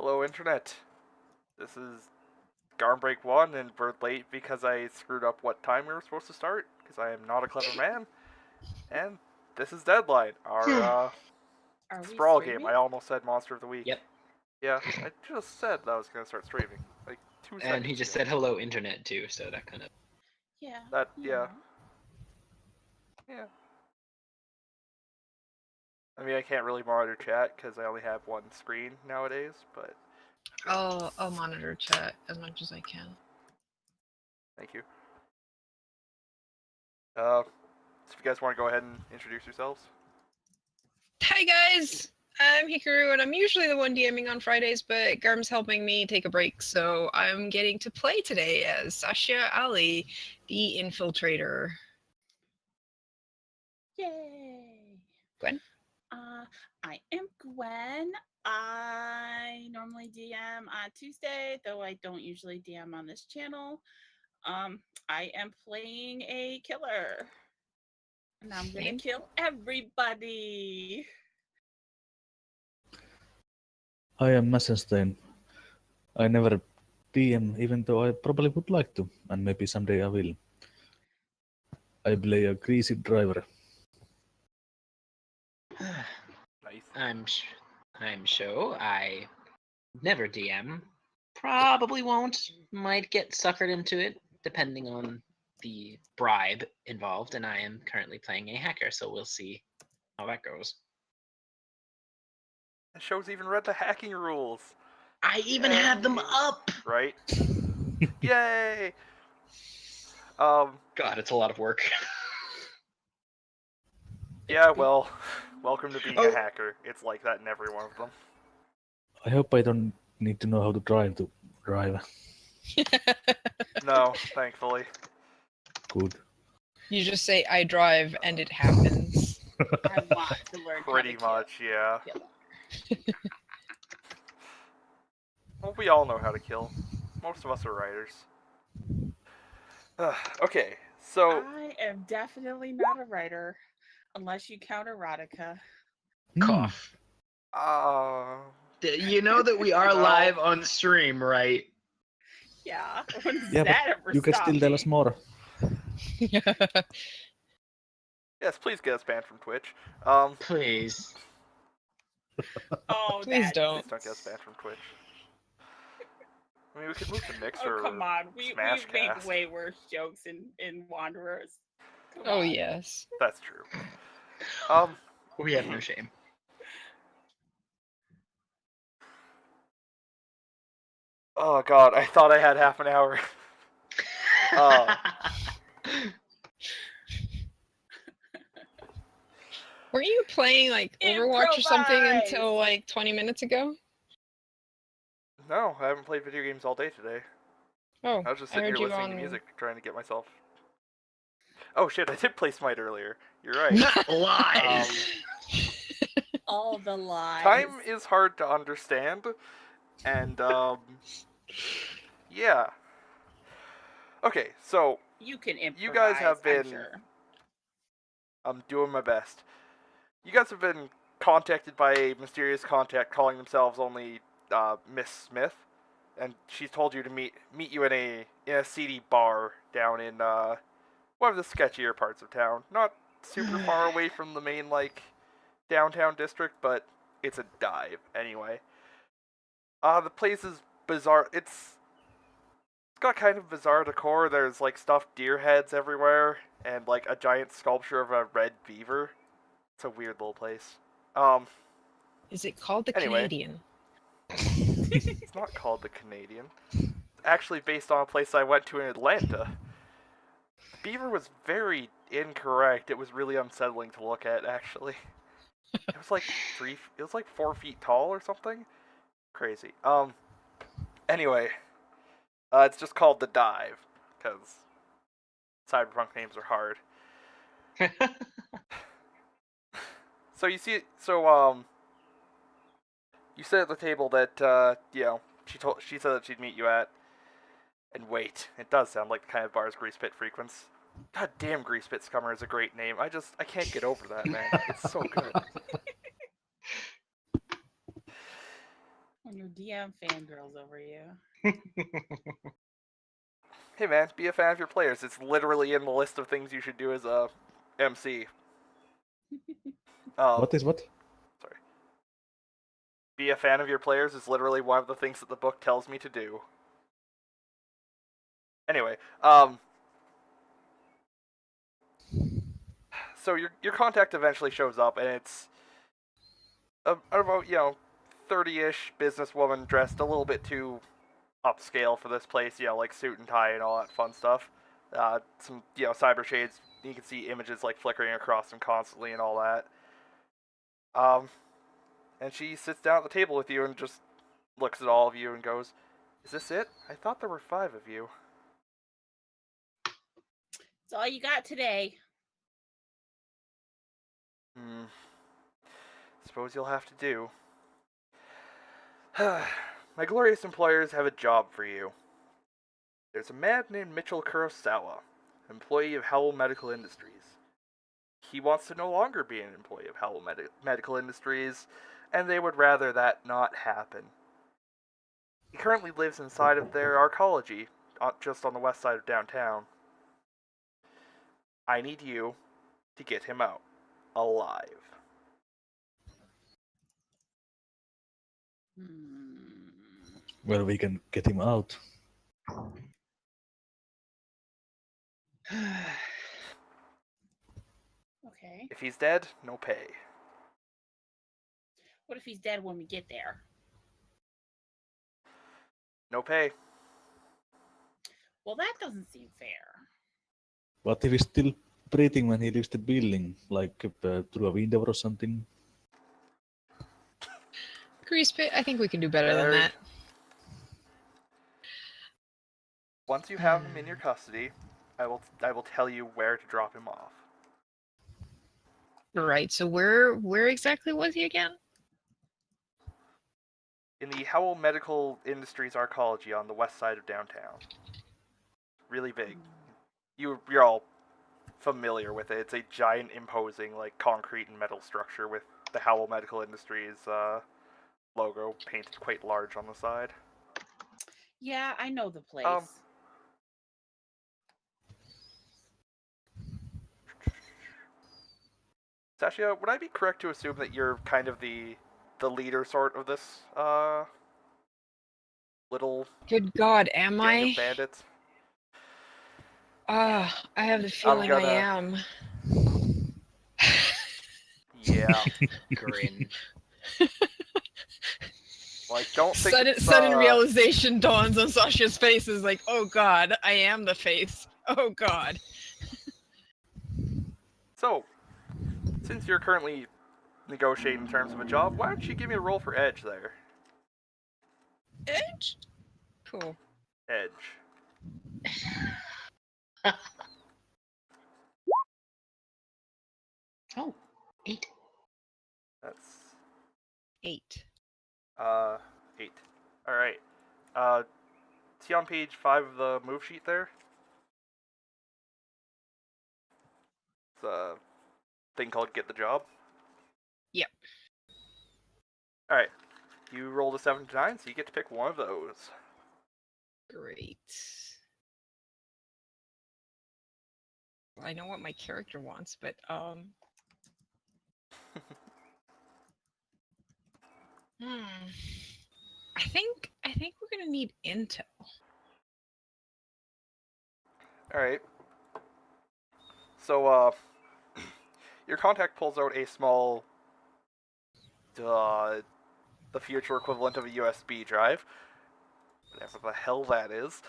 Hello, Internet. This is Garmbreak 1, and we're late because I screwed up what time we were supposed to start, because I am not a clever man. And this is Deadline, our Sprawl game. I almost said Monster of the Week. Yep. Yeah, I just said that I was going to start streaming, like 2 seconds And he just ago. said hello, Internet, too, so that kind of... Yeah. Yeah. I mean, I can't really monitor chat, because I only have one screen nowadays, but... I'll monitor chat as much as I can. Thank you. So if you guys want to go ahead and introduce yourselves. Hi guys! I'm Hikaru and I'm usually the one DMing on Fridays, but Garm's helping me take a break, so I'm getting to play today as Sasha Ali, the Infiltrator. Yay! Gwen? I am Gwen. I normally DM on Tuesday, though I don't usually DM on this channel. I am playing a killer. And I'm gonna kill everybody. I am Massenstein. I never DM, even though I probably would like to, and maybe someday I will. I play a greasy driver. Nice. I'm Sho. I never DM. Probably won't. Might get suckered into it, depending on the bribe involved, and I am currently playing a hacker, so we'll see how that goes. The show's even read the hacking rules. I even have them up! Right? Yay! God, it's a lot of work. Yeah, well, welcome to being a hacker. It's like that in every one of them. I hope I don't need to know how to drive to drive. No, thankfully. Good. You just say, I drive, and it happens. I want to learn Pretty how to much, yeah. kill. Well, we all know how to kill. Most of us are writers. Okay, so... I am definitely not a writer, unless you count erotica. Cough. You know that we are live on stream, right? Yeah. When does Yeah, that but ever you can stop still tell me? us more. Yes, please get us banned from Twitch. Please. Oh, Please don't. Please don't get us banned from Twitch. I mean, we could move to Mixer Oh, come on. We Smashcast. make way worse jokes in Wanderers. Come Oh, on. yes. That's true. We have no shame. Oh god, I thought I had half an hour. Were you playing, like, Overwatch or something Improvise! until, like, 20 minutes ago? No, I haven't played video games all day today. Oh, I was just I sitting heard here you listening to on... music, trying to get myself... Oh shit, I did play Smite earlier. You're right. Lies! All the lies. Time is hard to understand, and, yeah. Okay, so, You can improvise, you guys have I'm been... sure. I'm doing my best. You guys have been contacted by a mysterious contact calling themselves only, Miss Smith, and she's told you to meet you in a seedy bar down in, one of the sketchier parts of town. Not super far away from the main, like, downtown district, but it's a dive, anyway. The place is bizarre. It's got kind of bizarre decor. There's, like, stuffed deer heads everywhere, and, like, a giant sculpture of a red beaver. It's a weird little place. Is it called the Anyway. Canadian? It's not called the Canadian. It's actually based on a place I went to in Atlanta. The beaver was very incorrect. It was really unsettling to look at, actually. It was like 4 feet tall or something. Crazy. Anyway, it's just called the Dive, because cyberpunk names are hard. So you see, you said at the table that, she said that she'd meet you at, and wait, it does sound like the kind of bars Grease Pit frequents. God damn, Grease Pit Scummer is a great name. I can't get over that, man. It's so good. When your DM fangirls over you. Hey man, be a fan of your players. It's literally in the list of things you should do as a MC. What is what? Sorry. Be a fan of your players is literally one of the things that the book tells me to do. Anyway, so your contact eventually shows up, and it's about 30-ish businesswoman dressed a little bit too upscale for this place. Like suit and tie and all that fun stuff. Some cyber shades. You can see images like flickering across them constantly and all that. And she sits down at the table with you and just looks at all of you and goes, "Is this it? I thought there were 5 of you." It's all you got today. Suppose you'll have to do. My glorious employers have a job for you. There's a man named Mitchell Kurosawa, employee of Howell Medical Industries. He wants to no longer be an employee of Howell Medical Industries, and they would rather that not happen. He currently lives inside of their arcology, just on the west side of downtown. I need you to get him out, alive. Well, we can get him out. Okay. If he's dead, no pay. What if he's dead when we get there? No pay. Well, that doesn't seem fair. What if he's still breathing when he leaves the building, like through a window or something? Grease pit. I think we can do better than that. Once you have him in your custody, I will tell you where to drop him off. Right. So where exactly was he again? In the Howell Medical Industries Arcology on the west side of downtown. Really big. You're all familiar with it. It's a giant, imposing, like concrete and metal structure with the Howell Medical Industries logo painted quite large on the side. Yeah, I know the place. Sasha, would I be correct to assume that you're kind of the leader sort of this little Good God, am gang I? of bandits? I have the feeling I am. Yeah. Grin. Like, don't think Sudden realization dawns on Sasha's face. Is like, oh God, I am the face. Oh God. So, since you're currently negotiating terms of a job, why don't you give me a roll for Edge there? Edge? Cool. Edge. Oh, 8. That's 8. 8. Alright. See on page 5 of the move sheet there? It's a thing called Get the Job. Yep. Alright. You rolled a 7 to 9, so you get to pick one of those. Great. I know what my character wants, but I think we're gonna need intel. Alright. So, your contact pulls out a small, the future equivalent of a USB drive, whatever the hell that is,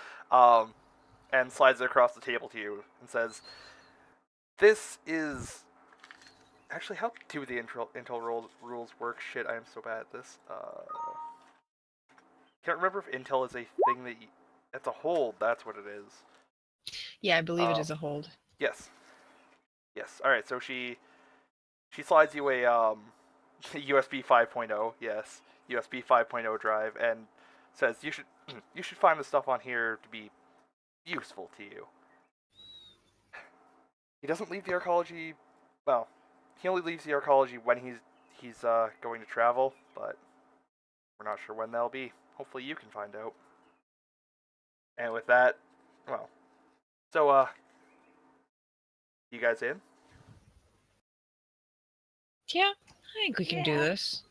and slides it across the table to you and says, "This is..." Actually, how do the Intel rules work? Shit, I am so bad at this. Can't remember if Intel is a thing that it's a hold. That's what it is. Yeah, I believe it is a hold. Yes. Yes. All right. So she slides you a USB 5.0. Yes, USB 5.0 drive, and says you should find the stuff on here to be useful to you. He doesn't leave the arcology. Well, he only leaves the arcology when he's going to travel, but We're not sure when they'll be. Hopefully you can find out. And with that, well, so, you guys in? Yeah, I think we can do Yeah. this.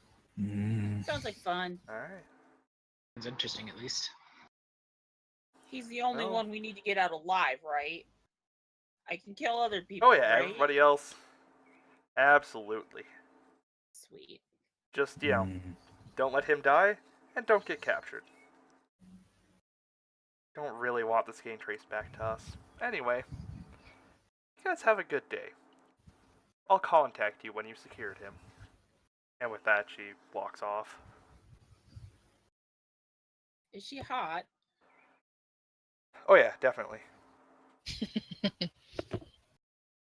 Sounds like fun. Alright. It's interesting, at least. He's the only Well- one we need to get out alive, right? I can kill other people, Oh yeah, right? everybody else. Absolutely. Sweet. Just, don't let him die, and don't get captured. Don't really want this game traced back to us. Anyway, you guys have a good day. I'll contact you when you secured him. And with that, she walks off. Is she hot? Oh yeah, definitely.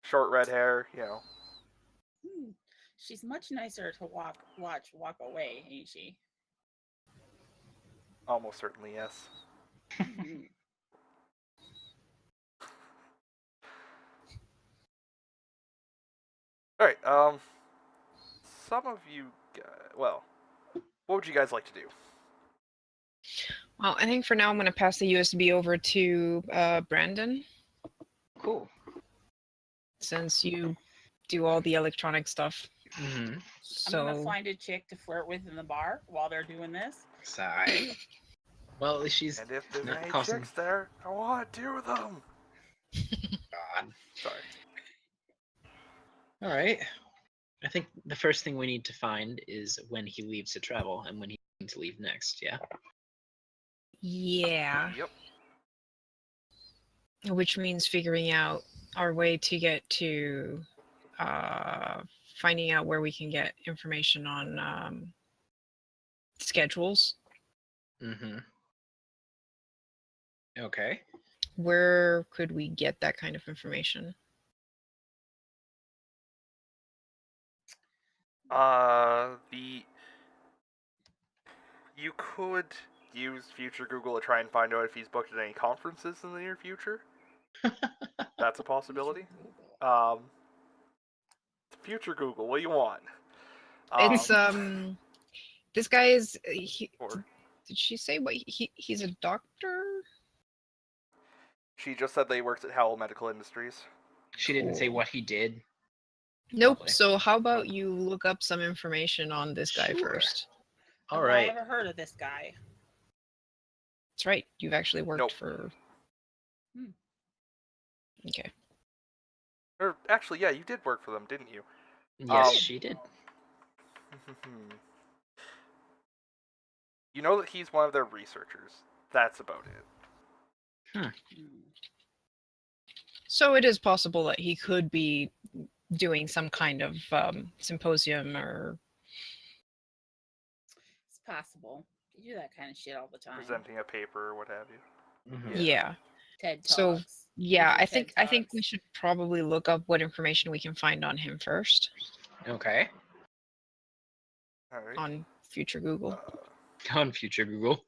Short red hair, She's much nicer to walk away, ain't she? almost certainly yes. Mhm. Alright, some of you, well, what would you guys like to do? Well, I think for now I'm going to pass the USB over to Brandon, Cool. since you do all the electronic stuff. Mm-hmm. I'm gonna find a chick to flirt with in the bar while they're doing this. Sigh. Well, at least she's And if there's not any causing... chicks there, I want to do them! God. Sorry. All right. I think the first thing we need to find is when he leaves to travel and when he needs to leave next, yeah? Yeah, Yep. which means figuring out our way to get to finding out where we can get information on schedules. Mm-hmm. Okay. Where could we get that kind of information? You could use future Google to try and find out if he's booked at any conferences in the near future. That's a possibility. Future Google, what do you want? It's this guy is Or did she say what he's a doctor? she just said they worked at Howell Medical Industries. She didn't say Cool. what he did. Nope. Lovely. So how about you look up some information on this guy Sure. first? All I've right. never heard of this guy. That's right. You've actually worked Nope. for. Hmm. Okay. Or actually, yeah, you did work for them, didn't you? Yes, she did. You know that he's one of their researchers. That's about it. Hmm. So it is possible that he could be doing some kind of symposium or. It's possible. You do that kind of shit all the time. Presenting a paper or what have you. Mhm. Yeah. TED So, Talks. Yeah, Usually I TED think we Talks. should probably look up what information we can find on him first Okay. Alright. on future Google. On future Google.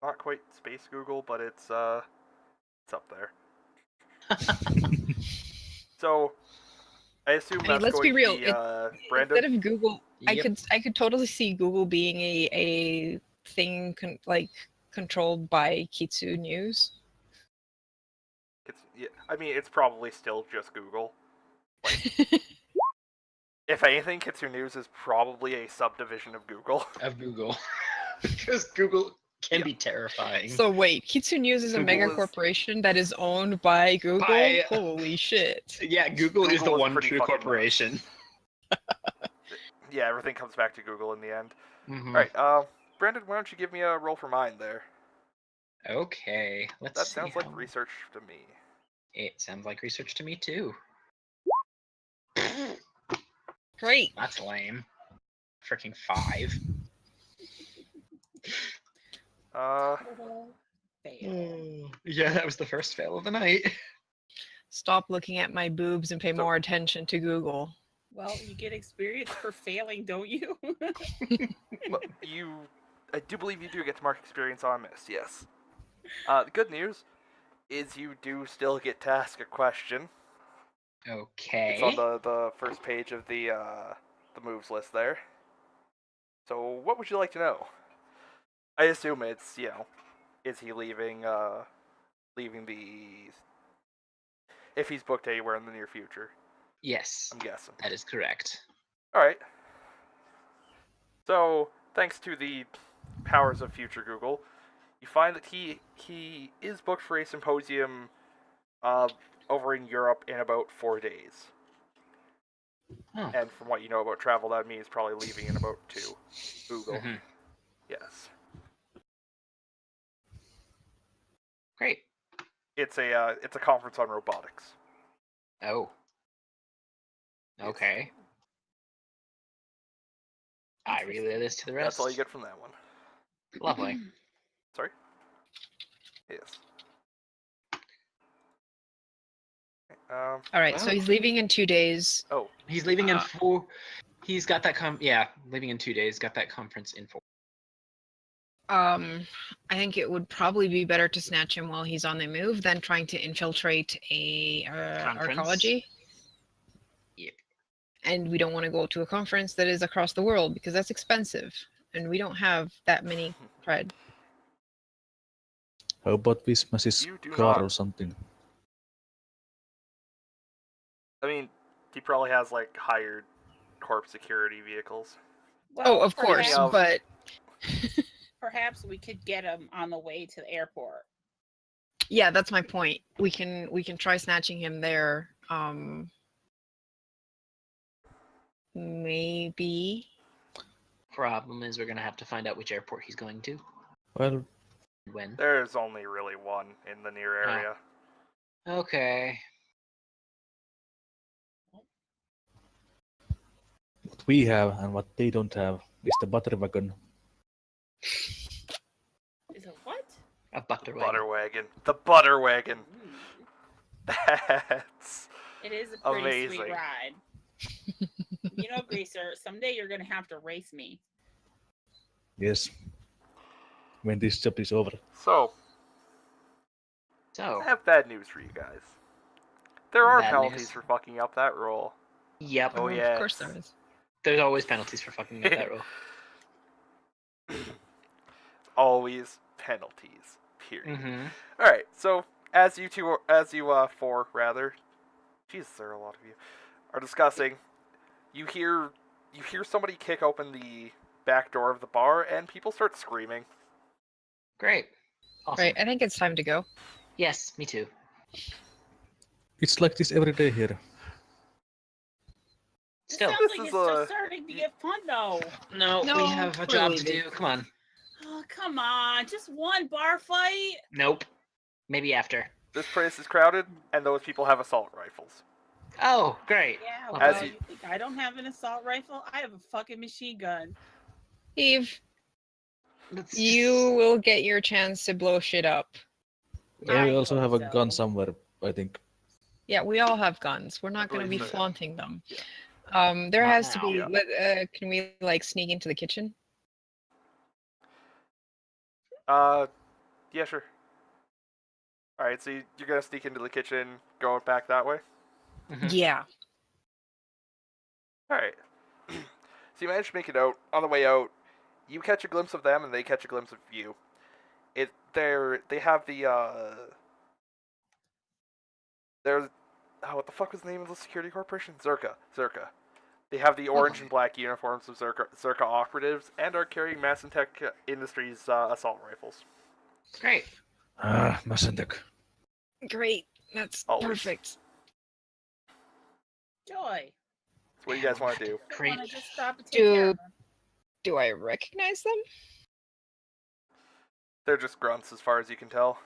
Not quite space Google, but it's up there. So, I assume I mean, that's let's going be real. to be Brandon. Instead of Google, Yep. I could totally see Google being a thing controlled by Kitsu News. I mean, it's probably still just Google. If anything, Kitsu News is probably a subdivision of Google. Of Google. Because Google can be terrifying. So wait, Kitsu News is a Google mega is- corporation that is owned by Google? By- Holy shit. Yeah, Google is the Google is one pretty true fucking nuts. corporation. Yeah, everything comes back to Google in the end. Mhm. Alright, Brandon, why don't you give me a roll for mine there? Okay, let's That see. sounds like how- research to me. It sounds like research to me too. Great. That's lame. Freaking 5. Total fail. Yeah, that was the first fail of the night. Stop looking at my boobs and pay So- more attention to Google. Well, you get experience for failing, don't you? Well, I do believe you do get to mark experience on miss, yes. The good news is you do still get to ask a question. Okay. It's on the first page of the moves list there. So, what would you like to know? I assume it's, is he leaving leaving the if he's booked anywhere in the near future. Yes, I'm guessing. that is correct. All right. So, thanks to the powers of future Google, you find that he is booked for a symposium over in Europe in about 4 days. Oh. And from what you know about travel, that means probably leaving in about 2. Google. Mhm. Yes. Great. It's a conference on robotics. Oh. Okay. I relay this to the rest. That's all you get from that one. Lovely. Sorry? Yes. All right, so Wow. he's leaving in 2 days. Oh, He's leaving in 4. He's got that leaving in 2 days. Got that conference in 4. I think it would probably be better to snatch him while he's on the move than trying to infiltrate a Conference? arcology. Yep. And we don't want to go to a conference that is across the world because that's expensive, and we don't have that many cred. How about we smash his You do car not. or something? I mean, he probably has like hired corp security vehicles. Oh, of course, Speaking of- but Perhaps we could get him on the way to the airport. yeah, that's my point. We can try snatching him there. Maybe. Problem is, we're gonna have to find out which airport he's going to. Well, When. There's only really one in the near area. Okay. what we have and what they don't have is the butter wagon. Is it what? A butter wagon. Butter wagon. The butter wagon. Ooh, That's it is a pretty sweet amazing. ride. You know, Greaser, someday you're gonna have to race me. Yes. When this job is over. So, So. I have bad news for you guys. There are Bad penalties news? for fucking up that roll. Yep. Oh, Of yes. course there is. There's always penalties for fucking up that roll. Always penalties. Period. Mm-hmm. All right. So as you four rather, Jesus, there are a lot of you, are discussing. You hear somebody kick open the back door of the bar, and people start screaming. Great. Awesome. Right, I think it's time to go. Yes, me too. It's like this every day here. It Still. sounds This like is it's just starting to get fun, though. No, No, we have a we're job to leaving. do. Come on. Oh, come on, just one bar fight. Nope. Maybe after. This place is crowded, and those people have assault rifles. Oh, great. Yeah, Well, well, As you think I don't have an assault rifle? I have a fucking machine gun. Eve, Let's you will get your chance to blow shit up. I We also hope have a gun so. somewhere, I think. Yeah, we all have guns. We're I not going to be believe so, yeah. flaunting them. Yeah. There Not has to now. be. Yeah. Can we like sneak into the kitchen? Yeah, sure. All right, so you're gonna sneak into the kitchen, go back that way. Mhm. Yeah. All right. So you manage to make it out. On the way out, you catch a glimpse of them, and they catch a glimpse of you. They have the what the fuck was the name of the security corporation? Zerka. They have the orange and black uniforms of Zerka operatives, and are carrying Massentech Industries assault rifles. Great. Ah, Masendek. Great. That's Always. perfect. Joy. So what do you guys want to do? I Great. want to just stop and take care of them. Do I recognize them? They're just grunts, as far as you can tell,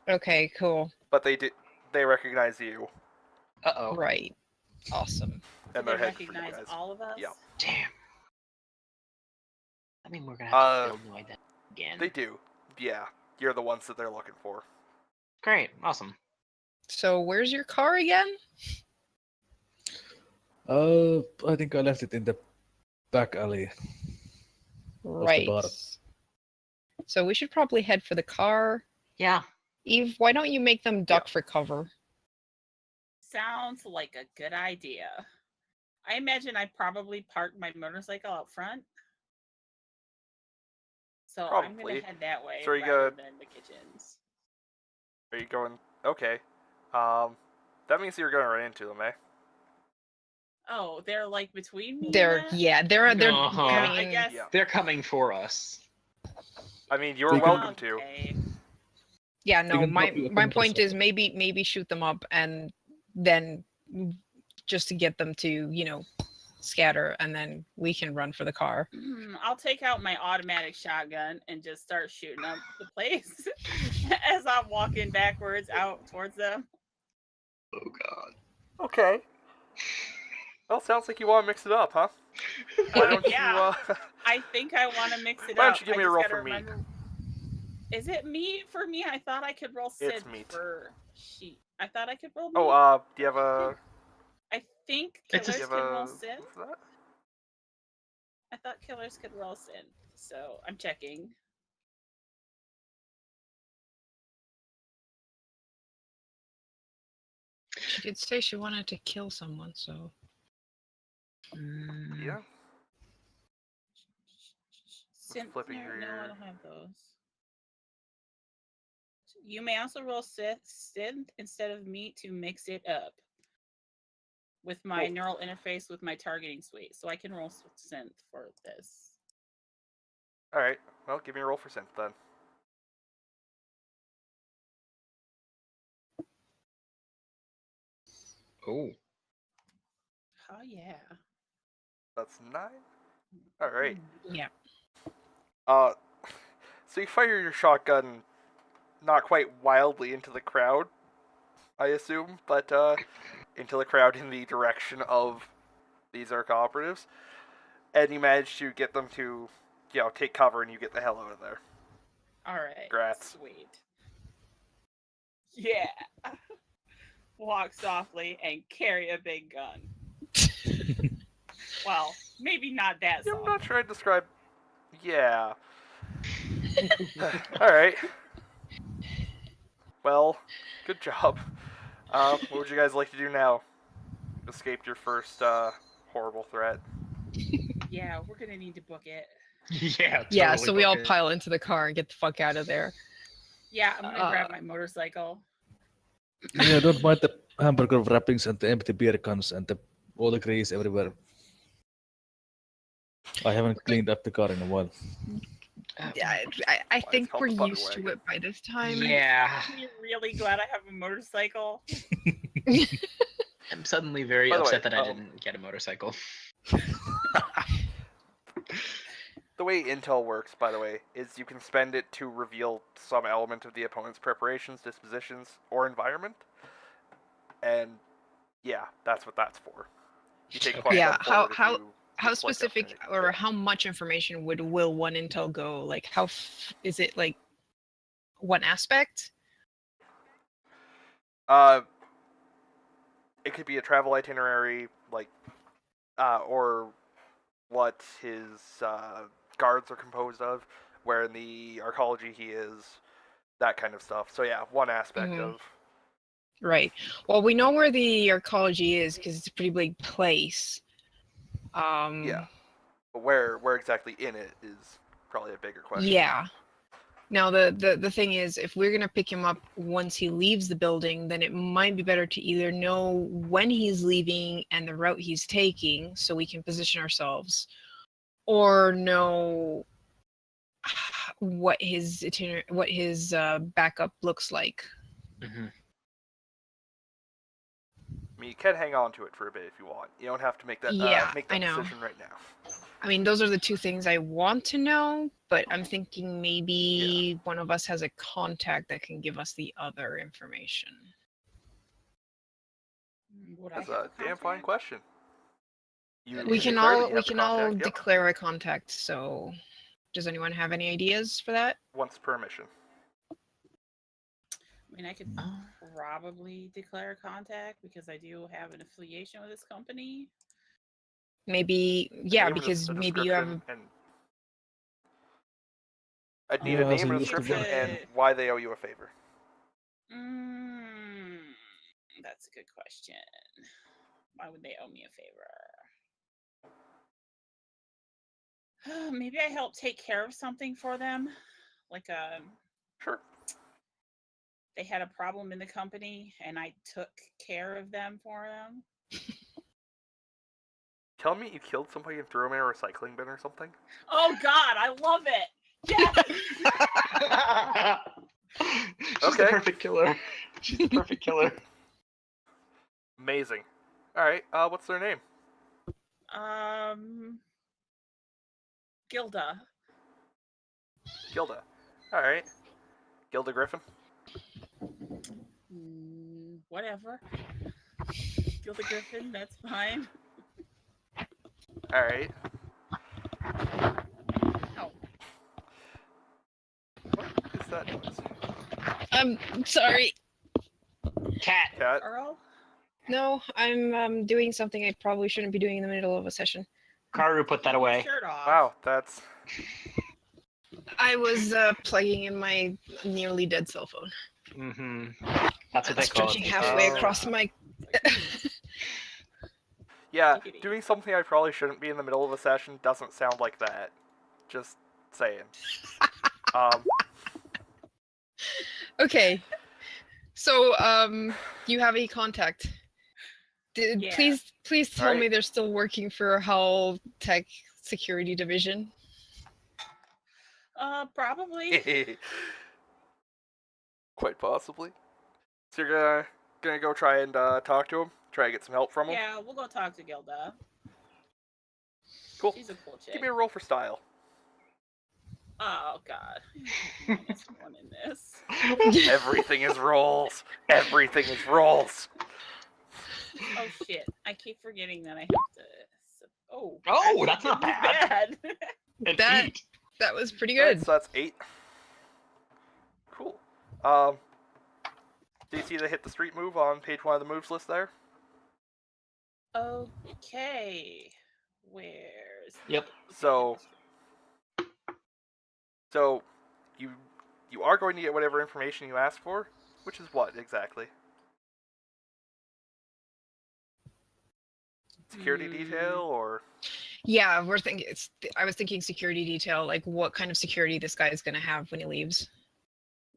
Okay, cool. but they recognize you, Uh-oh. Right. Awesome. Do and they they're headed for you recognize guys. all of us? Yeah. Damn. I mean, we're gonna have to build new identity again. They do. Yeah, you're the ones that they're looking for. Great. Awesome. So where's your car again? I think I left it in the back alley. Right. bar. So we should probably head for the car. Yeah. Eve, why don't you make them duck for cover? Sounds like a good idea. I imagine I probably parked my motorcycle out front. So I'm Probably. gonna head that way So are you rather gonna- than the kitchens. Are you going? Okay. That means you're gonna run into them, eh? Oh, they're like between me. They're and that? yeah, they're Uh-huh. I Yeah, I mean, guess. Yeah. They're coming for us. I mean, you're We can- welcome to. Okay. yeah, We no, can my drop you a my point is motorcycle. maybe shoot them up and then just to get them to, scatter, and then we can run for the car. I'll take out my automatic shotgun and just start shooting up the place as I'm walking backwards out towards them. Oh god. Okay. Well, sounds like you want to mix it up, huh? Why don't Yeah. you? I think I want to mix it Why up. don't you give I me a just roll gotta for meat? remember. Is it meat for me? I thought I could roll It's Sid meat. for sheep. I thought I could roll meat. Oh, do you have a? I think It's Do killers you have can a? roll Sid. what's that? I thought killers could roll Sid. So I'm checking. She did say she wanted to kill someone, so Yeah. No, flipping through no, I your- don't have those. You may also roll Sid instead of meat to mix it up with my Oh. neural interface with my targeting suite. So I can roll synth for this. All right. Well, give me a roll for synth then. Oh. Oh yeah. That's 9. All right. yeah. So you fire your shotgun, not quite wildly into the crowd, I assume, but into the crowd in the direction of these Arc operatives, and you manage to get them to, take cover, and you get the hell out of there. All right. Congrats. Sweet. Yeah. Walk softly and carry a big gun. Well, maybe not that Yeah, I'm soft. not sure I'd describe. Yeah. All right. Well, good job. What would you guys like to do now? Escaped your first horrible threat. Yeah, we're gonna need to book it. Yeah. Yeah, totally so we all book it. pile into the car and get the fuck out of there. Yeah, I'm gonna grab my motorcycle. Yeah, don't mind the hamburger wrappings and the empty beer cans and all the grease everywhere. I haven't cleaned up the car in a while. Yeah, I Why, it's think called we're the butter used to wagon. it by this time. Yeah. I'm really glad I have a motorcycle. I'm suddenly very By the upset way, that I didn't get a motorcycle. The way intel works, by the way, is you can spend it to reveal some element of the opponent's preparations, dispositions, or environment. And yeah, that's what that's for. You take plus Yeah, one how- forward if how- you How deflect specific opportunity. or how much information will one intel go? Like, is it like one aspect? It could be a travel itinerary, like, or what his guards are composed of, where in the arcology he is, that kind of stuff. So yeah, one aspect Mhm. of. Right. Well, we know where the arcology is because it's a pretty big place. Yeah. But where exactly in it is probably a bigger question. Yeah. Now the thing is, if we're gonna pick him up once he leaves the building, then it might be better to either know when he's leaving and the route he's taking, so we can position ourselves, or know what his backup looks like. Mhm. I mean, you can hang on to it for a bit if you want. You don't have to make that Yeah, make I that know. decision right now. I mean, those are the two things I want to know, but I'm thinking maybe one of us has a contact that can give us the other information. Would That's I have a damn fine contact? question. You We We can declare that all you have the contact, yep, declare a contact. So, does anyone have any ideas for that? once per mission. I mean, I could probably declare a contact because I do have an affiliation with this company. Maybe, A yeah, name and because a maybe you have. description, and I'd need Yeah, a so name and a you have to description work- and why they owe you a favor. That's a good question. Why would they owe me a favor? Maybe I help take care of something for them. Like Sure. they had a problem in the company and I took care of them for them. Tell me you killed somebody and threw them in a recycling bin or something? Oh God, I love it. Yes. She's the Okay. perfect killer. She's the perfect killer. Amazing. Alright, what's their name? Gilda. Gilda. Alright. Gilda Griffin? Whatever. Gilda Griffin, that's fine. Alright. Oh. What is that noise? I'm sorry. Cat. Cat? Earl? No, I'm doing something I probably shouldn't be doing in the middle of a session. Karu, put that Keep your away. Shirt off. Wow, that's... I was plugging in my nearly dead cell phone. Mm-hmm. That's what they call Stretching it. halfway Oh. across my. Yeah, Take it doing something I probably shouldn't be in the middle of a session doesn't sound like that. Just saying. Okay. So, you have a contact. Yeah. Please tell me Alright. they're still working for Hull Tech Security Division. Probably. Quite possibly. So you're gonna go try and talk to him? Try to get some help from him? Yeah, we'll go talk to Gilda. Cool. She's a cool chick. Give me a roll for style. Oh God. Minus one in this. Everything is rolls. Everything is rolls. Oh shit! I keep forgetting that I have to. Oh. Oh, actually, that's not this is bad. It's That- eight. That was pretty Alright, good. so that's 8. Cool. Do you see the hit the street move on page 1 of the moves list there? Okay. Where's? Yep. So you are going to get whatever information you ask for, which is what exactly? Security detail or Yeah, we're thinking. I was thinking security detail, like what kind of security this guy is going to have when he leaves.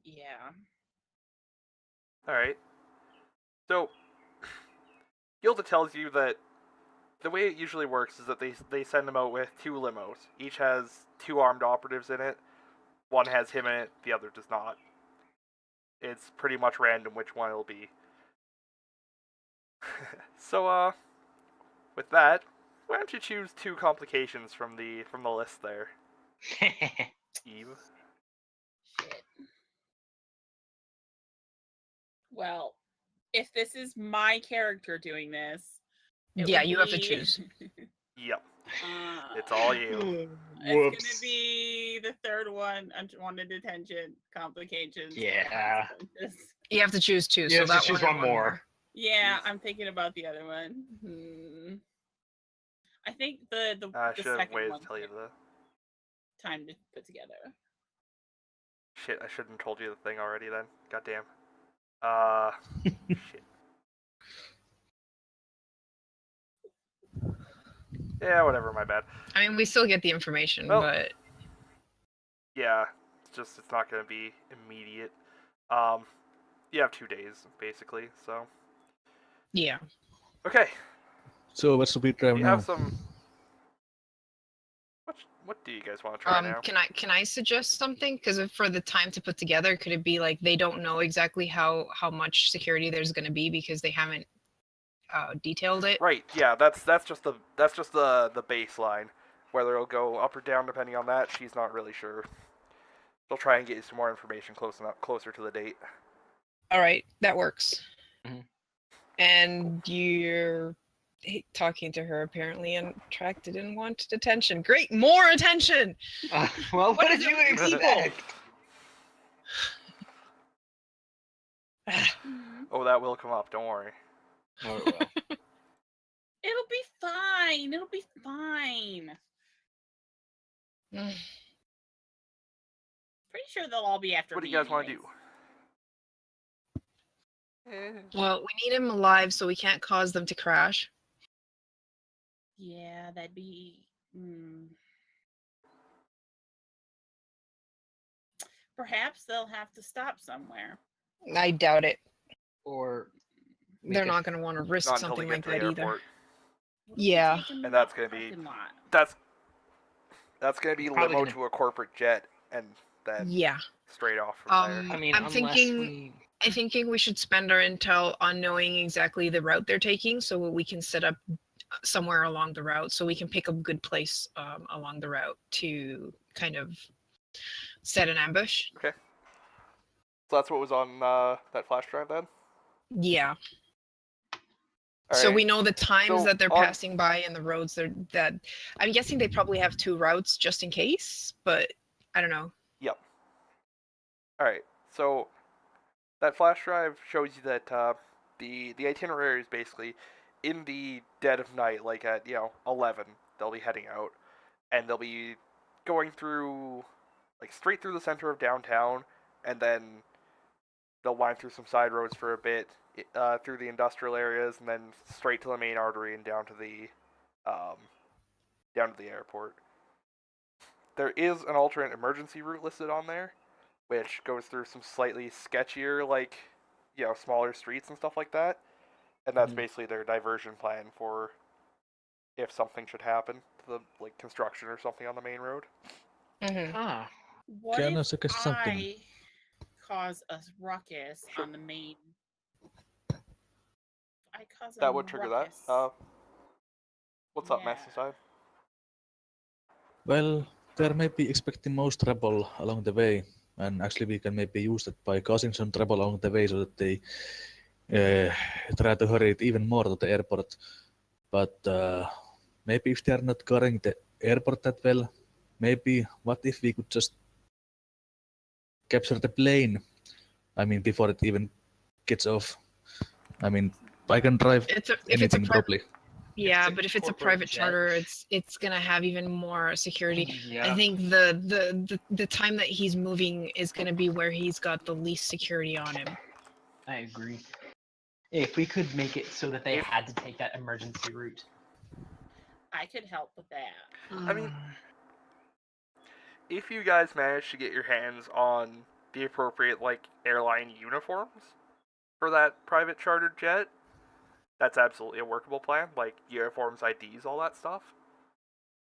Yeah. all right. So Gilda tells you that the way it usually works is that they send them out with 2 limos. Each has 2 armed operatives in it. One has him in it, the other does not. It's pretty much random which one it'll be. So with that, why don't you choose 2 complications from the list there, Eve? Shit. Well, if this is my character doing this, it Yeah, would you have to be- choose. Yep, Uh, it's all you. It's gonna be the third one. Unwanted detention complications. Yeah. consequences. You have to choose 2. You so have to that choose and one more. Yeah, Yes. I'm thinking about the other one. I think the I the should have second waited one's to tell you gonna- the time to put together. shit. I shouldn't have told you the thing already then. Goddamn. Shit. Yeah, whatever. My bad. I mean, we still get the information, Well- but Yeah, it's not gonna be immediate. You have 2 days basically. So yeah. okay. So where should we drive You now? have some. What do you guys want to try now? Can I suggest something? Because for the time to put together, could it be like they don't know exactly how much security there's going to be because they haven't detailed it? Right. Yeah. That's just the baseline. Whether it'll go up or down depending on that, she's not really sure. They'll try and get you some more information closer to the date. All right, that works. Mhm. And you're talking to her apparently attracted and want attention. Great, more attention. Well, what is did it you with people? expect? Oh, that will come up. Don't worry. Oh, it will. It'll be fine. It'll be fine. Mm. Pretty sure they'll all be after What do me. you guys want to anyways. do? Well, we need him alive so we can't cause them to crash. Yeah, that'd be. perhaps they'll have to stop somewhere. I doubt it. Or They're make a- not going to want to risk Not until they something get like to the that either. airport. What if we Yeah. take them And to that's the gonna be- parking lot? That's gonna be Probably limo gonna- to a corporate jet, and then Yeah. straight off from there. I mean, I'm unless thinking- I'm thinking we should spend our intel on knowing exactly the route they're taking so we can set up somewhere along the route so we can pick a good place along the route to kind of set an ambush. So that's what was on that flash drive then? Yeah. All So right. we know the times So that they're on- passing by and the roads that I'm guessing they probably have 2 routes just in case, but I don't know. Alright, so that flash drive shows you that the itinerary is basically in the dead of night, like at 11, they'll be heading out, and they'll be going through like straight through the center of downtown, and then they'll wind through some side roads for a bit, through the industrial areas, and then straight to the main artery and down to the airport. There is an alternate emergency route listed on there, which goes through some slightly sketchier, like, smaller streets and stuff like that. And that's Mhm. basically their diversion plan for if something should happen to the, like, construction or something on the main road. Mm-hmm. Ah, What Can I if suggest something? I cause a ruckus Sure. on the main? I cause a That would trigger that. ruckus. What's up, Yeah. Master Side? Well, there may be expecting most trouble along the way, and actually we can maybe use that by causing some trouble along the way so that they try to hurry it even more to the airport. But maybe if they are not guarding the airport that well, maybe what if we could just capture the plane? I mean, before it even gets off. I mean, I can drive If it's a anything probably. Yeah, It's a but if it's a corporate private jet. charter, it's gonna have even more security. yeah. I think the time that he's moving is gonna be where he's got the least security on him. I agree. If we could make it so that they If- had to take that emergency route. I could help with that. I mean, if you guys manage to get your hands on the appropriate, like, airline uniforms for that private chartered jet, that's absolutely a workable plan. Like, uniforms, IDs, all that stuff.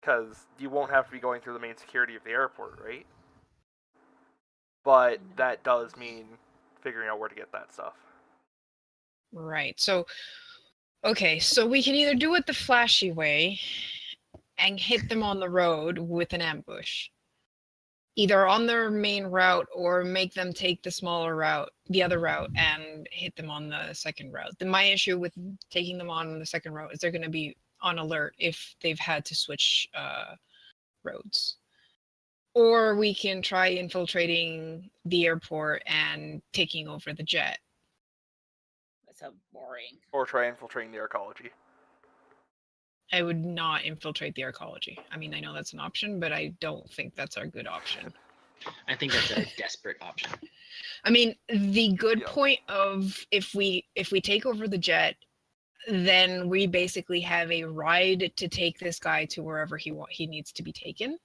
Because you won't have to be going through the main security of the airport, right? But that does mean figuring out where to get that stuff. Right. So, okay, so we can either do it the flashy way and hit them on the road with an ambush, either on their main route or make them take the smaller route, the other route, and hit them on the second route. My issue with taking them on the second route is they're going to be on alert if they've had to switch roads. Or we can try infiltrating the airport and taking over the jet. That sounds boring. Or try infiltrating the arcology. I would not infiltrate the arcology. I mean, I know that's an option, but I don't think that's our good option. I think that's a desperate option. I mean, the good Yeah. point of if we take over the jet, then we basically have a ride to take this guy to wherever he needs to be taken.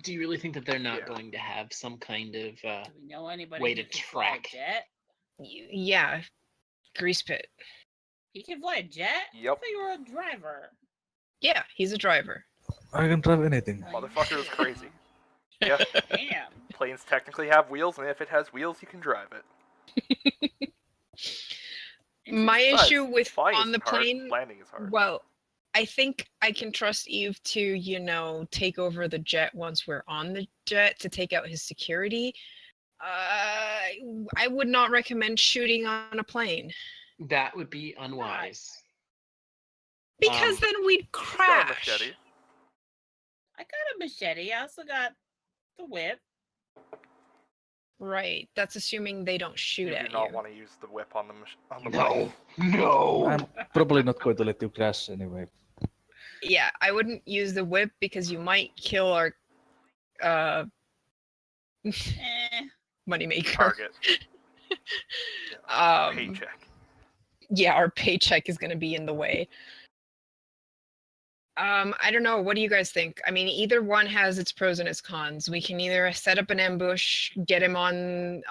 Do you really think that they're not Yeah. going to have some kind of Do we know anybody way who to can fly a track? jet? Yeah, grease pit. He can fly a jet? Yep. I thought you were a driver. Yeah, he's a driver. I can drive anything. Motherfucker is crazy. Yeah, Damn. planes technically have wheels, and if it has wheels, you can drive it. My Besides, issue with flying on the isn't hard, plane, landing is hard. well, I think I can trust Eve to, take over the jet once we're on the jet to take out his security. I would not recommend shooting on a plane That would be unwise. because then we'd He's got a crash. machete. I got a machete. I also got the whip. Right. That's assuming they don't shoot You do at not you. want to use the whip on the plane. No, no. I'm probably not going to let you crash anyway. Yeah, I wouldn't use the whip because you might kill our moneymaker. Target. Paycheck. Yeah, our paycheck is going to be in the way. I don't know. What do you guys think? I mean, either one has its pros and its cons. We can either set up an ambush, get him on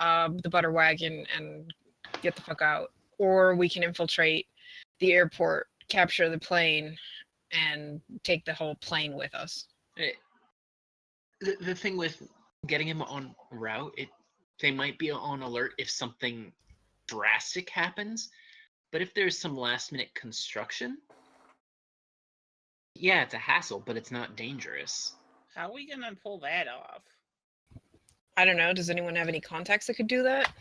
the butter wagon, and get the fuck out, or we can infiltrate the airport, capture the plane, and take the whole plane with us. The thing with getting him on route, they might be on alert if something drastic happens, but if there's some last minute construction, yeah, it's a hassle, but it's not dangerous. How are we gonna pull that off? I don't know. Does anyone have any contacts that could do that?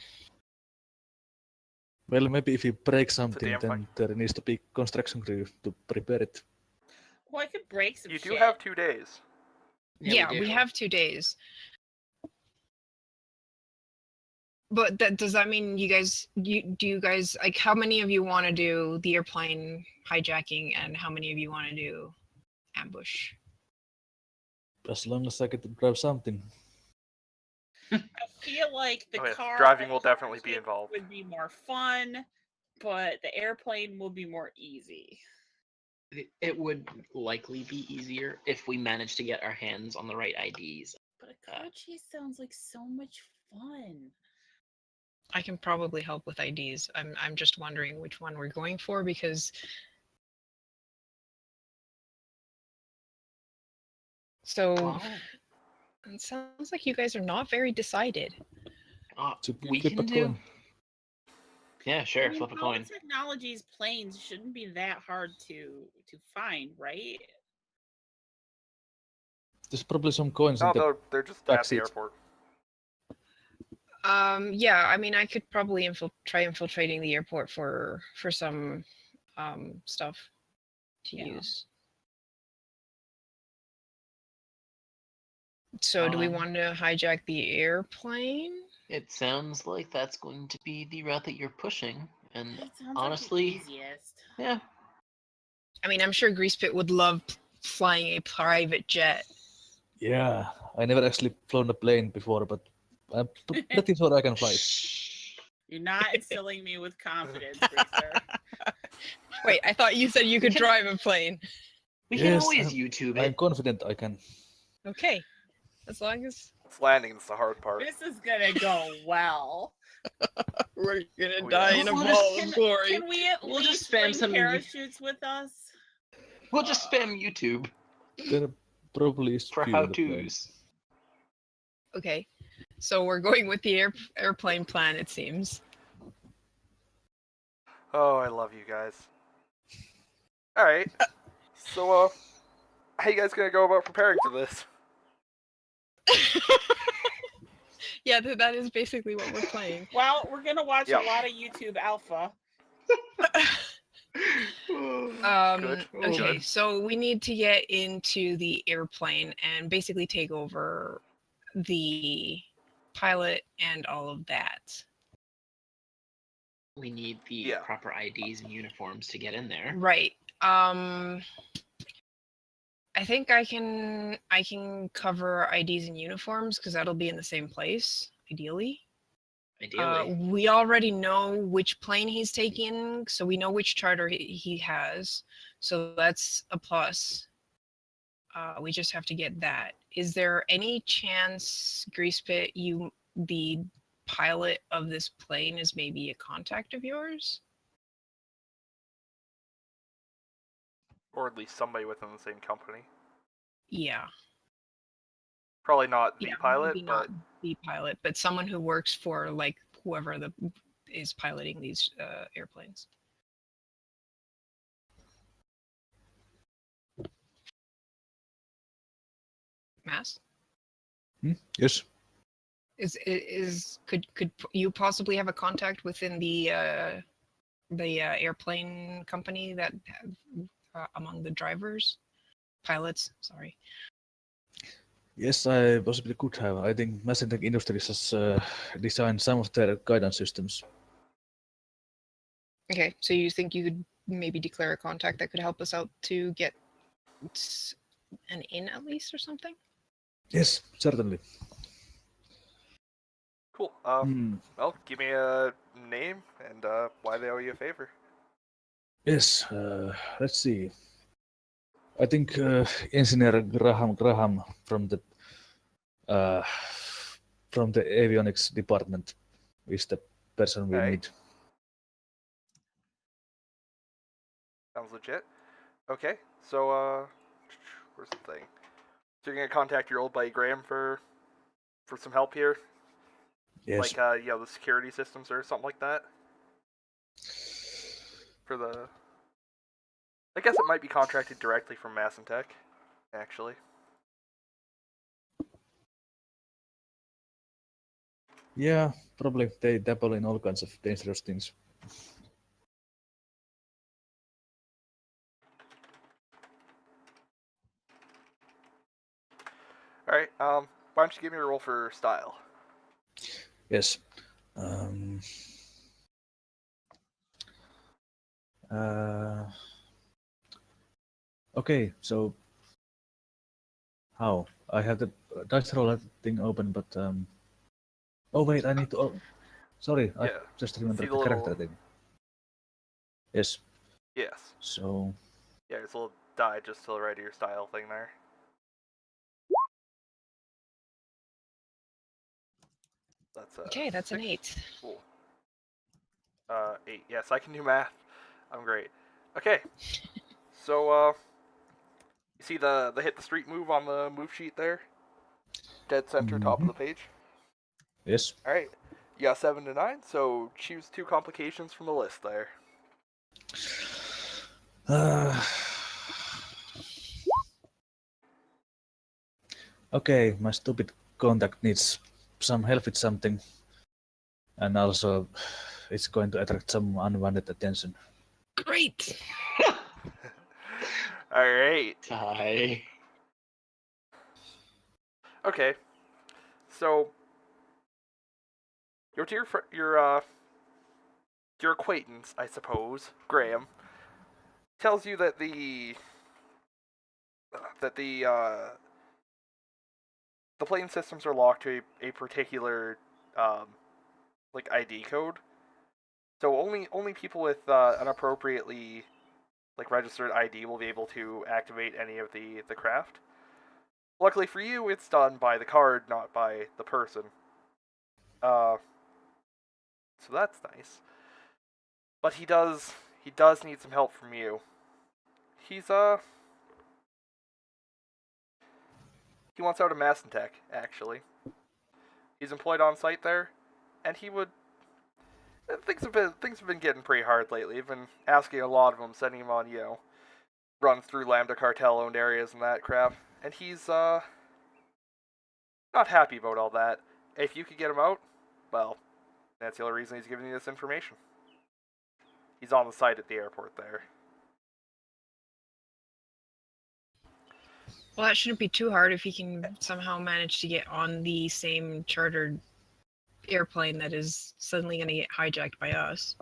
Well, maybe if you break damn something, then there needs to be construction crew to prepare it. Well, I could break some You shit. do have 2 days. Yeah, do. we have 2 days. But does that mean you guys, do you guys, like, how many of you want to do the airplane hijacking and how many of you want to do ambush? As long as I get to drive something. I feel like the Oh, yeah, car driving will definitely be ship involved. would be more fun, but the airplane will be more easy. It would likely be easier if we managed to get our hands on the right IDs. But a car chase sounds like so much fun. I can probably help with IDs. I'm just wondering which one we're going for because so it sounds like you guys are not very decided. So We flip can a do. coin. Yeah, sure. I mean, Flip a all coin. the technology's planes shouldn't be that hard to find, right? There's probably some coins in No, the they're just at the backseat. airport. Yeah, I mean, I could probably try infiltrating the airport for some stuff to Yeah. use. So do we want to hijack the airplane? It sounds like that's going to be the route that you're pushing, and That sounds honestly, like the easiest. yeah, I mean, I'm sure Greasepit would love flying a private jet. Yeah, I never actually flown a plane before, but I'm pretty sure I can fly it. You're not instilling me with confidence, Greaser. Wait, I thought you said you could drive a plane. we can Yes, always YouTube I'm it. confident I can. Okay, as long as It's landing that's the hard part. This is gonna go well. we're gonna Oh, die yeah. in a We'll ball Can, of glory. can we at We'll least just spam bring some- parachutes with us? We'll just spam YouTube There probably is for few in the plane. how-tos. Okay, so we're going with the airplane plan, it seems. Oh, I love you guys. Alright. So, how you guys gonna go about preparing for this? Yeah, that is basically what we're playing. Well, we're gonna watch Yeah. a lot of YouTube Alpha. Good. Okay, Good. so we need to get into the airplane and basically take over the pilot and all of that. We need the Yeah. proper IDs and uniforms to get in there. Right. I think I can cover IDs and uniforms because that'll be in the same place, ideally. Ideally. We already know which plane he's taking, so we know which charter he has. So that's a plus. We just have to get that. Is there any chance, Greasepit, the pilot of this plane is maybe a contact of yours? Or at least somebody within the same company. Yeah. Probably not the Yeah, pilot, maybe but not the pilot, but someone who works for like whoever is piloting these airplanes. Mass? Yes. Could you possibly have a contact within the airplane company that among the drivers, pilots? Sorry. Yes, I possibly could have. I think Massentech Industries has designed some of their guidance systems. Okay, so you think you could maybe declare a contact that could help us out to get an in at least or something? Yes, certainly. cool. Well, give me a name and why they owe you a favor. Yes, let's see. I think Engineer Graham from the avionics department is the person we Okay. need. Sounds legit. Okay, so where's the thing? So you're gonna contact your old buddy Graham for some help here, Yes. like the security systems or something like that. For the, I guess it might be contracted directly from Mass and Tech, actually. Yeah, probably they dabble in all kinds of dangerous things. All right. Why don't you give me a roll for style? Yes. Okay, so how? I have the dice roller thing open, but oh wait, I need to. Oh, sorry, I Yeah. just remembered See the the character little- thing. Yes. Yes. So Yeah, there's a little die just to the right of your style thing there. That's Okay, that's an 6. 8. Cool. 8. Yes, I can do math. I'm great. Okay. So you see the hit the street move on the move sheet there? Dead center, top of the page. yes. All right. You got 7 to 9. So choose 2 complications from the list there. Okay, my stupid contact needs some help with something, and also it's going to attract some unwanted attention. Great. All right. Die. Okay. So your acquaintance, I suppose, Graham, tells you that the plane systems are locked to a particular like ID code. So only people with an appropriately like registered ID will be able to activate any of the craft. Luckily for you, it's done by the card, not by the person. So that's nice. But he does need some help from you. He wants out of Mass and Tech, actually. He's employed on site there, and he would. Things have been getting pretty hard lately. I've been asking a lot of them, sending him on runs through Lambda cartel owned areas and that crap, and he's not happy about all that. If you could get him out, well, that's the only reason he's giving you this information. He's on the site at the airport there. Well, that shouldn't be too hard if he can somehow manage to get on the same chartered airplane that is suddenly going to get hijacked by us.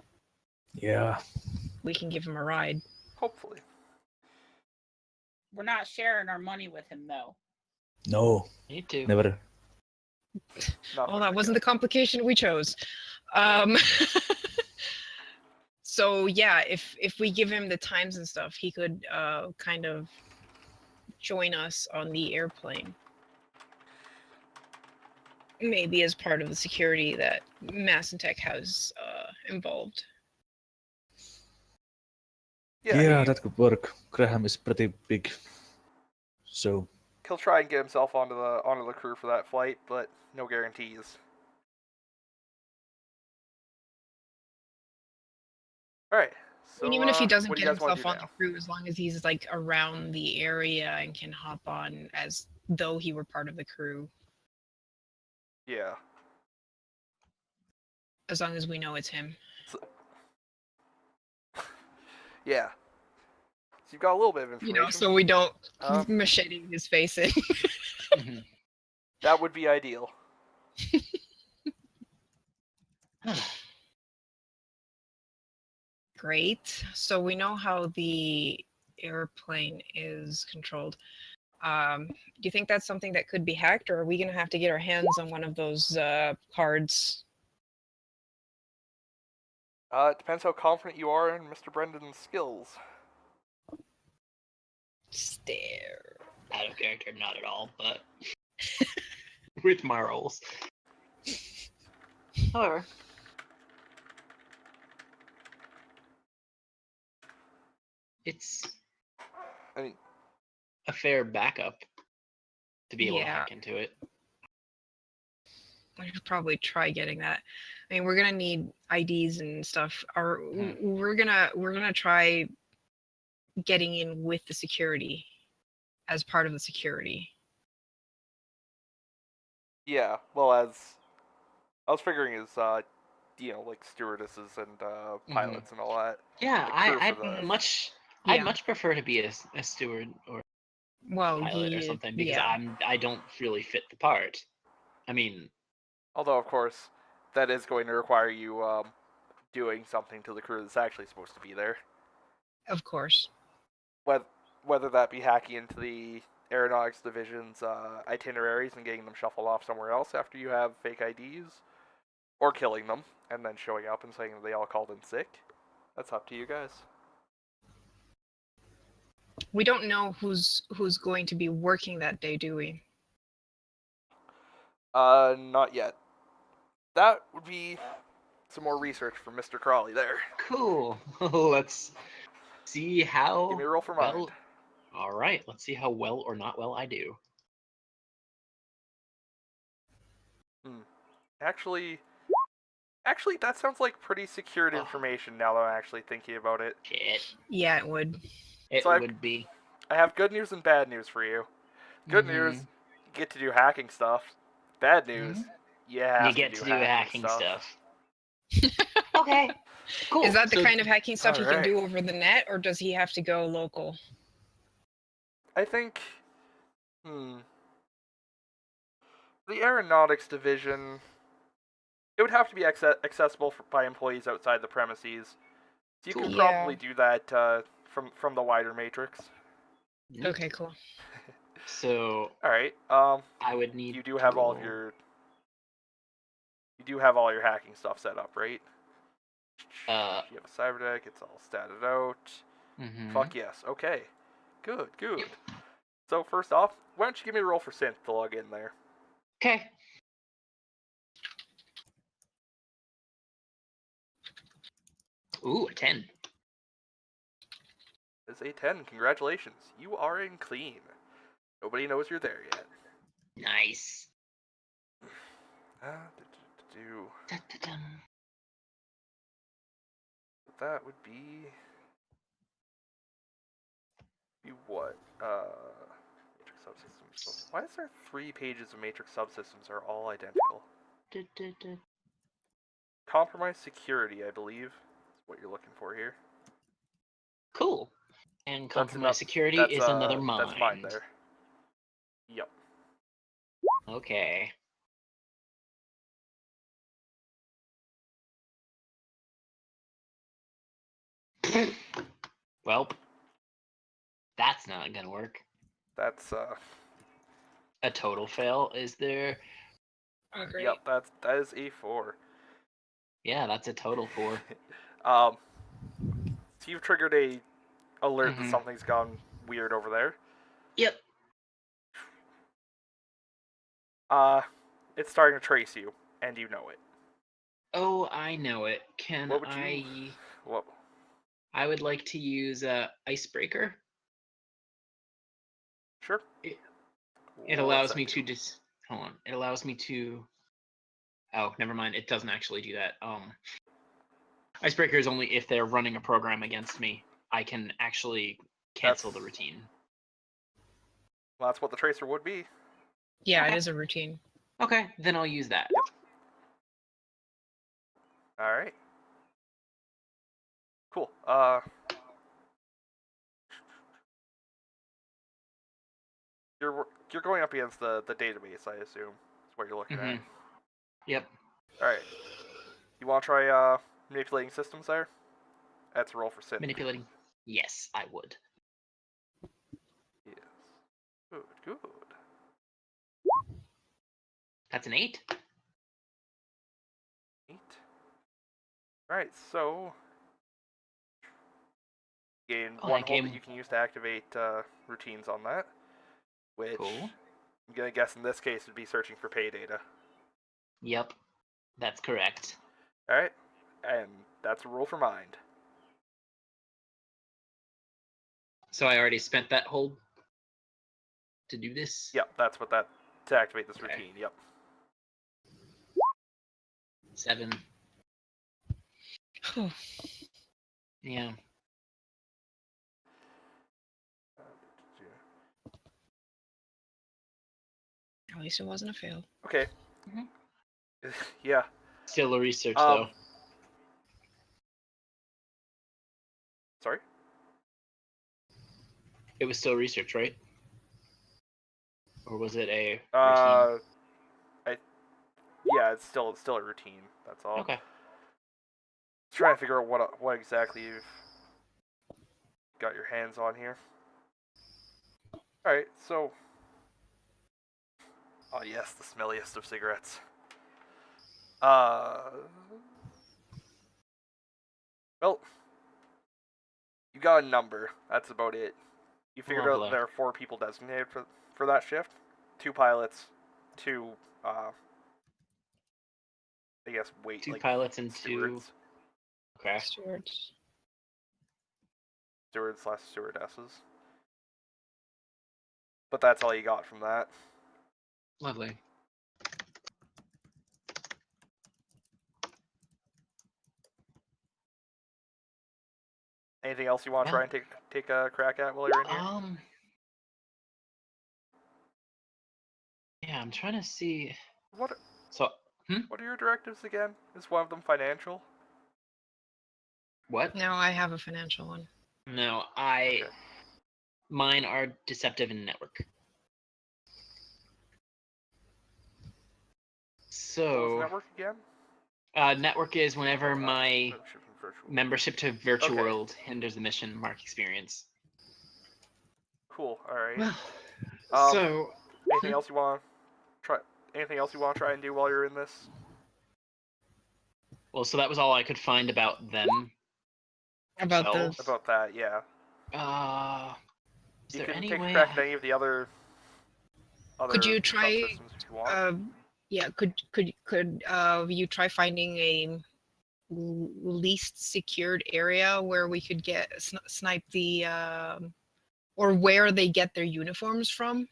Yeah. We can give him a ride. Hopefully. We're not sharing our money with him, though. No, Me too. never. Well, that wasn't the complication we chose. So yeah, if we give him the times and stuff, he could kind of join us on the airplane. Maybe as part of the security that Mass and Tech has involved. Yeah, that could work. Graham is pretty big, so he'll try and get himself onto the crew for that flight, but no guarantees. All right. So, And even if he doesn't what do get you guys wanna himself do on now? the crew, as long as he's like around the area and can hop on as though he were part of the crew, Yeah. as long as we know it's him. Yeah. So you've got a little bit of information. So we don't Um, machete his face in. Mhm. That would be ideal. Great. So we know how the airplane is controlled. Do you think that's something that could be hacked, or are we going to have to get our hands on one of those cards? It depends how confident you are in Mr. Brendan's skills. Stare. Out of character, not at all, but with my rolls. However, it's I mean, a fair backup to be able to Yeah. hack into it. I should probably try getting that. I mean, we're gonna need IDs and stuff. We're gonna try getting in with the security as part of the security. yeah. Well, as I was figuring, is like stewardesses and pilots and all that. Yeah, The crew I'd for the- I'd much prefer to be a steward or Well, pilot or something because yeah. I don't really fit the part. I mean, Although, of course, that is going to require you doing something to the crew that's actually supposed to be there. Of course. Whether that be hacking into the aeronautics division's itineraries and getting them shuffled off somewhere else after you have fake IDs, or killing them and then showing up and saying that they all called in sick. That's up to you guys. We don't know who's going to be working that day, do we? Not yet. That would be some more research from Mr. Crawley there. cool. Let's see how Give me a roll for well. mind. All right, let's see how well or not well I do. Actually, that sounds like pretty secured Oh. information now that I'm actually thinking about it. Shit, Yeah, it would. it So would be. I have good news and bad news for you. Good news, you get to do hacking stuff. Bad news, you have You get to do hacking stuff. stuff. Okay, cool. Is that the So- kind of hacking stuff he can Alright. do over the net, or does he have to go local? I think, the aeronautics division, it would have to be accessible by employees outside the premises. So you can Cool. probably do that from the wider matrix. Neat. Okay, cool. All So right. I would need. You do to have all of roll. your. You do have all your hacking stuff set up, right? You have a cyber deck. It's all statted out. Fuck yes. Okay. Good. Good. So first off, why don't you give me a roll for synth to log in there? Okay. Ooh, a 10. It's a 10. Congratulations. You are in clean. Nobody knows you're there yet. Nice. Do. That would be what? Matrix subsystems. Why is there 3 pages of matrix subsystems are all identical? Compromise security, I believe, is what you're looking for here. Cool. And That's compromise enough- security that's, is another mind. That's mine there. Yep. Okay. Well, that's not gonna work. That's A total fail. Is there? Oh, great. yep. That is a 4. Yeah, that's a total 4. So you've triggered a alert that Mhm. something's gone weird over there. Yep. It's starting to trace you, and you know it. Oh, I know it. Can What would I? you- What? I would like to use icebreaker. Sure. It What's allows that me do? to hold on. It allows me to. Oh, never mind. It doesn't actually do that. Icebreaker is only if they're running a program against me. I can actually cancel the That's- routine. Well, that's what the tracer would be. Yeah, Okay. it is a routine. Okay, then I'll use that. All right. Cool. You're going up against the database, I assume. Is what you're looking at. Yep. All right. You want to try manipulating systems there? That's a roll for synth. Manipulating. Yes, I would. Yes. Good. Good. That's an 8. 8. All right. So Gain Oh, one that hold game- that you can use to activate routines on that. Which Cool. I'm gonna guess in this case would be searching for pay data. Yep, that's correct. All right, and that's a rule for mind. So I already spent that hold to do this? Yep, that's what that to activate this Okay. routine. Yep. 7. Yeah. At least it wasn't a fail. Okay. Mhm. Yeah. Still a research Um, though. Sorry. It was still research, right? Or was it a routine? Yeah, it's still a routine. That's all. Okay. Trying to figure out what exactly you've got your hands on here. All right, so. Oh yes, the smelliest of cigarettes. Well, you got a number. That's about it. You figured out Lovely. there are 4 people designated for that shift. 2 pilots, 2 I guess wait 2 like pilots and 2. stewards, Okay. Stewards. stewardesses. But that's all you got from that. Lovely. Anything else you want to Well- try and take a crack at while you're in here? Yeah, I'm trying to see. What So, What are your directives again? Is one of them financial? what? No, I have a financial one. No, Okay. mine are deceptive and network. What was So, network again? network is whenever my Membership and virtual. membership to Virtual Okay. World hinders the mission, mark experience. Cool. All right. Well, Um, so Anything else you want to try? Anything else you want to try and do while you're in this? so that was all I could find about them. About the themselves. About that, yeah. Is You there can any take a way? crack at any of the other. Could you try, subsystems if you want? yeah, could you try finding a least secured area where we could get snipe the or where they get their uniforms from?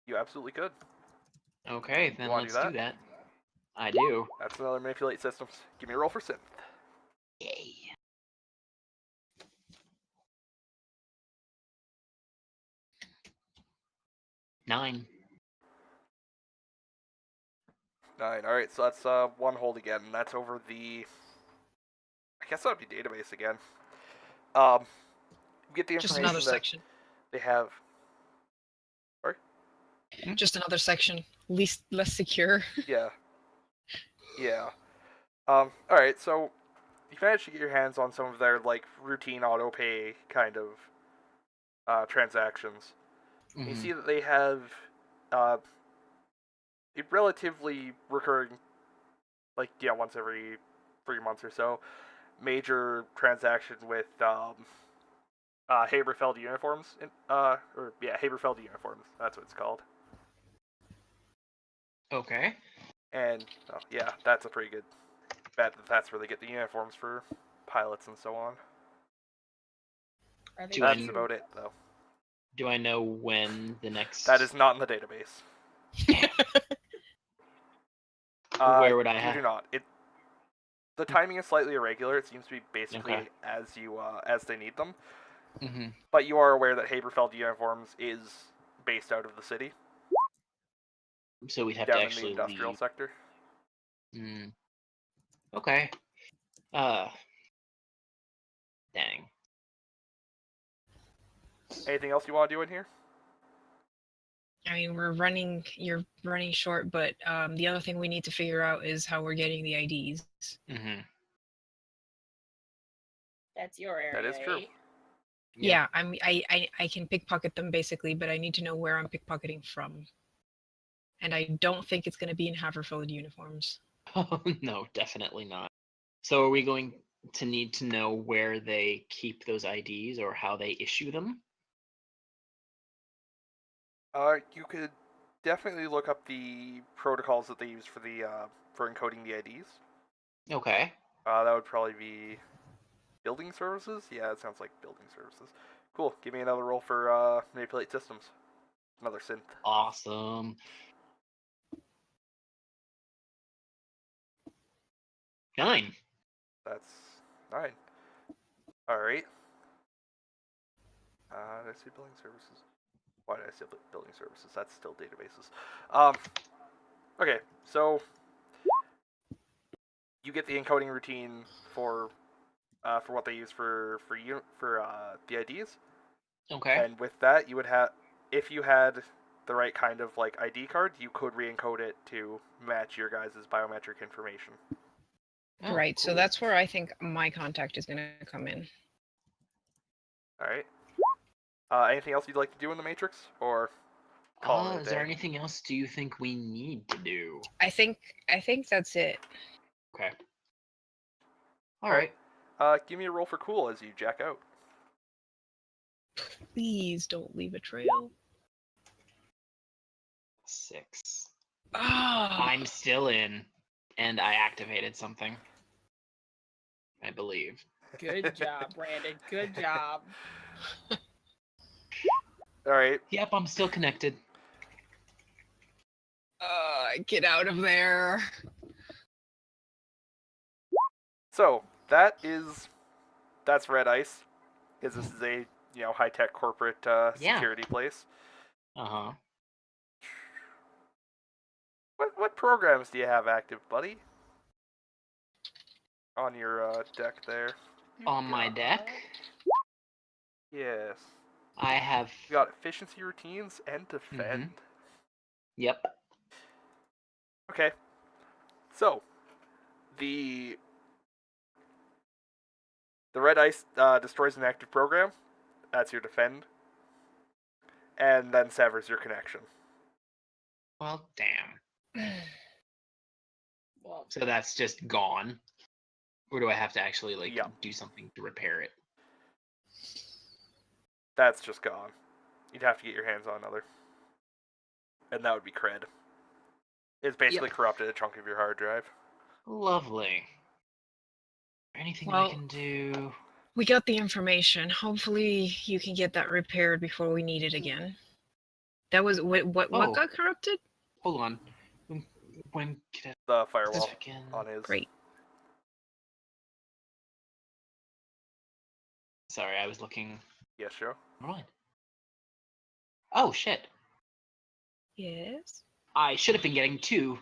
You absolutely could. Okay, then wanna let's do do that. I do. That's another manipulate systems. Give me a roll for synth. Yay. Nine. 9. All right, so that's one hold again. And that's over the. I guess that would be database again. You get the Just information another that section. they have. Just another section. Less secure. Yeah. Yeah. All right, so you managed to get your hands on some of their like routine auto pay kind of transactions. You see that they have a relatively recurring, like once every 3 months or so, major transaction with Haberfeld uniforms. Haberfeld uniforms. That's what it's called. Okay. And that's a pretty good bet that that's where they get the uniforms for pilots and so on. Are they Do I That's cute? about it, though. Do I know when the next? That is not in the database. Where would I You have? do not. The timing is slightly irregular. It seems to be basically Okay. as they need them. Mm-hmm. But you are aware that Haberfeld uniforms is based out of the city, So we'd have down to in the actually industrial leave. sector. Mm. Okay. Dang. Anything else you want to do in here? I mean, you're running short, but the other thing we need to figure out is how we're getting the IDs. Mm-hmm. That's your area. That is true. eh? Yeah, I can pickpocket them basically, but I need to know where I'm pickpocketing from. And I don't think it's going to be in Haverfeld uniforms. Oh no, definitely not. So are we going? to need to know where they keep those IDs or how they issue them? You could definitely look up the protocols that they use for the for encoding the IDs. Okay. That would probably be building services. Yeah, it sounds like building services. Cool. Give me another roll for manipulate systems. Another synth. Awesome. 9. That's 9. All right. Did I say building services? Why did I say building services? That's still databases. Okay, so you get the encoding routine for what they use for the IDs. Okay. And with that, you would have, if you had the right kind of like ID card, you could re-encode it to match your guys' biometric information. Oh, Right, so cool. that's where I think my contact is going to come in. All right. Anything else you'd like to do in the Matrix, or call it a Is there day? anything else do you think we need to do? I think that's it. Okay. All Alright. right. Give me a roll for cool as you jack out. Please don't leave a trail. 6. Ah, I'm still in, and I activated something. I believe. Good job, Brandon. Good job. All right. Yep, I'm still connected. get out of there. So that's Red Ice. Because this is a high tech corporate security place. Uh-huh. What programs do you have active, buddy? On your deck there. On my deck, Yes. I have... You got efficiency routines and defend. Yep. Okay. So the Red Ice destroys an active program. That's your defend. And then severs your connection. Well, damn. Well, So that's just gone? Or do I have to actually, like, Yeah. do something to repair it? That's just gone. You'd have to get your hands on another. And that would be cred. It's basically corrupted a chunk of your hard drive. Lovely. Anything Well- I can do? We got the information. Hopefully you can get that repaired before we need it again. That was what Oh. got corrupted? Hold on. When can The I firewall this again? on his. Great. Sorry, I was looking. Yes, sure. Right. Oh, shit. Yes. I should have been getting 2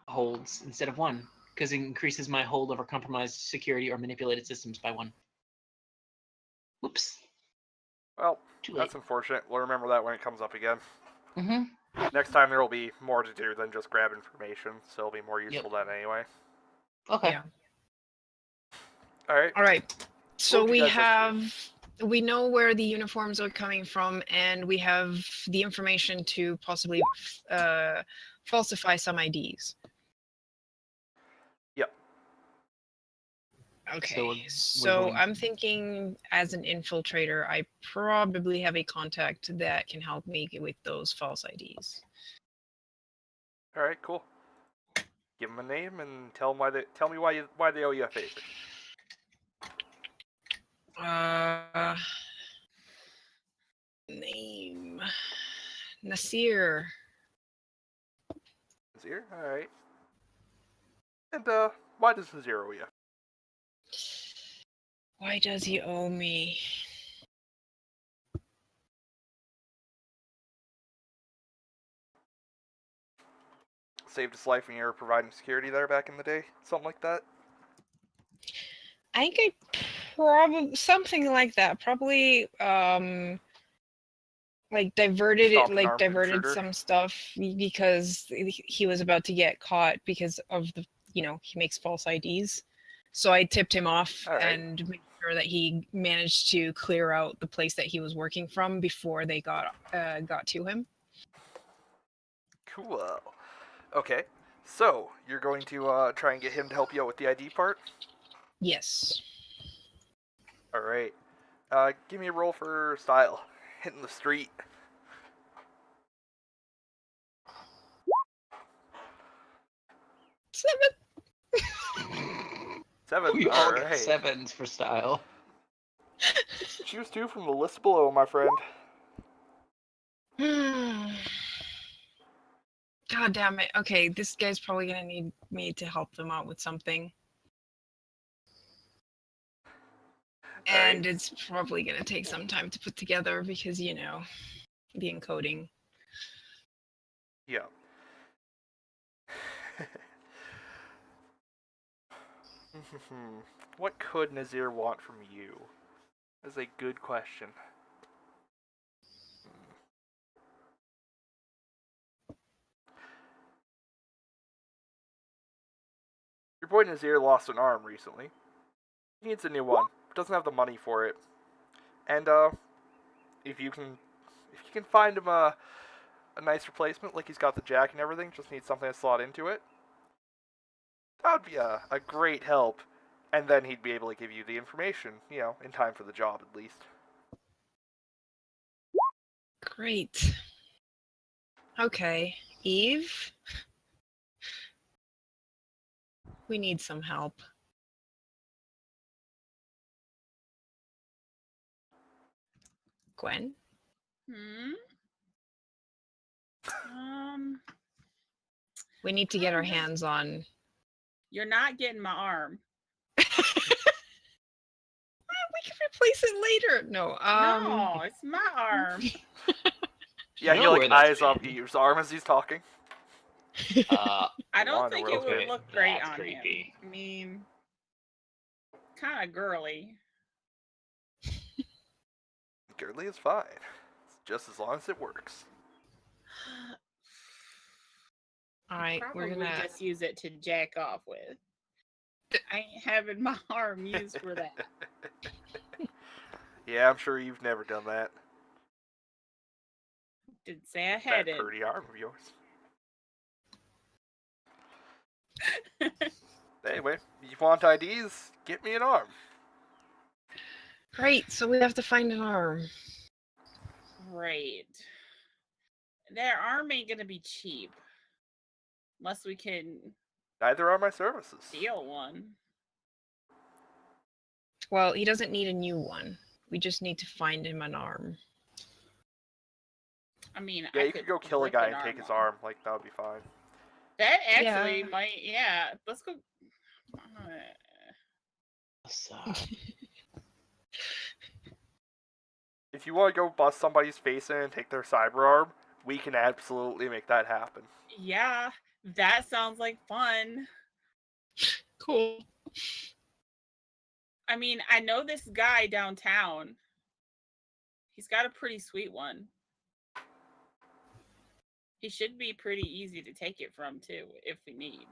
holds instead of 1, because it increases my hold over compromised security or manipulated systems by 1. Whoops. Well, Too late. that's unfortunate. We'll remember that when it comes up again. Mm-hmm. Next time there will be more to do than just grab information, so it'll be more useful then anyway. Okay. Yeah. Alright. All right. So would you we guys we know where the uniforms are coming from, and we have the information to possibly falsify some IDs. Yep. Okay. we're So going- I'm thinking, as an infiltrator, I probably have a contact that can help me with those false IDs. Alright, cool. Give them a name and tell me why they owe you a favor. Name Nasir. Nazir? Alright. And why does Nazir owe you? Why does he owe me? Saved his life when you were providing security there back in the day? Something like that? I think I probably something like that. Probably like diverted Stopped it, an like armed diverted intruder? some stuff because he was about to get caught because of the he makes false IDs. So I tipped him off All right. and made sure that he managed to clear out the place that he was working from before they got to him. Cool. Okay. So, you're going to try and get him to help you out with the ID part? Yes. All right. Give me a roll for style. Hitting the street. 7. 7. We all all right. get 7s for style. Choose 2 from the list below, my friend. God damn it. Okay, this guy's probably gonna need me to help them out with something. And Alright. it's probably gonna take some time to put together because, you know, the encoding. Yeah. What could Nazir want from you? That's a good question. Your boy Nazir lost an arm recently. He needs a new one, but doesn't have the money for it. And if you can find him a nice replacement, like he's got the jack and everything, just needs something to slot into it, that would be a great help. And then he'd be able to give you the information, you know, in time for the job at least. Great. Okay, Eve. We need some help. Gwen? We need to get our hands on. You're not getting my arm. We can replace it later. No, No, it's my arm. Yeah, he know like where that's eyes up been. Eve's arm as he's talking. I don't Wanna think know it where would it's look great That's on creepy. him. I mean, kind of girly. Girly is fine. It's just as long as it works. All right, Probably we're gonna. just use it to jack off with. I ain't having my arm used for that. Yeah, I'm sure you've never done that. Didn't say I had That it. pretty arm of yours. Anyway, you want IDs? Get me an arm. Great, so we have to find an arm. Right. Their arm ain't gonna be cheap. Unless we can Neither are my services. steal one. Well, he doesn't need a new one. We just need to find him an arm. I mean, Yeah, I you could go kill a rip guy an and take his off. arm. Like, that would be fine. That actually Yeah. might, yeah. Let's go. If you want to go bust somebody's face in and take their cyber arm, we can absolutely make that happen. Yeah, that sounds like fun. Cool. I mean, I know this guy downtown. He's got a pretty sweet one. He should be pretty easy to take it from, too, if we need.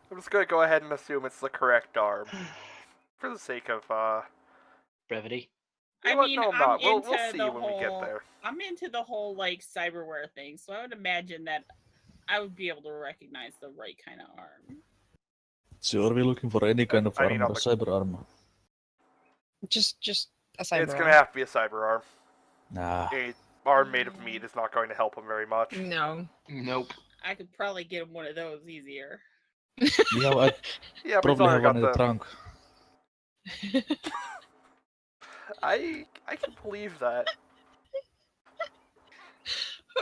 I'm just going to go ahead and assume it's the correct arm. For the sake of, Brevity. You I know what? mean, No, I'm I'm not. We'll into see the when we get whole. there. I'm into the whole like cyberware thing, so I would imagine that I would be able to recognize the right kind of arm. So are we looking for any kind of I mean, armor, on the- cyber armor? Just a cyber It's arm. going to have to be a cyber arm. Nah. A arm made of meat is not going to help him very much. No. Nope. I could probably get him one of those easier. We have, Yeah, but he's probably already have one got in the trunk. I can believe that.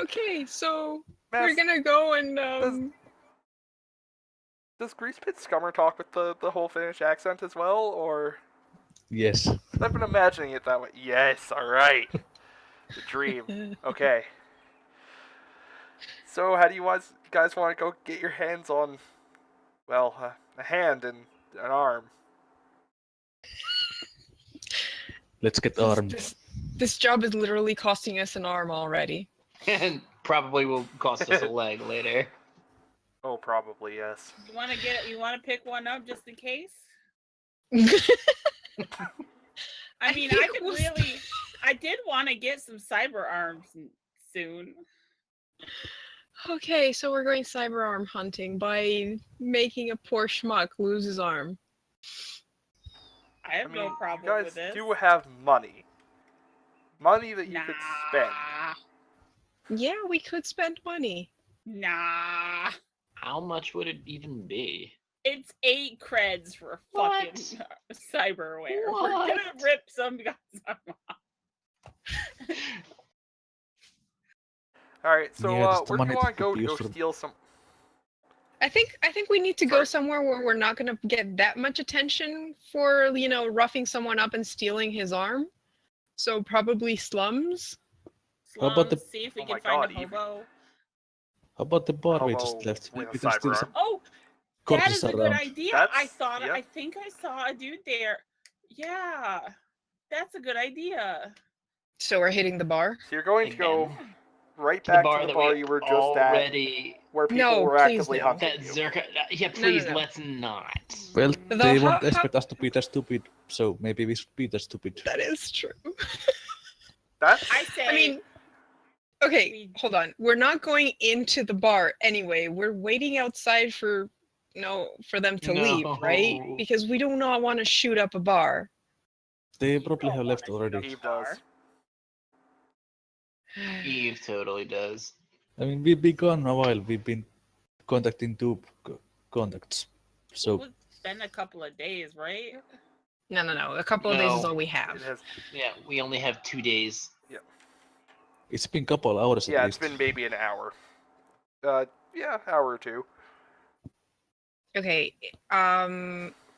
Okay, so Mess, we're gonna go and does Greasepit Scummer talk with the whole Finnish accent as well, or... Yes. I've been imagining it that way. Yes, alright. The dream. Okay. So, how do you guys want to go get your hands on, well, a hand and an arm? Let's get armed. This job is literally costing us an arm already. And probably will cost us a leg later. Oh, probably, yes. You want to get? You want to pick one up just in case? I mean, I could really. I did want to get some cyber arms soon. Okay, so we're going cyber arm hunting by making a poor schmuck lose his arm. I have no problem you guys with this. do have money. Money that you could spend. Yeah, we could spend money. Nah. How much would it even be? It's 8 creds for What? fucking cyberware. We're What? gonna rip some guys off. Alright, so Yeah, just the where do money you want that to go could to be go used for- steal some... I think we need to go Sorry. somewhere where we're not gonna get that much attention for, you know, roughing someone up and stealing his arm. So probably slums. How about the- Slums, see if we Oh can my find God, a Evie. hobo. How about the bar we Hobo just left? with a We can steal cyber some Oh, that corpses is a good around. idea. That's- yeah. I think I saw a dude there. Yeah, that's a good idea. So we're hitting the bar. So you're going to go Again. right The back bar to the that bar we you were just already... at, where people No, were please actively no. hunting That you. Zerka... Yeah, No, please, no. let's not. Well, Though they how- won't expect us to be that stupid, so maybe we should be that stupid. That is true. That's... I say. I mean, okay, we- hold on. We're not going into the bar anyway. We're waiting outside for for them to leave, right? No. Because we do not want to shoot up a bar. They You probably don't have left wanna shoot already. up Eve the bar. does. Eve totally does. I mean, we've been gone a while. We've been contacting two contacts. So It's been a couple of days, right? No. A couple of days is No. all we have. It has... Yeah, we only have 2 days. it's been a couple hours Yeah, at it's least. been maybe an hour. Yeah, hour or two. Okay,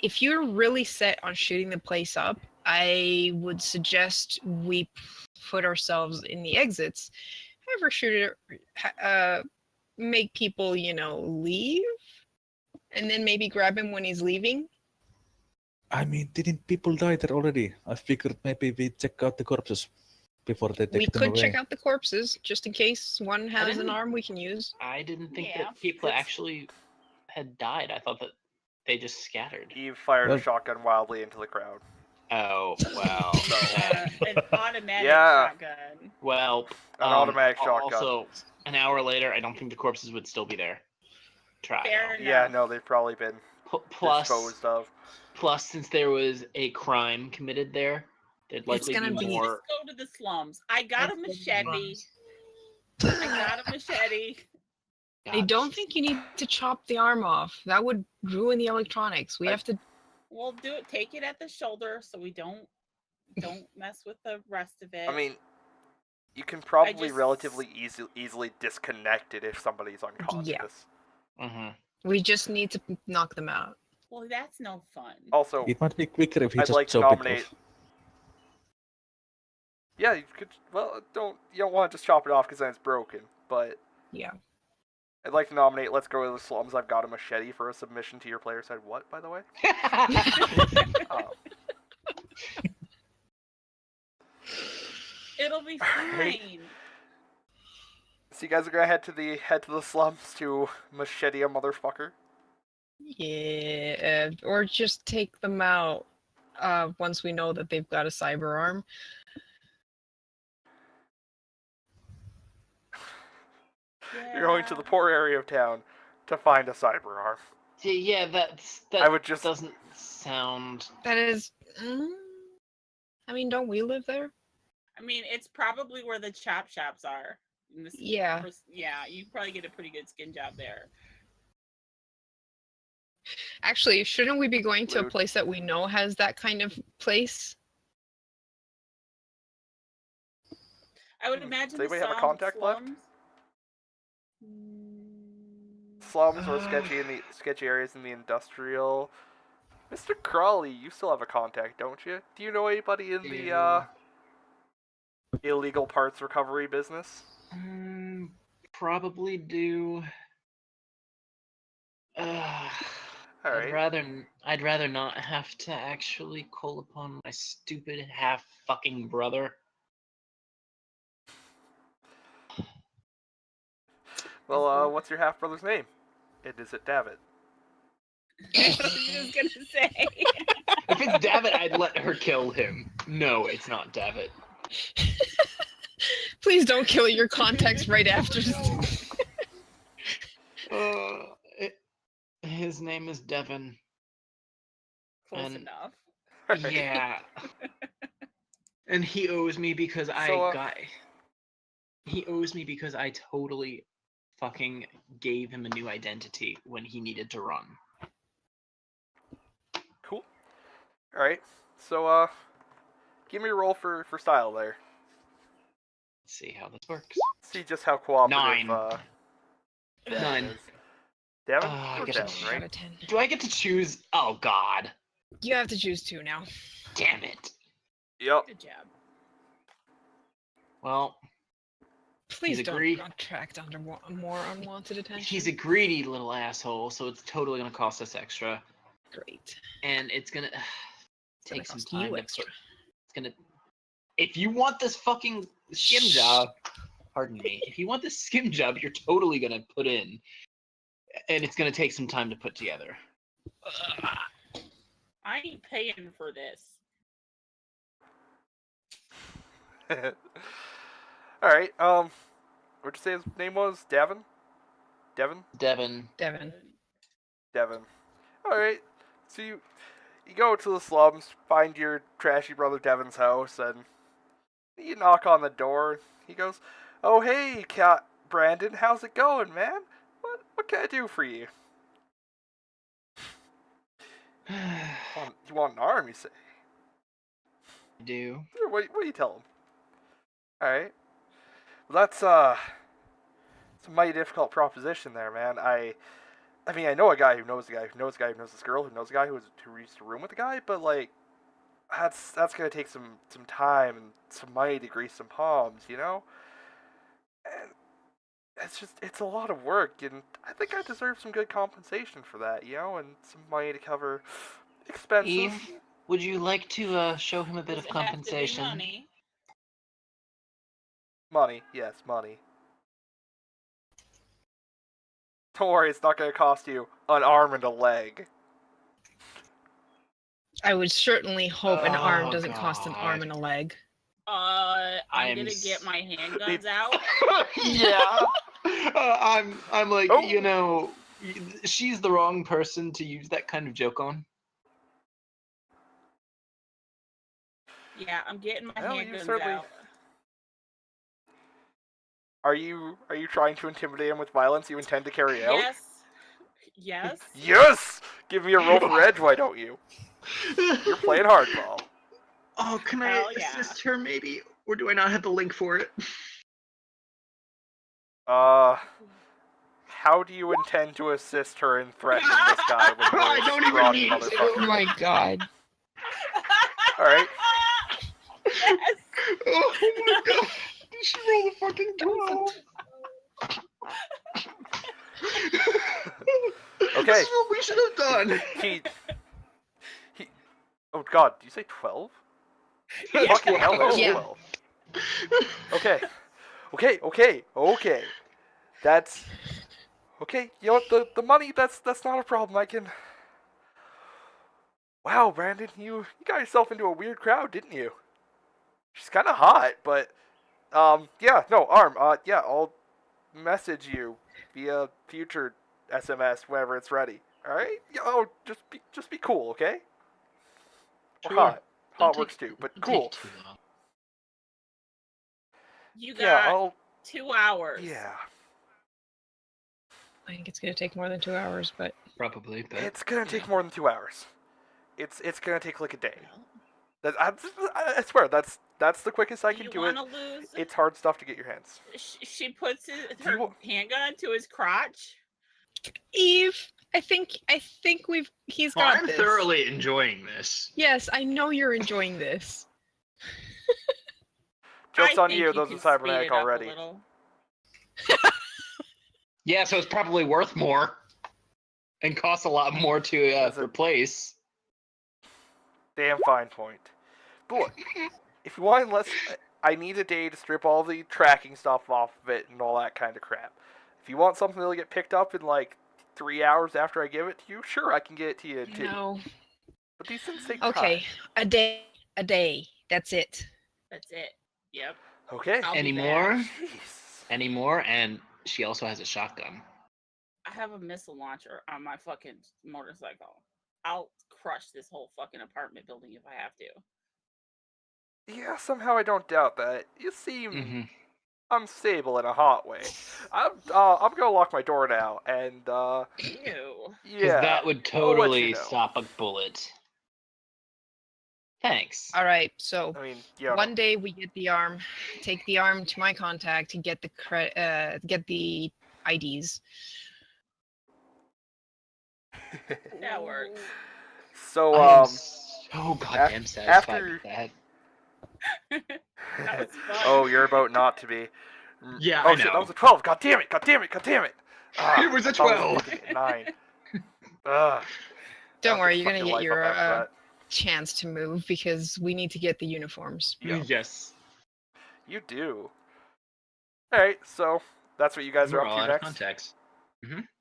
if you're really set on shooting the place up, I would suggest we put ourselves in the exits. However, make people, leave, and then maybe grab him when he's leaving. I mean, didn't people die there already? I figured maybe we check out the corpses before they take We them could away. check out the corpses just in case one has an didn't- arm we can use. I didn't think Yeah, that people it's- actually had died. I thought that they just scattered. Eve fired Well- a shotgun wildly into the crowd. Oh, well. An automatic Yeah. shotgun. Well, An automatic shotgun. Also, an hour later, I don't think the corpses would still be there. Try. Fair though. Yeah, enough. no, they've probably been Plus, disposed of. since there was a crime committed there, there'd likely gonna be be- more. Let's go to the slums. I got a Let's go to the machete. slums. I got a machete. I don't think you need to chop the arm off. That would ruin the electronics. We have to. We'll do it. Take it at the shoulder so we don't mess with the rest of it. I mean, you can probably just- relatively easily disconnect it if somebody's unconscious. Mhm. We just need to knock them out. well, that's no fun. Also, It might be quicker if we I'd just like to chop it nominate- off. yeah, you could. Well, you don't want to just chop it off because then it's broken. But Yeah. I'd like to nominate Let's Go to the Slums. I've got a machete for a submission to your player side. What, by the way? Oh. It'll be Alright. fine. So you guys are gonna head to the slums to machete a motherfucker. Yeah. Or just take them out once we know that they've got a cyber arm. You're going to the Yeah. poor area of town to find a cyber arm. Yeah, that I would just- doesn't sound. That is. I mean, don't we live there? I mean, it's probably where the chop shops are. In the Yeah. Yeah, you probably get a pretty good skin job there. Actually, shouldn't we be going to a Rude. place that we know has that kind of place? I would Hmm. imagine. Does anybody the have a contact left? slums. Mm, Slums or sketchy areas in the industrial. Mr. Crawley, you still have a contact, don't you? Do you know anybody in the Yeah. illegal parts recovery business? Probably do. Alright. I'd rather not have to actually call upon my stupid half fucking brother. Well, what's your half brother's name? Is it David? I was just gonna say. If it's David, I'd let her kill him. No, it's not David. Please don't kill your contacts right after. name is Devin. Close And- enough. Alright. Yeah. And he owes me because he owes me because I totally fucking gave him a new identity when he needed to run. Cool. Alright. So, give me a roll for style there. Let's see how this works. See just how cooperative, 9. Devin 9. is. Devin? I Or guess Devin, it's Got right? a 10. Do I get to choose? Oh God. You have to choose 2 now. Damn it. Yep. Good job. Well, Please don't agree- attract more unwanted attention. he's a greedy little asshole, so it's totally gonna cost us extra, Great. and it's gonna It's gonna take some cost time you to extra. put. It's gonna. If you want this fucking skim job, pardon me. If you want this skim job, you're totally gonna put in, and it's gonna take some time to put together. I ain't paying for this. Alright, what'd you say his name was? Devin? Devin? Devin. Devin. Devin. Alright. So you go to the slums, find your trashy brother Devin's house, and you knock on the door. He goes, "Oh hey, Cat Brandon, how's it going, man? What can I do for you? You want an arm, you say? Do. Sure, what do you tell him? Alright. Well, that's it's a mighty difficult proposition there, man. I mean, I know a guy who knows a guy who knows a guy who knows this girl who knows a guy who used to room with the guy, but like, that's gonna take some time and some money to grease some palms, you know. And it's a lot of work, and I think I deserve some good compensation for that, you know, and some money to cover expenses. Eve, would you like to show him a bit Does of it have to be compensation? money? Money, yes, money. Don't worry, it's not gonna cost you an arm and a leg. I would certainly hope an arm Oh, doesn't cost an arm God. and a leg. I'm I'm gonna get s- my handguns out. Yeah. I'm like, Oh. you know, she's the wrong person to use that kind of joke on. Yeah, I'm getting my Well, you handguns certainly- out. Are you trying to intimidate him with violence you intend to carry out? Yes. Yes. Yes! Give me a roll for edge, why don't you? You're playing hardball. Oh, can I Hell yeah. assist her maybe? Or do I not have the link for it? How do you intend to assist her in threatening this guy when you're I don't a even scrawny need to. motherfucker? my god. Alright. Yes. Oh my god. Did she roll a fucking 12? Okay. This is what we should have done. He... Oh god, do you say 12? Yeah. Fucking hell, that's Yeah. 12. Okay. That's... Okay, you know what, the money, that's not a problem, I can... Wow, Brandon, you got yourself into a weird crowd, didn't you? She's kinda hot, but... yeah, no, Arm, yeah, I'll message you via future SMS whenever it's ready. Alright? Oh, just be cool, okay? Or Sure. hot. Don't Hot take- works too, but don't cool. take too long. You Yeah, got I'll... 2 hours. Yeah. I think it's gonna take more than 2 hours, but Probably, but It's gonna take yeah. more than 2 hours. It's gonna take like a day. I swear, that's the quickest I Do can you do it. want to lose? It's hard stuff to get your hands. She puts Do her you- handgun to his crotch. Eve, I think he's got I'm this. thoroughly enjoying this. Yes, I know you're enjoying this. Joke's I on think you, those can are speed cybernetic it up a already. little. Yeah, so it's probably worth more. And costs a lot more to Is it- replace. Damn fine point. But look, if you want less, I need a day to strip all the tracking stuff off of it and all that kind of crap. If you want something that'll get picked up in like 3 hours after I give it to you, sure, I can get it to you in 2. No. But these things take Okay, time. a day. That's it. That's it. Yep. Okay. I'll be Any back. more? Jeez. Any more? And she also has a shotgun. have a missile launcher on my fucking motorcycle. I'll crush this whole fucking apartment building if I have to. Yeah, somehow I don't doubt that. You seem Mm-hmm. unstable in a hot way. I'm gonna lock my door now, and Ew. Because yeah, that would I'll let totally you know. stop a bullet. Thanks. All right, so I mean, yeah. one day we get the arm, take the arm to my contact and get the IDs. That works. So I am so goddamn satisfied after- with that. That was fun. Oh, you're about not to be. Yeah, Oh I shit, that know. was a 12. God damn it! God damn it! God damn it! It was a I thought it 12. fucking 9. Ugh. Don't I'll worry, just you're fuck gonna get life your up after that. chance to move because we need to get the uniforms. Yeah. Yes. You do. Alright, so that's what you guys are We're up all to out of next? contacts.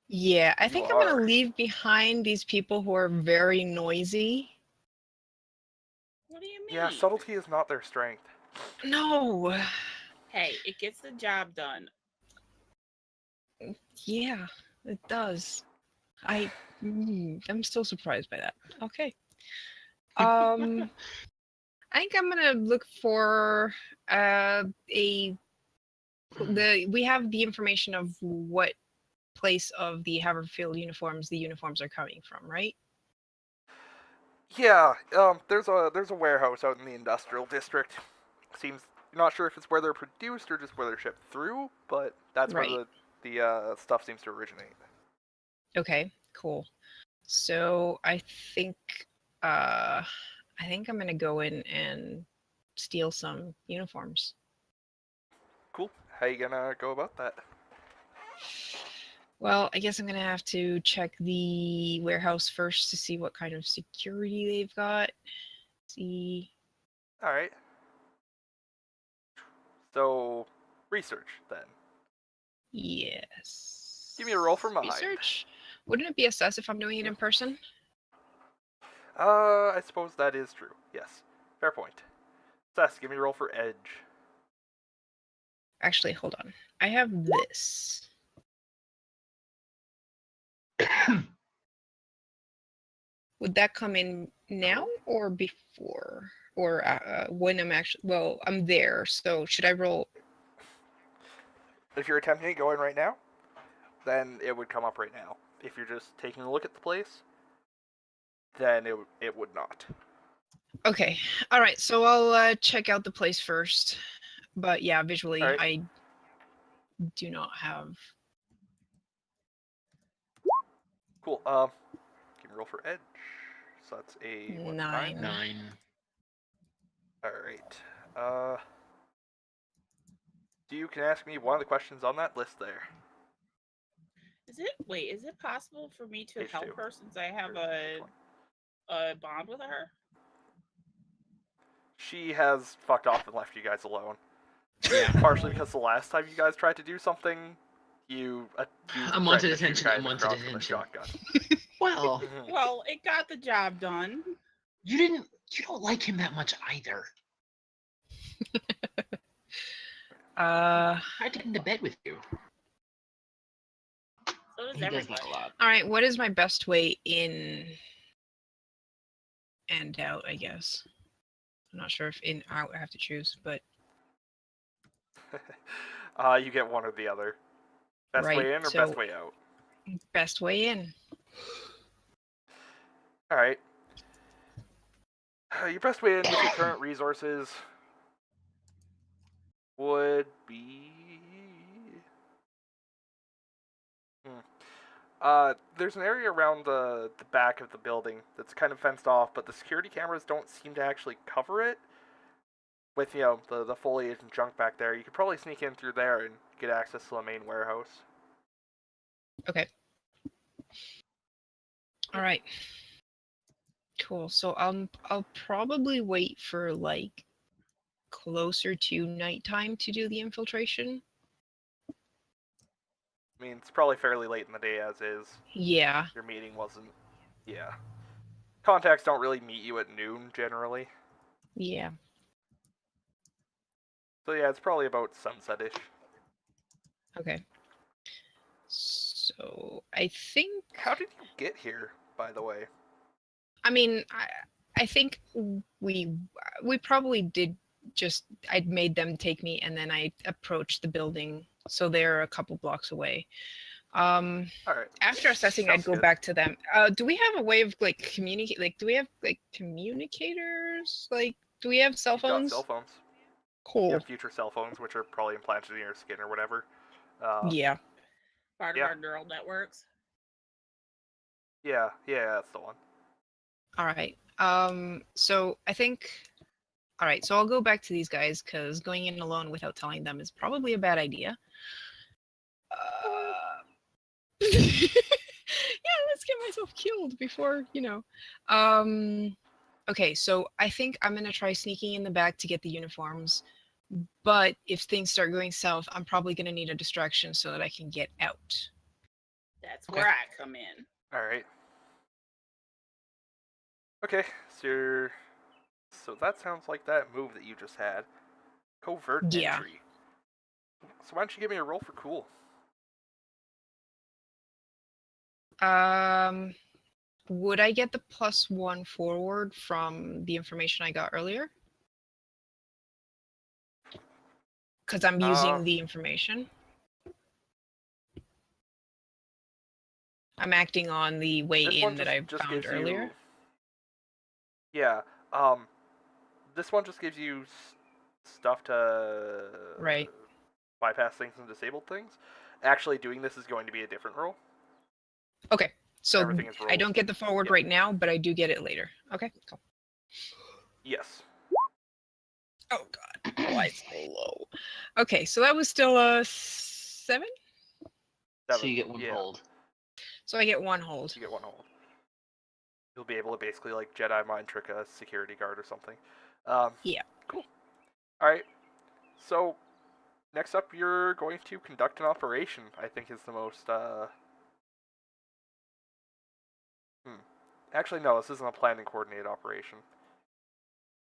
Yeah, I You think I'm are. gonna leave behind these people who are very noisy. What do you mean? Yeah, subtlety is not their strength. No. Hey, it gets the job done. Yeah, it does. I'm still surprised by that. Okay. I think I'm gonna look for we have the information of what place of the Haverfield uniforms the uniforms are coming from, right? Yeah, there's a warehouse out in the industrial district. Seems not sure if it's where they're produced or just where they're shipped through, but that's Right. where the stuff seems to originate. Okay, cool. So I think I'm gonna go in and steal some uniforms. Cool. How you gonna go about that? Well, I guess I'm gonna have to check the warehouse first to see what kind of security they've got. See. All right. So, research then. Yes. Give me a roll for mine. Research? Wouldn't it be assess if I'm doing it in person? I suppose that is true. Yes. Fair point. Seth, give me a roll for edge. Actually, hold on. I have this. Would that come in now or before? Or when I'm actually, well, I'm there, so should I roll? If you're attempting to go in right now, then it would come up right now. If you're just taking a look at the place, then it would not. Okay, all right, so I'll check out the place first. But yeah, visually, All right. I do not have. Cool. Give me a roll for edge. So that's a what, 9. 9. All right. You can ask me one of the questions on that list there. Is it possible for me to Page help 2. her since I have Or a bond with her? She has fucked off and left you guys alone. Yeah. Partially because the last time you guys tried to do something, you Unwanted threatened to shoot attention, guys unwanted across with a attention. shotgun. Well, Well, it got the job done. you don't like him that much either. Uh, I get into bed with you. So does He does everybody. that a lot. all right, what is my best way in and out, I guess? I'm not sure if in out I have to choose, but You get one or the other. Best Right, way in or so- best way out? best way in. All right. Your best way in with your current resources would be. There's an area around the back of the building that's kind of fenced off, but the security cameras don't seem to actually cover it. With the foliage and junk back there, you could probably sneak in through there and get access to the main warehouse. Okay. All right. Cool. So I'll probably wait for like closer to nighttime to do the infiltration. I mean, it's probably fairly late in the day as is. Yeah. Your meeting wasn't. Yeah. Contacts don't really meet you at noon generally. Yeah. So yeah, it's probably about sunset-ish. Okay. So I think. How did you get here, by the way? I mean, I think we probably did just. I'd made them take me, and then I approached the building, so they're a couple blocks away. All right. After assessing, Sounds I'd go good. back to them. Do we have a way of like communicate? Like, do we have like communicators? Like, do we have cell You've got phones? cell phones. Cool. You have future cell phones, which are probably implanted in your skin or whatever. Yeah. Part of Yeah. our neural networks. Yeah, that's the one. All right. So I think. All right. So I'll go back to these guys because going in alone without telling them is probably a bad idea. Yeah, let's get myself killed before, Okay, so I think I'm gonna try sneaking in the back to get the uniforms. But if things start going south, I'm probably gonna need a distraction so that I can get out. That's Okay. where I come in. All right. Okay, so that sounds like that move that you just had. Covert Yeah. entry. So why don't you give me a roll for cool? Would I get the +1 forward from the information I got earlier? Because I'm using the information. I'm acting on the way This in one that I just found gives earlier. you. Yeah. This one just gives you stuff to Right. bypass things and disable things. Actually, doing this is going to be a different roll. Okay, so Everything is I rolled. don't get the forward Yeah. right now, but I do get it later. Okay, cool. Yes. Oh god, why so low? Okay, so that was still a 7. So you get one yeah, hold. So I get 1 hold. You get 1 hold. You'll be able to basically like Jedi mind trick a security guard or something. Yeah. Cool. All right. So next up, you're going to conduct an operation. I think is the most. Actually, no. This isn't a planned and coordinated operation.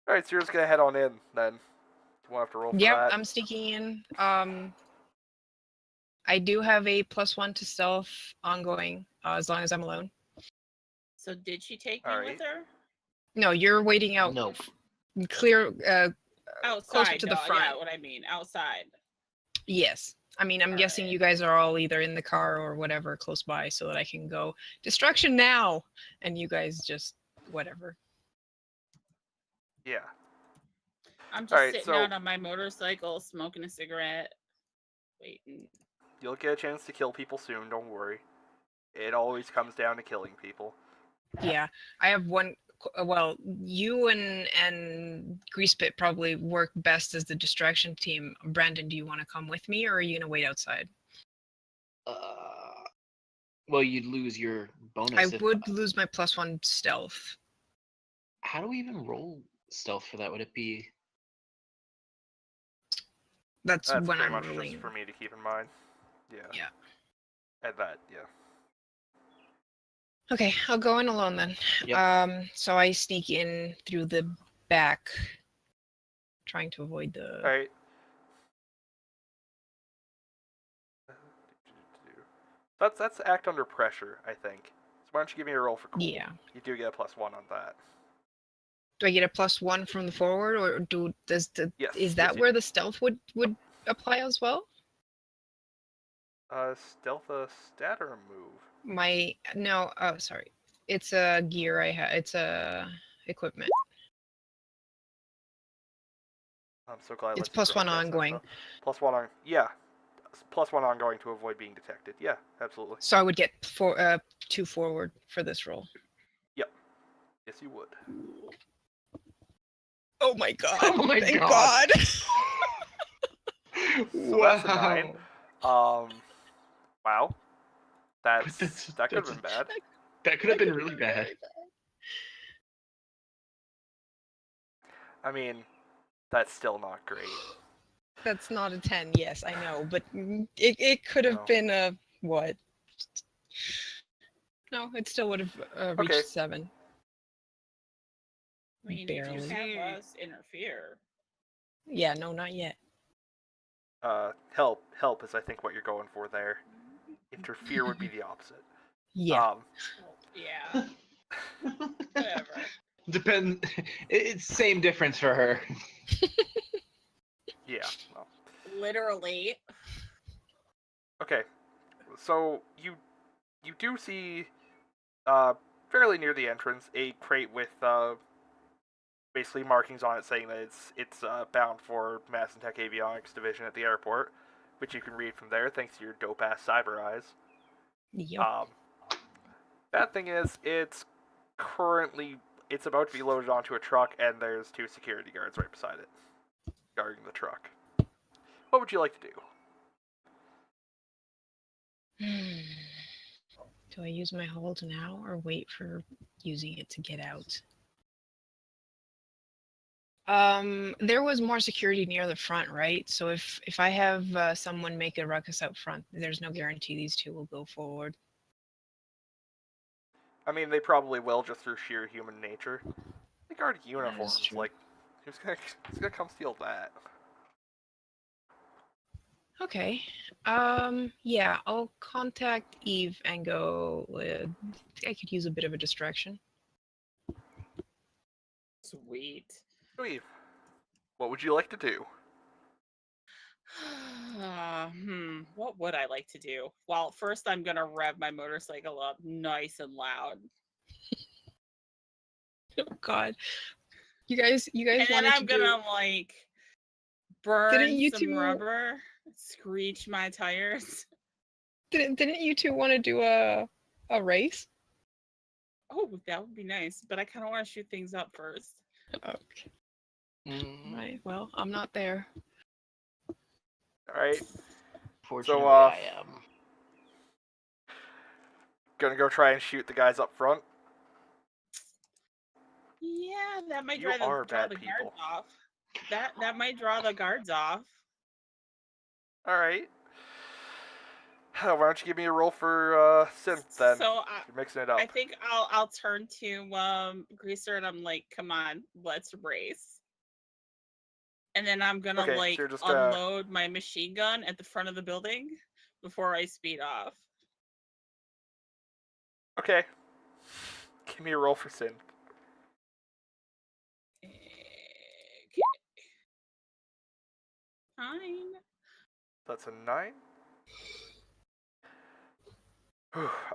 All right, so you're just gonna head on in then. You won't have to roll for Yep, that. I'm sneaking in. I do have a +1 to stealth ongoing, as long as I'm alone. So did she take All me with her? No, you're waiting out. Nope. Clear. Outside, Closer to the though, front. Yeah, what I mean, outside. Yes. I mean, I'm guessing Alright. you guys are all either in the car or whatever close by so that I can go destruction now, and you guys just whatever. Yeah. I'm just Alright, sitting so- out on my motorcycle, smoking a cigarette, waiting. You'll get a chance to kill people soon. Don't worry. It always comes down to killing people. Yeah, I have one. Well, you and Greasepit probably work best as the distraction team. Brandon, do you want to come with me, or are you gonna wait outside? Well, you'd lose your bonus. I would lose my +1 stealth. How do we even roll stealth for that? Would it be? That's That's when pretty I'm much rolling. just for me to keep in mind. Yeah. Yeah. And that, yeah. Okay, I'll go in alone then. Yep. So I sneak in through the back, trying to avoid the. All right. That's act under pressure, I think. So why don't you give me a roll for cool? Yeah. You do get a +1 on that. Do I get a +1 from the forward, or Yes. is that yes, you where do. the stealth would apply as well? Stealth a stat or a move? Sorry, it's a gear I have. It's a equipment. I'm so glad. It's let you +1 broadcast that ongoing. stuff. +1 on, yeah. +1 ongoing to avoid being detected. Yeah, absolutely. So I would get 2 forward for this roll. Yep. Yes, you would. Oh my god! Oh my Thank God. So that's a 9. Wow. That could have been bad. That could have been really bad. I mean, that's still not great. That's not a 10. Yes, I know, but it could have No. been a what? No, it still would have reached Okay. 7. I mean, Barely. if you have us interfere. Yeah, no, not yet. Help is I think what you're going for there. Interfere would be the opposite. Yeah. Yeah. Whatever. Depend. It's same difference for her. Yeah. Well, Literally. okay. So you do see, fairly near the entrance, a crate with basically markings on it saying that it's bound for Mass and Tech Avionics Division at the airport, which you can read from there thanks to your dope ass cyber eyes. Yep. Bad thing is, it's about to be loaded onto a truck, and there's 2 security guards right beside it, guarding the truck. What would you like to do? Do I use my hold now or wait for using it to get out? There was more security near the front, right? So if I have someone make a ruckus up front, there's no guarantee these two will go forward. I mean, they probably will, just through sheer human nature. They guard uniforms. true. Like, who's gonna come steal that? Okay. Yeah, I'll contact Eve and go. I could use a bit of a distraction. Sweet. Eve, what would you like to do? What would I like to do? Well, first I'm gonna rev my motorcycle up nice and loud. Oh God, you guys And then wanted I'm to gonna like burn you some two- rubber, screech my tires. Didn't you two want to do a race? Oh, that would be nice, but I kind of want to shoot things up first. Okay. Mm, Right. Well, I'm not there. Alright, Fortunately, So, I am. gonna go try and shoot the guys up front? Yeah, that might You draw are the bad guards people. off. That might draw the guards off. Alright. Why don't you give me a roll for synth then? So You're mixing it up. I think I'll turn to Greaser and I'm like, come on, let's race. And then I'm gonna Okay, so like you're just gonna- unload my machine gun at the front of the building before I speed off. Okay. Give me a roll for synth. Okay. 9. That's a 9.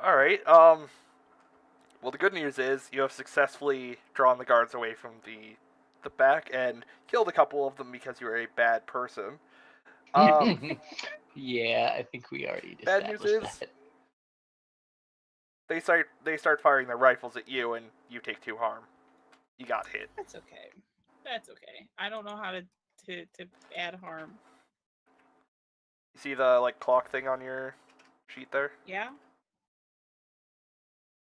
Alright, well, the good news is you have successfully drawn the guards away from the back and killed a couple of them because you are a bad person. Yeah, I think we already Bad news established is- that. They start firing their rifles at you, and you take 2 harm. You got hit. That's okay. That's okay. I don't know how to add harm. You see the like clock thing on your sheet there? Yeah?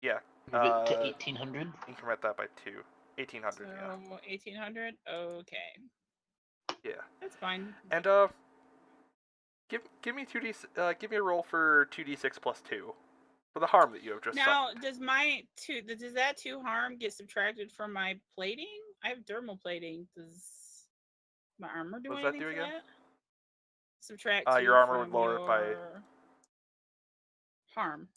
Yeah. Move it to 1800. Increment that by 2. 1800. So Yeah. 1800? Okay. Yeah. That's fine. And give me 2d. Give me a roll for 2d6 plus 2 for the harm that you have just Now, suffered. does that 2 harm get subtracted from my plating? I have dermal plating. Does my armor do What does that anything do for again? that? Subtract Your 2 armor would from lower it by- your harm.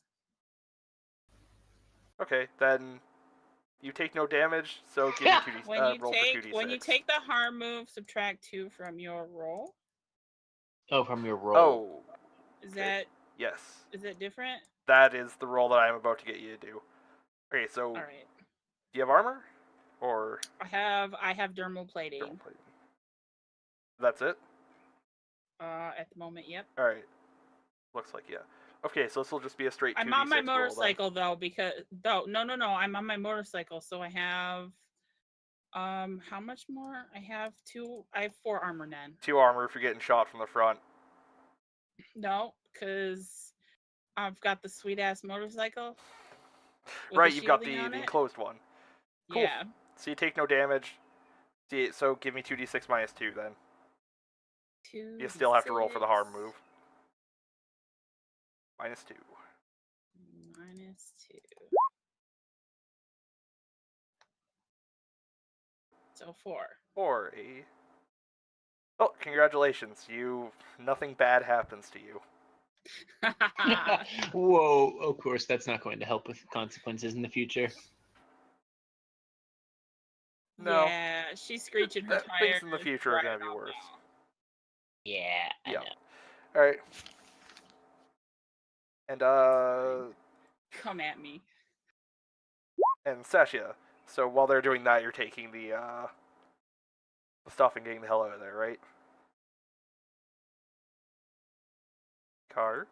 Okay, then you take no damage. So give me 2d. Roll for 2d6. When you take the harm move, subtract 2 from your roll. Oh, from your roll. Oh, Is Okay. that yes. different? That is the roll that I am about to get you to do. Okay, so All right. do you have armor or I have dermal plating. dermal plating? That's it. At the moment, yep. All right. Looks like yeah. Okay, so this will just be a straight 2d6 I'm on my roll then. motorcycle though, no, I'm on my motorcycle, so I have how much more? I have 4 armor then. 2 armor if you're getting shot from the front. No, because I've got the sweet ass motorcycle. with Right, you've got shielding the on it. enclosed one. Cool. Yeah. So you take no damage. So give me 2d6 minus 2 then. 2. You still have to roll for the harm move. Minus 2. Minus 2. So 4. Or a... Oh, congratulations. Nothing bad happens to you. Whoa, of course, that's not going to help with consequences in the future. No. Yeah, she's screeching her Things tires. in the future are gonna be worse. Yeah, I Yeah. know. All right. And Come at me. and Sasha. So while they're doing that, you're taking the stuff and getting the hell out of there, right? Car.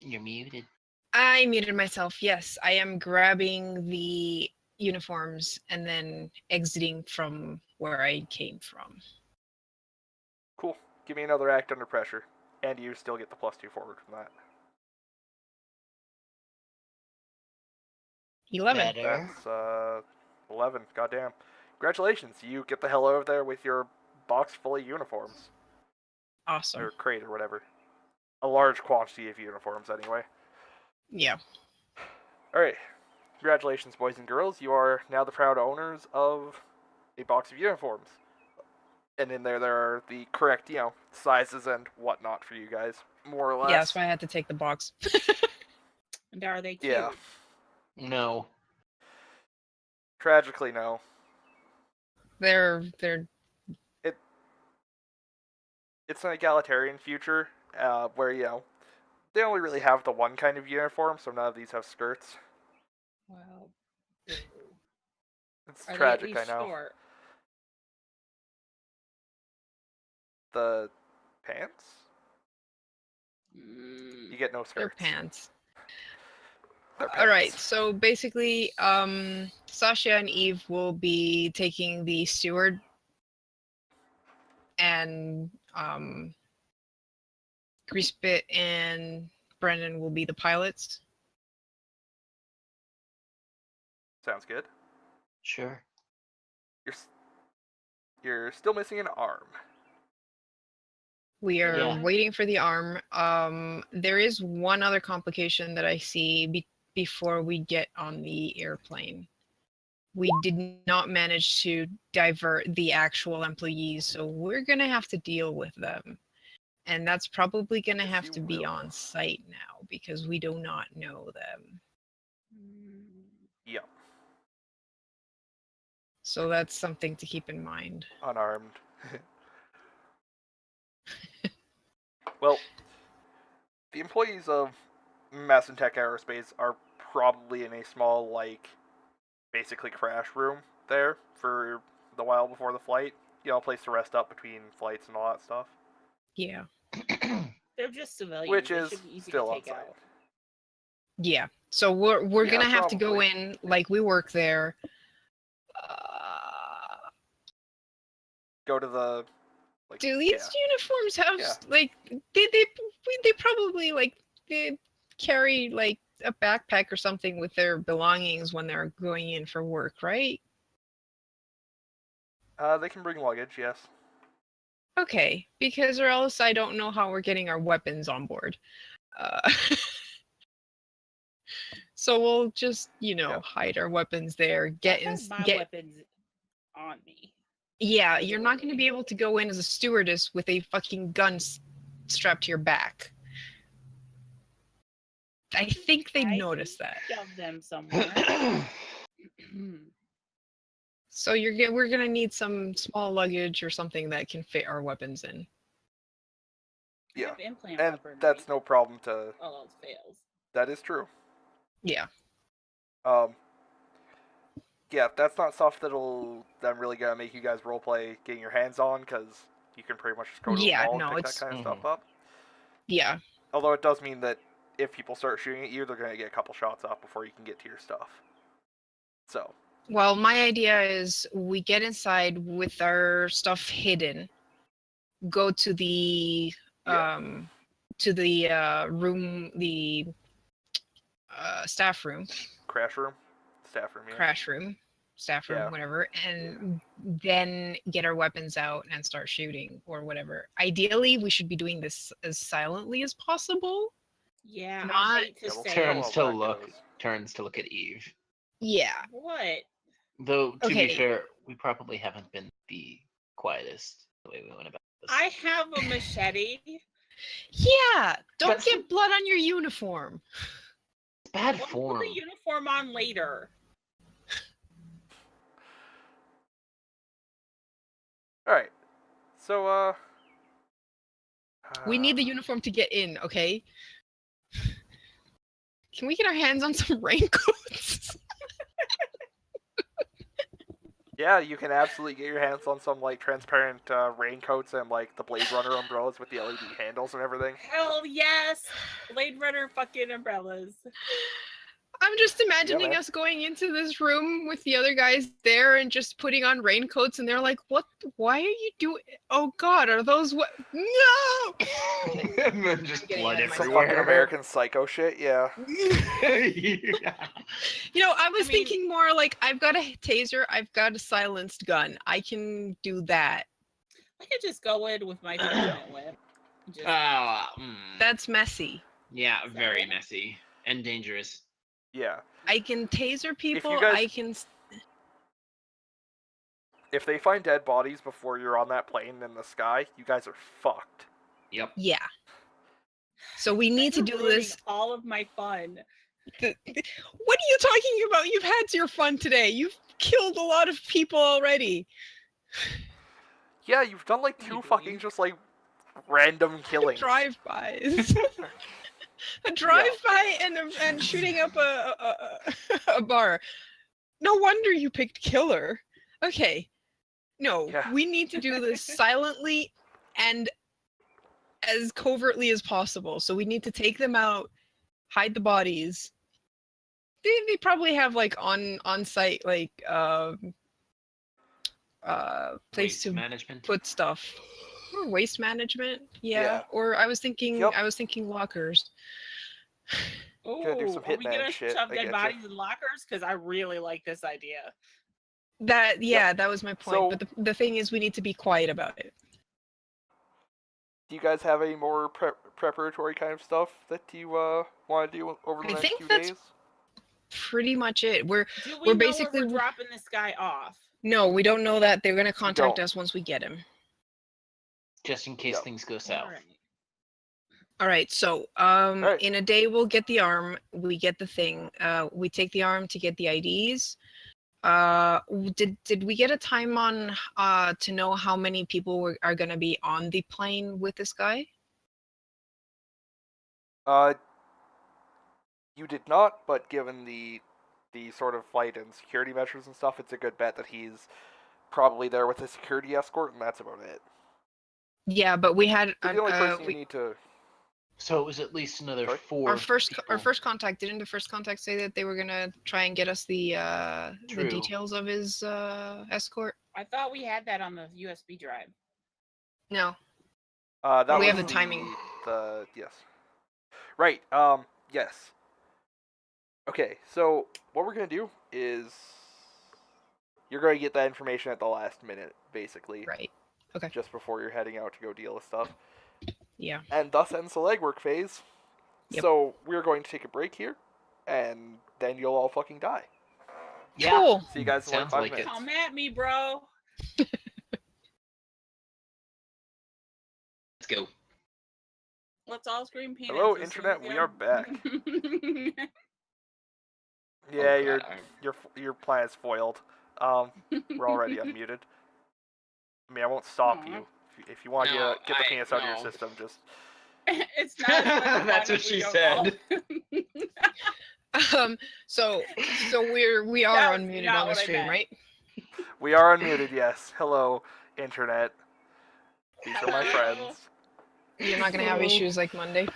You're muted. I muted myself. Yes, I am grabbing the uniforms and then exiting from where I came from. Cool. Give me another act under pressure, and you still get the +2 forward from that. 11. Better. That's 11. Goddamn. Congratulations. You get the hell out of there with your box full of uniforms. Awesome. Or crate or whatever. A large quantity of uniforms, anyway. Yeah. Alright. Congratulations, boys and girls. You are now the proud owners of a box of uniforms. And in there are the correct, sizes and whatnot for you guys, more or less. Yeah, that's why I had to take the box. And are they cute? Yeah. No. Tragically, no. They're It's an egalitarian future, where, they only really have the one kind of uniform, so none of these have skirts. Well, It's are tragic, they at least I know. short? The pants? Mm, You get no they're skirts. pants. They're All right, pants. so basically, Sasha and Eve will be taking the steward, and Greasebit and Brendan will be the pilots. Sounds good. Sure. You're still missing an arm. We are Yeah. waiting for the arm. There is one other complication that I see before we get on the airplane. We did not manage to divert the actual employees, so we're going to have to deal with them. And that's probably going to Yes, have you to be will. on site now because we do not know them. Yep. So that's something to keep in mind. Unarmed. Well, the employees of Mass and Tech Aerospace are probably in a small, basically crash room there for the while before the flight. A place to rest up between flights and all that stuff. Yeah. They're just civilians. Which They is should be easy still to on take site. out. Yeah. So we're Yeah, going to have to go probably. in like we work there. Go to the Do these uniforms have they probably they carry a backpack or something with their belongings when they're going in for work, right? They can bring luggage, yes. Okay, because or else I don't know how we're getting our weapons on board. So we'll just hide our weapons there. I have my weapons on me. Yeah, you're not going to be able to go in as a stewardess with a fucking gun strapped to your back. I think they'd notice that. Shove them somewhere. So we're gonna need some small luggage or something that can fit our weapons in. I Yeah. have implant And weaponry. that's no problem to. All else fails. That is true. Yeah. Yeah, that's not stuff that I'm really gonna make you guys roleplay getting your hands on, because you can pretty much just go to a mall and pick that kind of stuff up. Yeah. Although it does mean that if people start shooting at you, they're gonna get a couple shots off before you can get to your stuff. So. Well, my idea is we get inside with our stuff hidden, go to the room, the staff room. Crash room? Staff room, yeah. Crash room, staff room, whatever, and then get our weapons out and start shooting or whatever. Ideally, we should be doing this as silently as possible. Yeah, Not I hate to say turns to look at Eve. Yeah. What? Though to be fair, we probably haven't been the quietest the way we went about this. I have a machete. Yeah, don't But- get blood on your uniform. It's bad We'll put form. the uniform on later. All right. So We need the uniform to get in, okay? Can we get our hands on some raincoats? Yeah, you can absolutely get your hands on some like transparent raincoats and like the Blade Runner umbrellas with the LED handles and everything. Hell yes! Blade Runner fucking umbrellas. I'm just imagining man. us going into this room with the other guys there and just putting on raincoats, and they're like, "What? Why are you doing? Oh God, are those what? No!" And then just Getting blood ahead of Some myself. fucking American Psycho shit. Yeah. Yeah. You know, I was I mean- thinking more like, I've got a taser, I've got a silenced gun. I can do that. I could just go in with my giant whip. Just, That's messy. Yeah, very messy and dangerous. Yeah. I can taser people. guys- I can. If they find dead bodies before you're on that plane in the sky, you guys are fucked. Yep. Yeah. So we need to you're do ruining this. all of my fun. What are you talking about? You've had your fun today. You've killed a lot of people already. Yeah, you've done like What are two you fucking doing? just like random killings. Drive-bys. A drive-by and shooting up a bar. No wonder you picked killer. Okay. No, Yeah. we need to do this silently and as covertly as possible. So we need to take them out, hide the bodies. They probably have like on site like place Waste to management. put stuff. Or waste management, yeah. Yeah. Or I was thinking, Yep. lockers. Oh, Gonna do some are we Hitman gonna shit, shove I dead getcha. bodies in lockers? Because I really like this idea. That that was my point. So- but the thing is, we need to be quiet about it. Do you guys have any more preparatory kind of stuff that you want to do over the I next think few that's- days? Pretty much it. We're Do we We're know basically- where we're dropping this guy off? no, we don't know that. They're gonna contact don't. us once we get him. Just in case Yep. things go south. Alright. All right. So Alright. in a day we'll get the arm. We get the thing. We take the arm to get the IDs. Did we get a time on to know how many people are gonna be on the plane with this guy? You did not, but given the sort of flight and security measures and stuff, it's a good bet that he's probably there with a security escort, and that's about it. Yeah, but we had You're the only person you we- need to. So it was at least another Sorry? 4. our first people. contact. Didn't the first contact say that they were gonna try and get us the True. details of his escort? I thought we had that on the USB drive. No. That We was have the timing. Yes. Right. Yes. Okay. So what we're gonna do is you're gonna get that information at the last minute, basically, Right. just before you're heading out to go deal with stuff, Yeah. and thus ends the legwork phase. Yep. So we're going to take a break here, and then you'll all fucking die. Yeah. Cool. See you guys in like Sounds 5 like it. minutes. Come at me, bro. Let's go. Let's all scream penis. Hello, as soon Internet, as we they- are back. Yeah, Oh, God, your plan is foiled. We're already unmuted. I mean, I won't stop Aw. you. If you want No, to get the I- penis out of your no. system, just It's not. as much fun That's what if she we don't said. all- So we are That was unmuted not on the what I stream, meant. right? we are unmuted. Yes. Hello, Internet. These are my Hello. friends. You're not gonna have Hello. issues like Monday.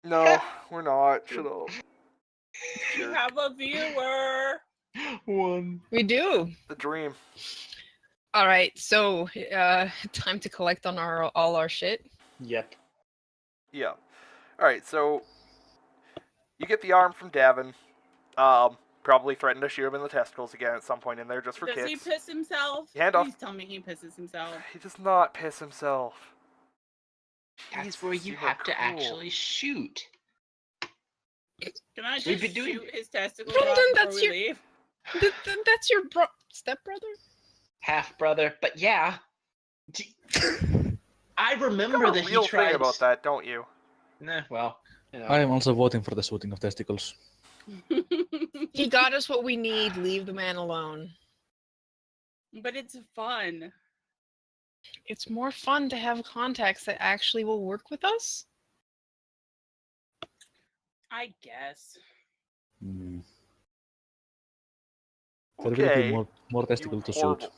No, we're not. Shut up. You Jerk. have a viewer. One. We do. The dream. All right. So time to collect on all our shit. Yep. Yeah. All right. So you get the arm from Davin. Probably threaten to shoot him in the testicles again at some point in there, just for Does he kicks. piss himself? Hand off. Please tell me he pisses himself. He does not piss himself. That's where Jesus, you are have to cruel. actually shoot. Can I just We've been doing- shoot his testicles Brendan, off before that's we your- leave? That's your stepbrother. Half brother, but yeah. I You remember got a that real he tried. thing about that, don't you? Nah, well, you know. I am also voting for the shooting of testicles. He got us what we need. Leave the man alone. But it's fun. It's more fun to have contacts that actually will work with us. I guess. Hmm. There will be Okay. more You testicle to shoot. horrible.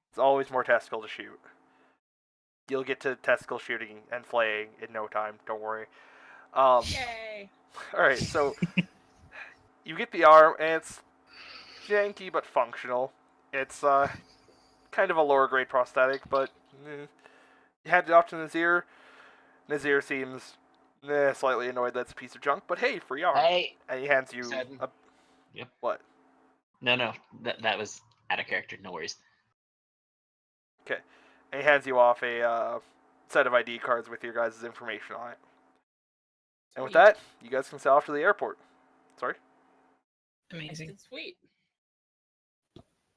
It's always more testicle to shoot. You'll get to testicle shooting and flaying in no time. Don't worry. Yay. All right. So you get the arm, and it's janky but functional. It's kind of a lower grade prosthetic, but you hand it off to Nazir. Nazir seems slightly annoyed that it's a piece of junk, but hey, free arm. Hey. And he hands you Said- a... Yep. What? No, that was out of character. No worries. Okay. And he hands you off a set of ID cards with your guys' information on it. And with Sweet. that, you guys can sail off to the airport. Sorry? I Amazing. said sweet.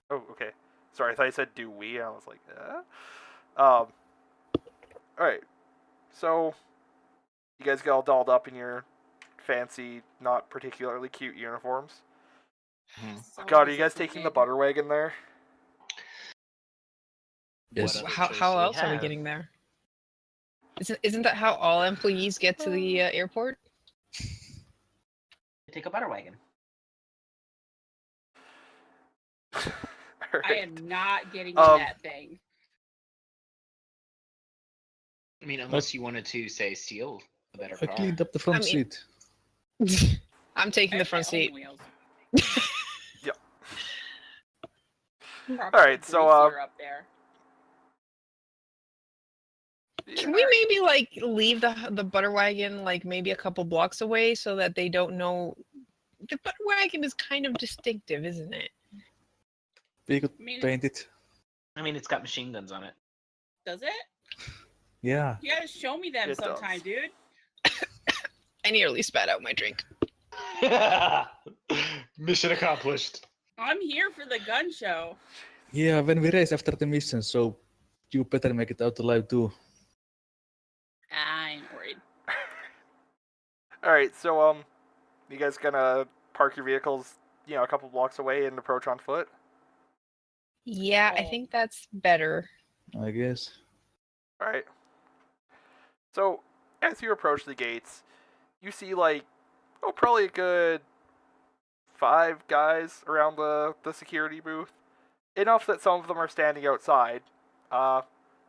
Oh, okay. Sorry, I thought you said do we, and I was like, Alright. So, you guys get all dolled up in your fancy, not particularly cute uniforms. So God, are you guys taking the disappointed. butter wagon there? Yes. What other How choice how do we else are we have? getting there? Isn't that how all employees get to the airport? Take a butter wagon. I am not getting in Um, that thing. I mean, unless you wanted to say steal a better I car. cleaned up the front I mean- seat. I'm taking the I have front my own seat. wheels. Yep. Probably Alright, so, greasier up there. Can we maybe like leave the butter wagon like maybe a couple blocks away so that they don't know? The butter wagon is kind of distinctive, isn't it? We could I mean, paint it. I mean, it's got machine guns on it. does it? Yeah. You gotta show me them It sometime, does. dude. I nearly spat out my drink. Mission accomplished. I'm here for the gun show. Yeah, when we race after the mission, so you better make it out alive too. I ain't worried. Alright, so, you guys gonna park your vehicles, a couple blocks away and approach on foot? Yeah, I Oh. think that's better. I guess. Alright. So, as you approach the gates, you see, probably a good 5 guys around the security booth. Enough that some of them are standing outside,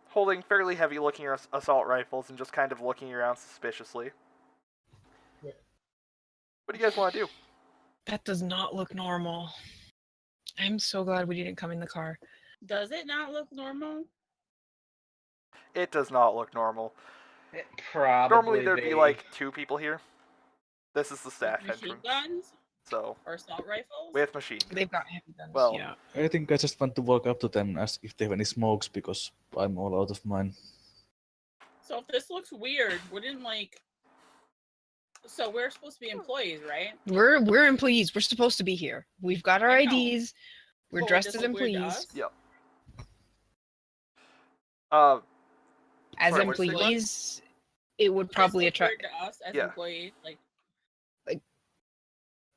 holding fairly heavy-looking assault rifles and just kind of looking around suspiciously. What do you guys want to do? That does not look normal. I'm so glad we didn't come in the car. Does it not look normal? It does not look normal. Probably. Normally there'd be 2 people here. This is the staff With machine entrance. guns So, or assault rifles? with machine. They've got heavy guns. Well, yeah. I think I just want to walk up to them and ask if they have any smokes because I'm all out of mine. So if this looks weird, wouldn't so we're supposed to be employees, right? We're employees. We're supposed to be here. We've got our I know. IDs. We're But would dressed this as look weird to employees. us? Yep. As Sorry, what'd you say, Glenn? employees, it would Would this probably look attract. weird to us as Yeah. employees.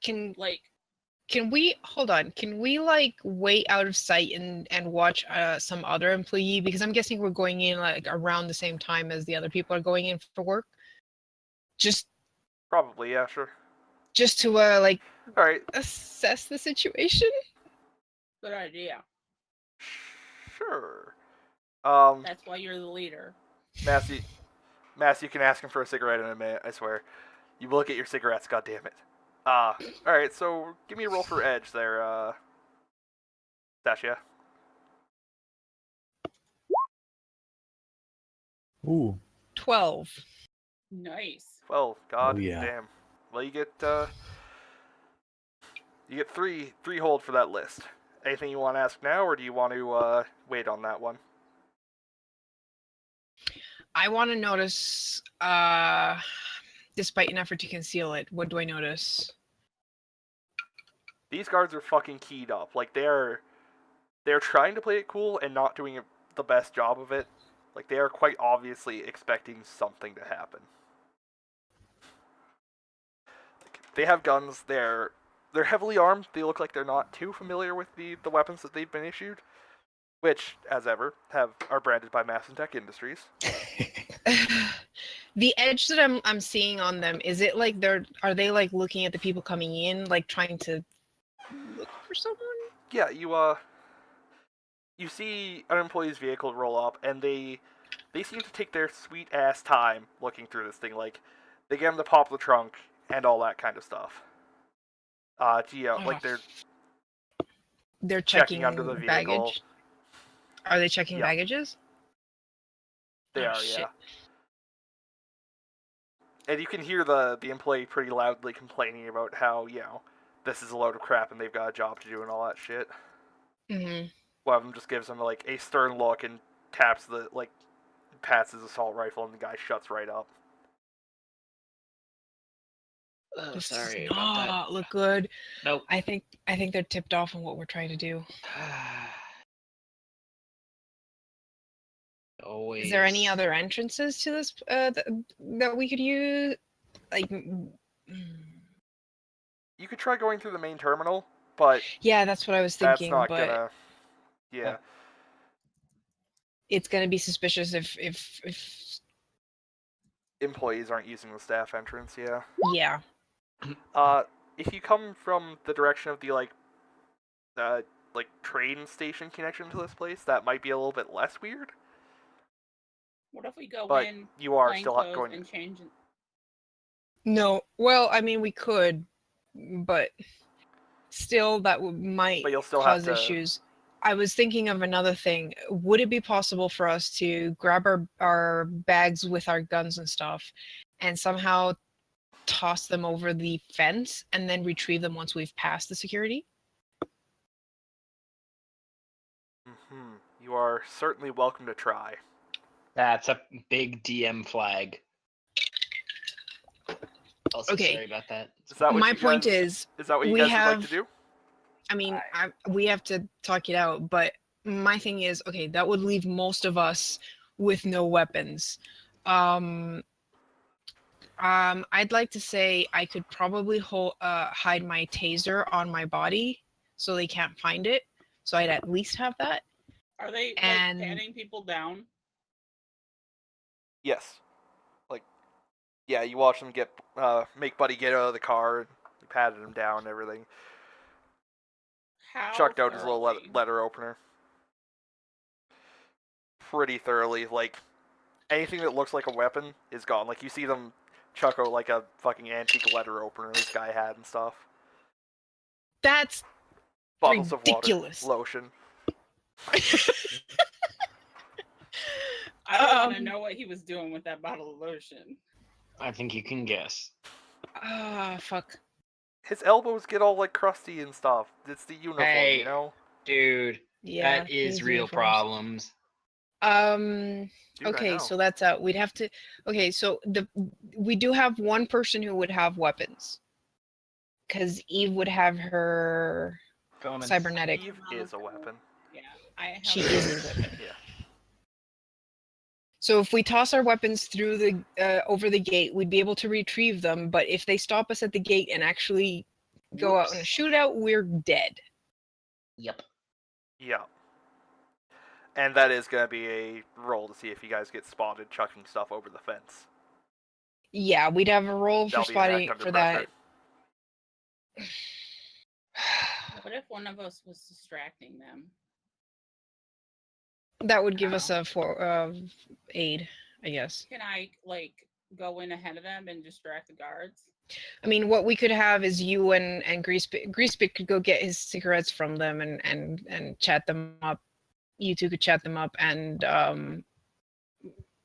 Can Like we hold on? Can we wait out of sight and watch some other employee? Because I'm guessing we're going in around the same time as the other people are going in for work. Just Probably, yeah, sure. to Alright, assess the situation. good idea. sure. That's why you're the leader. Mass, you can ask him for a cigarette in a minute, I swear. You will get your cigarettes, goddammit. Alright, so give me a roll for edge there, Sasha. Ooh. 12. Nice. 12, god Oh, yeah. damn. Well, you get 3 hold for that list. Anything you want to ask now, or do you want to, wait on that one? I want to notice, despite an effort to conceal it, what do I notice? These guards are fucking keyed up. They're trying to play it cool and not doing it the best job of it. Like, they are quite obviously expecting something to happen. Like, they have guns. They're heavily armed. They look like they're not too familiar with the weapons that they've been issued, which, as ever, are branded by Mass and Tech Industries. The edge that I'm seeing on them, is it like are they like looking at the people coming in, like trying to look for someone? Yeah, you see an employee's vehicle roll up, and they seem to take their sweet ass time looking through this thing. Like, they get them to pop the trunk and all that kind of stuff. Like They're checking checking under the vehicle. baggage. Are they checking Yeah. baggages? They Oh, are, shit. yeah. And you can hear the employee pretty loudly complaining about how, this is a load of crap and they've got a job to do and all that shit. Mm-hmm. One of them just gives him like a stern look and pats his assault rifle, and the guy shuts right up. Oh, This sorry does about that. not look good. Nope. I think they're tipped off on what we're trying to do. Always. Is there any other entrances to this that we could use? Like, You could try going through the main terminal, but yeah, that's what I was that's thinking. not But gonna. Yeah. it's gonna be suspicious if Employees aren't using the staff entrance. Yeah. yeah. If you come from the direction of the train station connection to this place, that might be a little bit less weird. What if we go But in, you are plain still clothes, going. and change it? No, well, I mean we could, but still that might But you'll still cause have to. issues. I was thinking of another thing. Would it be possible for us to grab our bags with our guns and stuff and somehow toss them over the fence and then retrieve them once we've passed the security? You are certainly welcome to try. That's a big DM flag. Also, Okay. sorry about that. Is that what My you point guys, is, that what you we guys would like have- to do? I mean, we have to talk it out, but my thing is, okay, that would leave most of us with no weapons. I'd like to say I could probably hide my taser on my body so they can't find it. So I'd at least have that. Are they And- patting people down? Yes. Yeah, you watch them make Buddy get out of the car, and you patted him down and everything. How Chucked out his little thoroughly? letter opener. Pretty thoroughly. Like, anything that looks like a weapon is gone. Like, you see them chuck out like a fucking antique letter opener this guy had and stuff. That's Bottles ridiculous. of water, lotion. I want to know what he was doing with that bottle of lotion. I think you can guess. Ah, fuck. His elbows get all like crusty and stuff. It's the uniform, Hey. you know? Dude, Yeah. that is these real uniforms. problems. Dude, I Okay, know. so that's out. We'd have to. Okay, so we do have one person who would have weapons, because Eve would have her Bonus. cybernetic. Eve is a weapon. Yeah, I have. She is a weapon. Yeah. So if we toss our weapons through the over the gate, we'd be able to retrieve them. But if they stop us at the gate and actually go out in a shootout, we're dead. Yep. Yeah. And that is going to be a roll to see if you guys get spotted chucking stuff over the fence. Yeah, we'd have a roll for That'll be an act spotting under for pressure. that. What if one of us was distracting them? That would give us a aid, I guess. Can I go in ahead of them and distract the guards? I mean, what we could have is you and Greasepit could go get his cigarettes from them and chat them up. You two could chat them up, and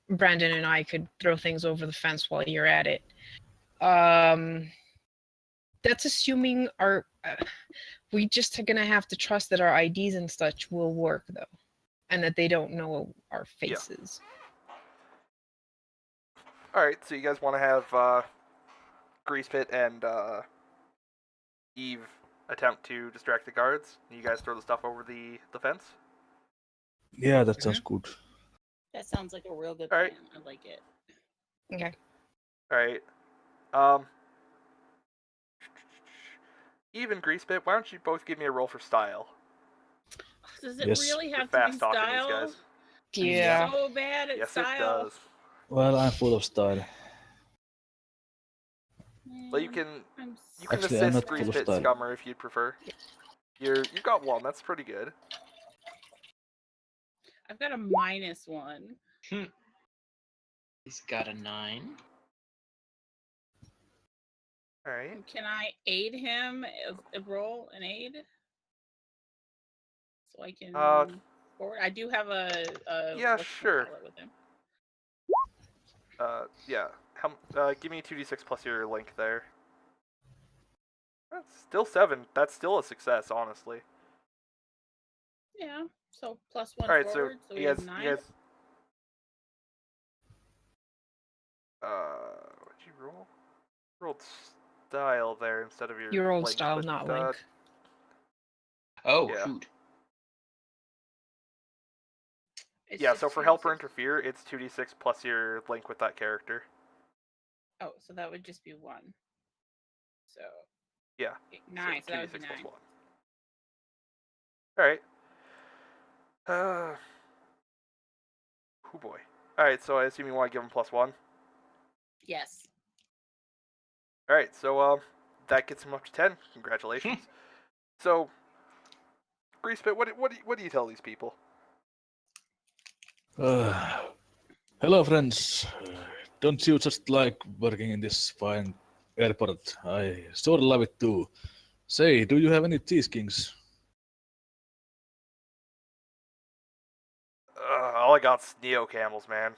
Brandon and I could throw things over the fence while you're at it. That's assuming we just are gonna have to trust that our IDs and such will work though, and that they don't know our faces. All right, so you guys want to have Greasepit and Eve attempt to distract the guards? You guys throw the stuff over the fence? Yeah, that sounds good. That sounds like a real good All right. plan. I like it. Okay. All right. Even Greasebit, why don't you both give me a roll for style? Does it Yes. really You're have to be fast talking these style? guys. Yeah. So bad at Yes, style. it does. Well, I'm full of style. Well, you Man, can I'm Actually, so I'm assist not full of Greasebit and style. Scummer if you'd prefer. You got one. That's pretty good. I've got a -1. He's got a 9. All right. Can I aid him? Roll an aid, so I can. Forward. I do have a Yeah, whatchamacallit sure. with him. Yeah. Give me 2d6 plus your link there. That's still 7. That's still a success, honestly. Yeah. So +1 All right, forward. So we have 9. you guys. What'd you roll? You rolled style there instead of your. You rolled link, style, but, not link. Oh, Yeah. shoot. It's Yeah, just so for 2d6. help or interfere, it's 2d6 plus your link with that character. Oh, so that would just be 1. So Yeah. 9. So that 2d6 would be 9. plus 1. Alright. Oh boy. Alright, so I assume you want to give him +1. Yes. Alright, so that gets him up to 10. Congratulations. So, Greasebit, what do you tell these people? Hello, friends. Don't you just like working in this fine airport? I sort of love it too. Say, do you have any cheese kings? All I got's Neo Camels, man.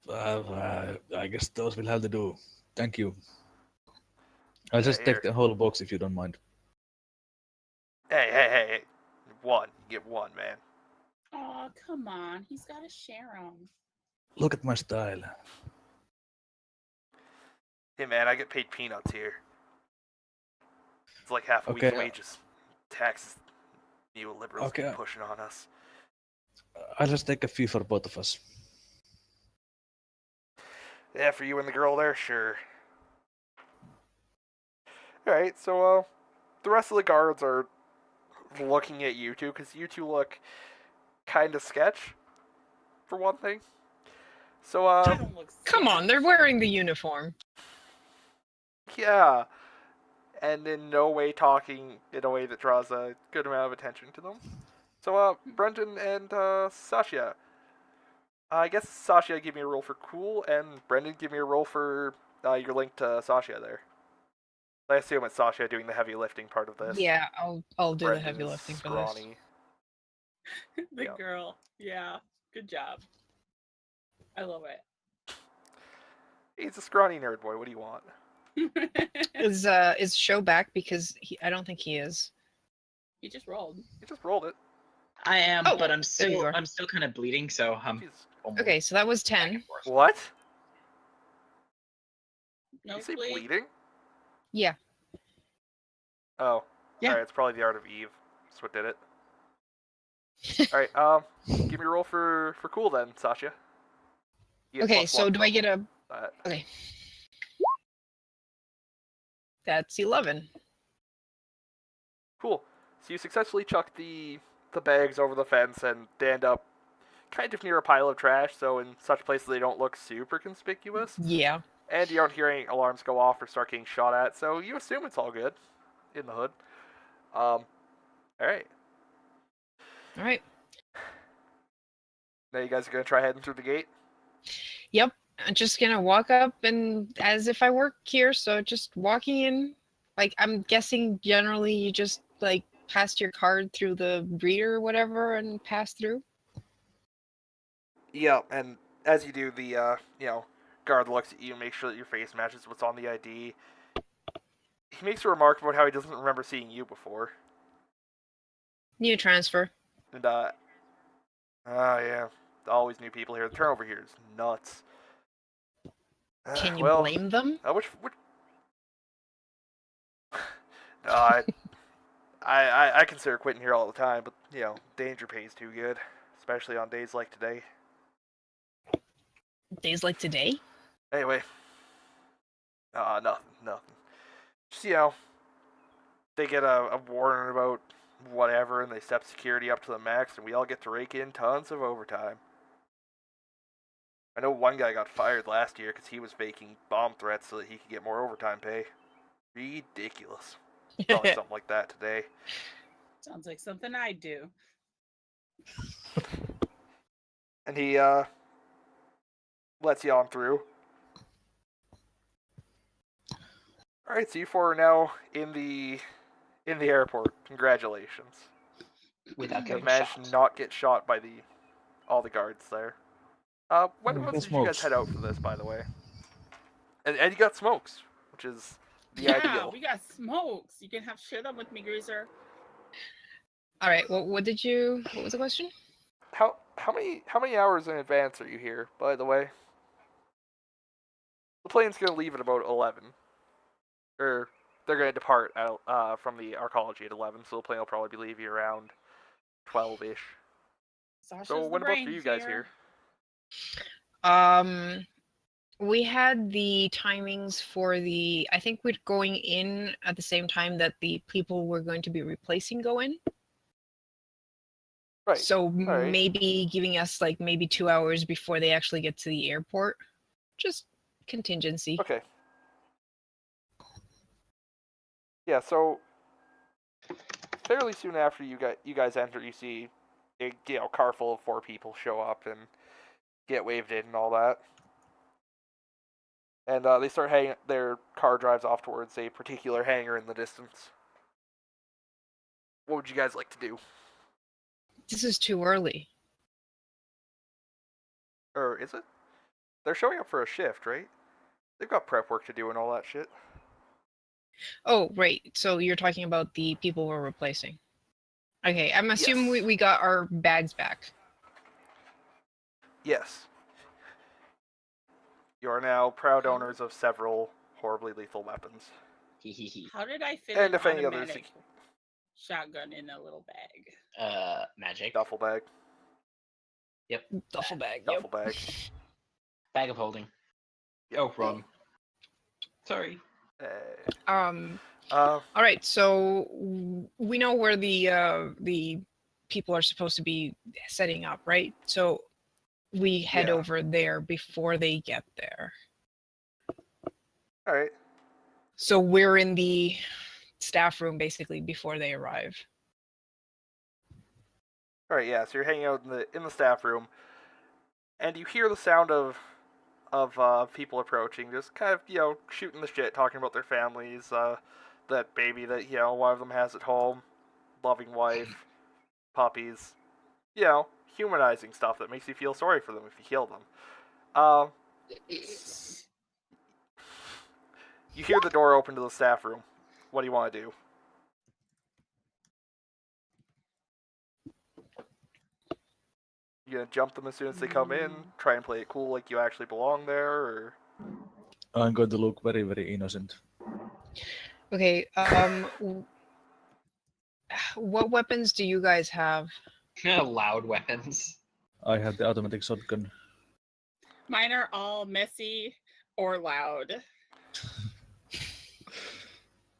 I guess those will have to do. Thank you. I'll just here. take the whole box if you don't mind. Hey. One. You get one, man. Oh, come on. He's got to share them. Look at my style. Hey, man, I get paid peanuts here. It's like half a Okay. week's wages. Taxes neoliberals Okay. keep pushing on us. I'll just take a few for both of us. Yeah, for you and the girl there, sure. Alright, so the rest of the guards are looking at you two, because you two look kind of sketch, for one thing. So, I don't look Come on, they're wearing the uniform. yeah. And in no way talking in a way that draws a good amount of attention to them. So, Brendan and Sasha. I guess Sasha, give me a roll for cool, and Brendan, give me a roll for your link to Sasha there. I assume it's Sasha doing the heavy lifting part of this. Yeah, I'll do the Brendan heavy is lifting for scrawny. The Yeah. girl. Yeah. Good job. I love it. He's a scrawny nerd boy. What do you want? this. Is Show back because I don't think he is. He just rolled. He just rolled it. I am, Oh, but I'm there you still are. kind of bleeding, so He's... almost Okay, so that was back 10. and forth. What? No Did you say bleed. bleeding? Yeah. Oh. Yeah. Alright, it's probably the Art of Eve. That's what did it. Alright, give me a roll for cool then, Sasha. You get Okay, +1 so do I from get a... that. Okay. That's 11. Cool. So you successfully chuck the bags over the fence, and they end up kind of near a pile of trash, so in such places they don't look super conspicuous. Yeah. And you don't hear any alarms go off or start getting shot at, so you assume it's all good in the hood. Alright. Alright. Now you guys are going to try heading through the gate? Yep. I'm just gonna walk up and as if I work here, so just walking in. Like, I'm guessing generally you just, like, pass your card through the reader or whatever and pass through? Yeah, and as you do, the, guard looks at you and makes sure that your face matches what's on the ID. He makes a remark about how he doesn't remember seeing you before. New transfer. And, yeah, always new people here. The turnover here is nuts. Can you well, blame them? which... I I consider quitting here all the time, but danger pays too good, especially on days like today. Days like today? Anyway, nothing. Just they get a warning about whatever, and they step security up to the max, and we all get to rake in tons of overtime. I know one guy got fired last year because he was faking bomb threats so that he could get more overtime pay. Ridiculous. Probably something like that today. Sounds like something I'd do. And he lets you on through. All right, so you four are now in the airport. Congratulations. Without You getting managed shot. to not get shot by all the guards there. When Oh, did got you guys smokes. head out for this, by the way? And you got smokes, which is the Yeah, ideal. we got smokes. You can share them with me, Greaser. All right. What was the question? How many hours in advance are you here, by the way? The plane's gonna leave at about 11. Or they're gonna depart from the arcology at 11, so the plane will probably be leaving around 12-ish. Sasha's So the when about brain for you guys here? We had the timings for I think we're going in at the same time that the people we're going to be replacing go in. Right. So right. maybe giving us like maybe 2 hours before they actually get to the airport. Just contingency. Okay. Yeah, so fairly soon after you guys enter, you see a car full of 4 people show up and get waved in and all that. And they start their car drives off towards a particular hangar in the distance. What would you guys like to do? This is too early. Or is it? They're showing up for a shift, right? They've got prep work to do and all that shit. Oh, right. So you're talking about the people we're replacing. Okay, I'm assuming Yes. we got our bags back. Yes. You are now proud owners of several horribly lethal weapons. How did I fit And an if any others, automatic shotgun in a little bag? Magic. duffel bag. Yep. Duffel bag. Duffel bag. Bag of holding. Yep. Oh, wrong. Sorry. All right, so we know where the people are supposed to be setting up, right? So we head Yeah. over there before they get there. All right. So we're in the staff room basically before they arrive. All right. Yeah. So you're hanging out in the staff room, and you hear the sound of people approaching, just kind of shooting the shit, talking about their families, that baby that one of them has at home, loving wife, puppies, humanizing stuff that makes you feel sorry for them if you kill them. You hear the door open to the staff room. What do you want to do? You gonna jump them as soon as they come in? Try and play it cool like you actually belong there, or? I'm going to look very, very innocent. Okay, what weapons do you guys have? Loud weapons. I have the automatic shotgun. Mine are all messy or loud.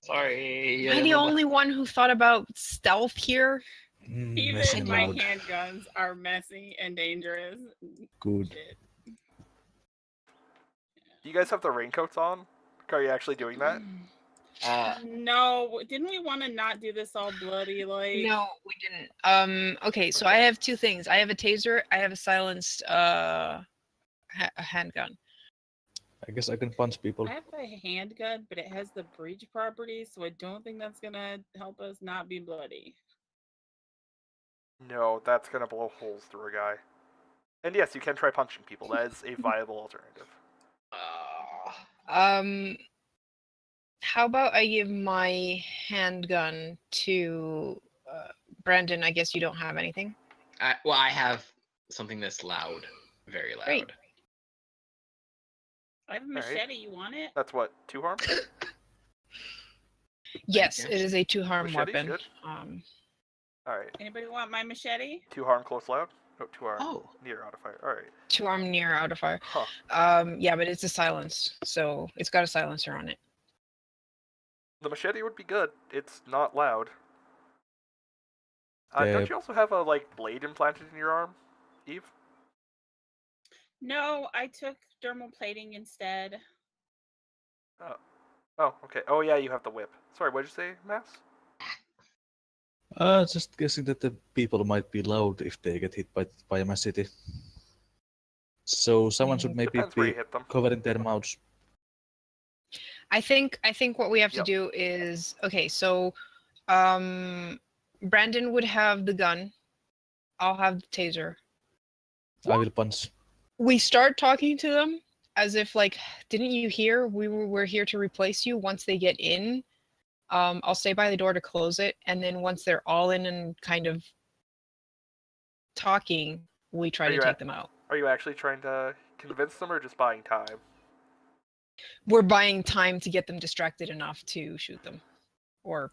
Sorry. Am I the only one who thought about stealth here? Messy Even and my loud. handguns are messy and dangerous. Good. Shit. Do you guys have the raincoats on? Are you actually doing that? No, didn't we want to not do this all bloody like? No, we didn't. Okay, so I have 2 things. I have a taser. I have a silenced a handgun. I guess I can punch people. I have a handgun, but it has the breach property, so I don't think that's gonna help us not be bloody. No, that's gonna blow holes through a guy. And yes, you can try punching people. That is a viable alternative. How about I give my handgun to Brandon? I guess you don't have anything. I have something that's loud, very loud. Great. I have a machete. You want it? That's what, 2 harm? Yes, Yes. it is a 2-harm Machete's weapon. good. Alright. Anybody want my machete? 2 harm, close, loud? No, 2 harm, Oh, near, out of fire. Alright. 2-harm near out of fire. Huh. Yeah, but it's a silenced, so it's got a silencer on it. The machete would be good. It's not loud. The- Don't you also have a, like, blade implanted in your arm, Eve? No, I took dermal plating instead. Oh, okay. Oh, yeah, you have the whip. Sorry, what'd you say, Mass? Just guessing that the people might be loud if they get hit by a machete. So someone should maybe Depends where be you hit them. covering their mouths. I think what we have to Yep. do is okay. So, Brandon would have the gun. I'll have the taser. I will punch. We start talking to them as if like, didn't you hear we're here to replace you? Once they get in, I'll stay by the door to close it, and then once they're all in and kind of talking, we try Are to you take at- them out. Are you actually trying to convince them or just buying time? We're buying time to get them distracted enough to shoot them, or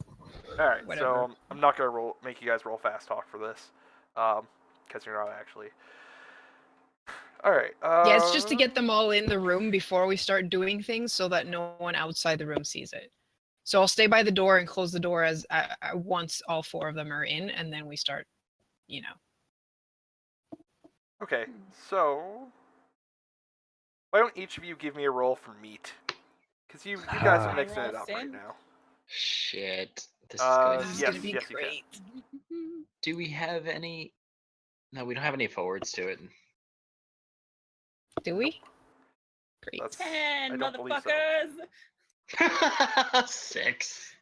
Alright, Whatever. so I'm not going to make you guys roll fast talk for this. Because you're not actually. Alright. yeah, it's just to get them all in the room before we start doing things, so that no one outside the room sees it. So I'll stay by the door and close the door as once all 4 of them are in, and then we start, you know. Okay, so why don't each of you give me a roll for meat? Because you guys are I mixing roll it up right sin? now. shit. This is going This is yes, gonna be yes, you can. great. Do we have any? No, we don't have any forwards to it. Do we? Great. That's, 10, I don't believe so. motherfuckers! 6.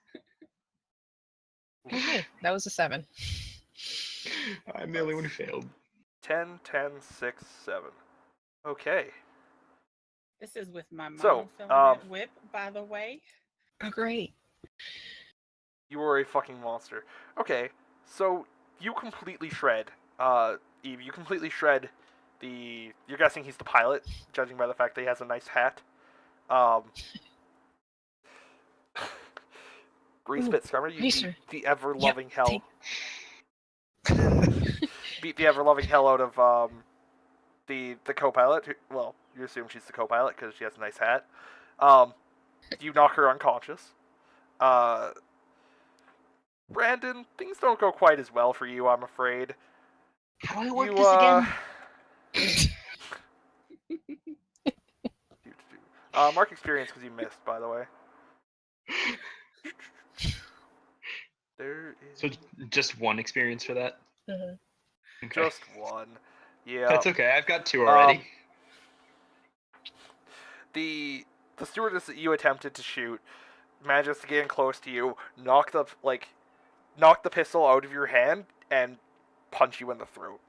Okay, that was a 7. I'm the only one who failed. 10, 10, 6, 7. Okay. This is with my So, monofilament whip, by the way. Oh, great. You were a fucking monster. Okay, so you completely shred, Eve, you completely shred you're guessing he's the pilot, judging by the fact that he has a nice hat. Greasebit Scummer, you beat Racer. the ever-loving hell. take- Beat the ever-loving hell out of, the co-pilot. Well, you assume she's the co-pilot because she has a nice hat. You knock her unconscious. Brandon, things don't go quite as well for you, I'm afraid. How do I work You, this again? Mark experience because you missed, by the way. There is So just one experience for that? Mhm. Okay. just one. Yeah. That's okay. I've got 2 already. The stewardess that you attempted to shoot manages to get in close to you, knock the pistol out of your hand, and punch you in the throat.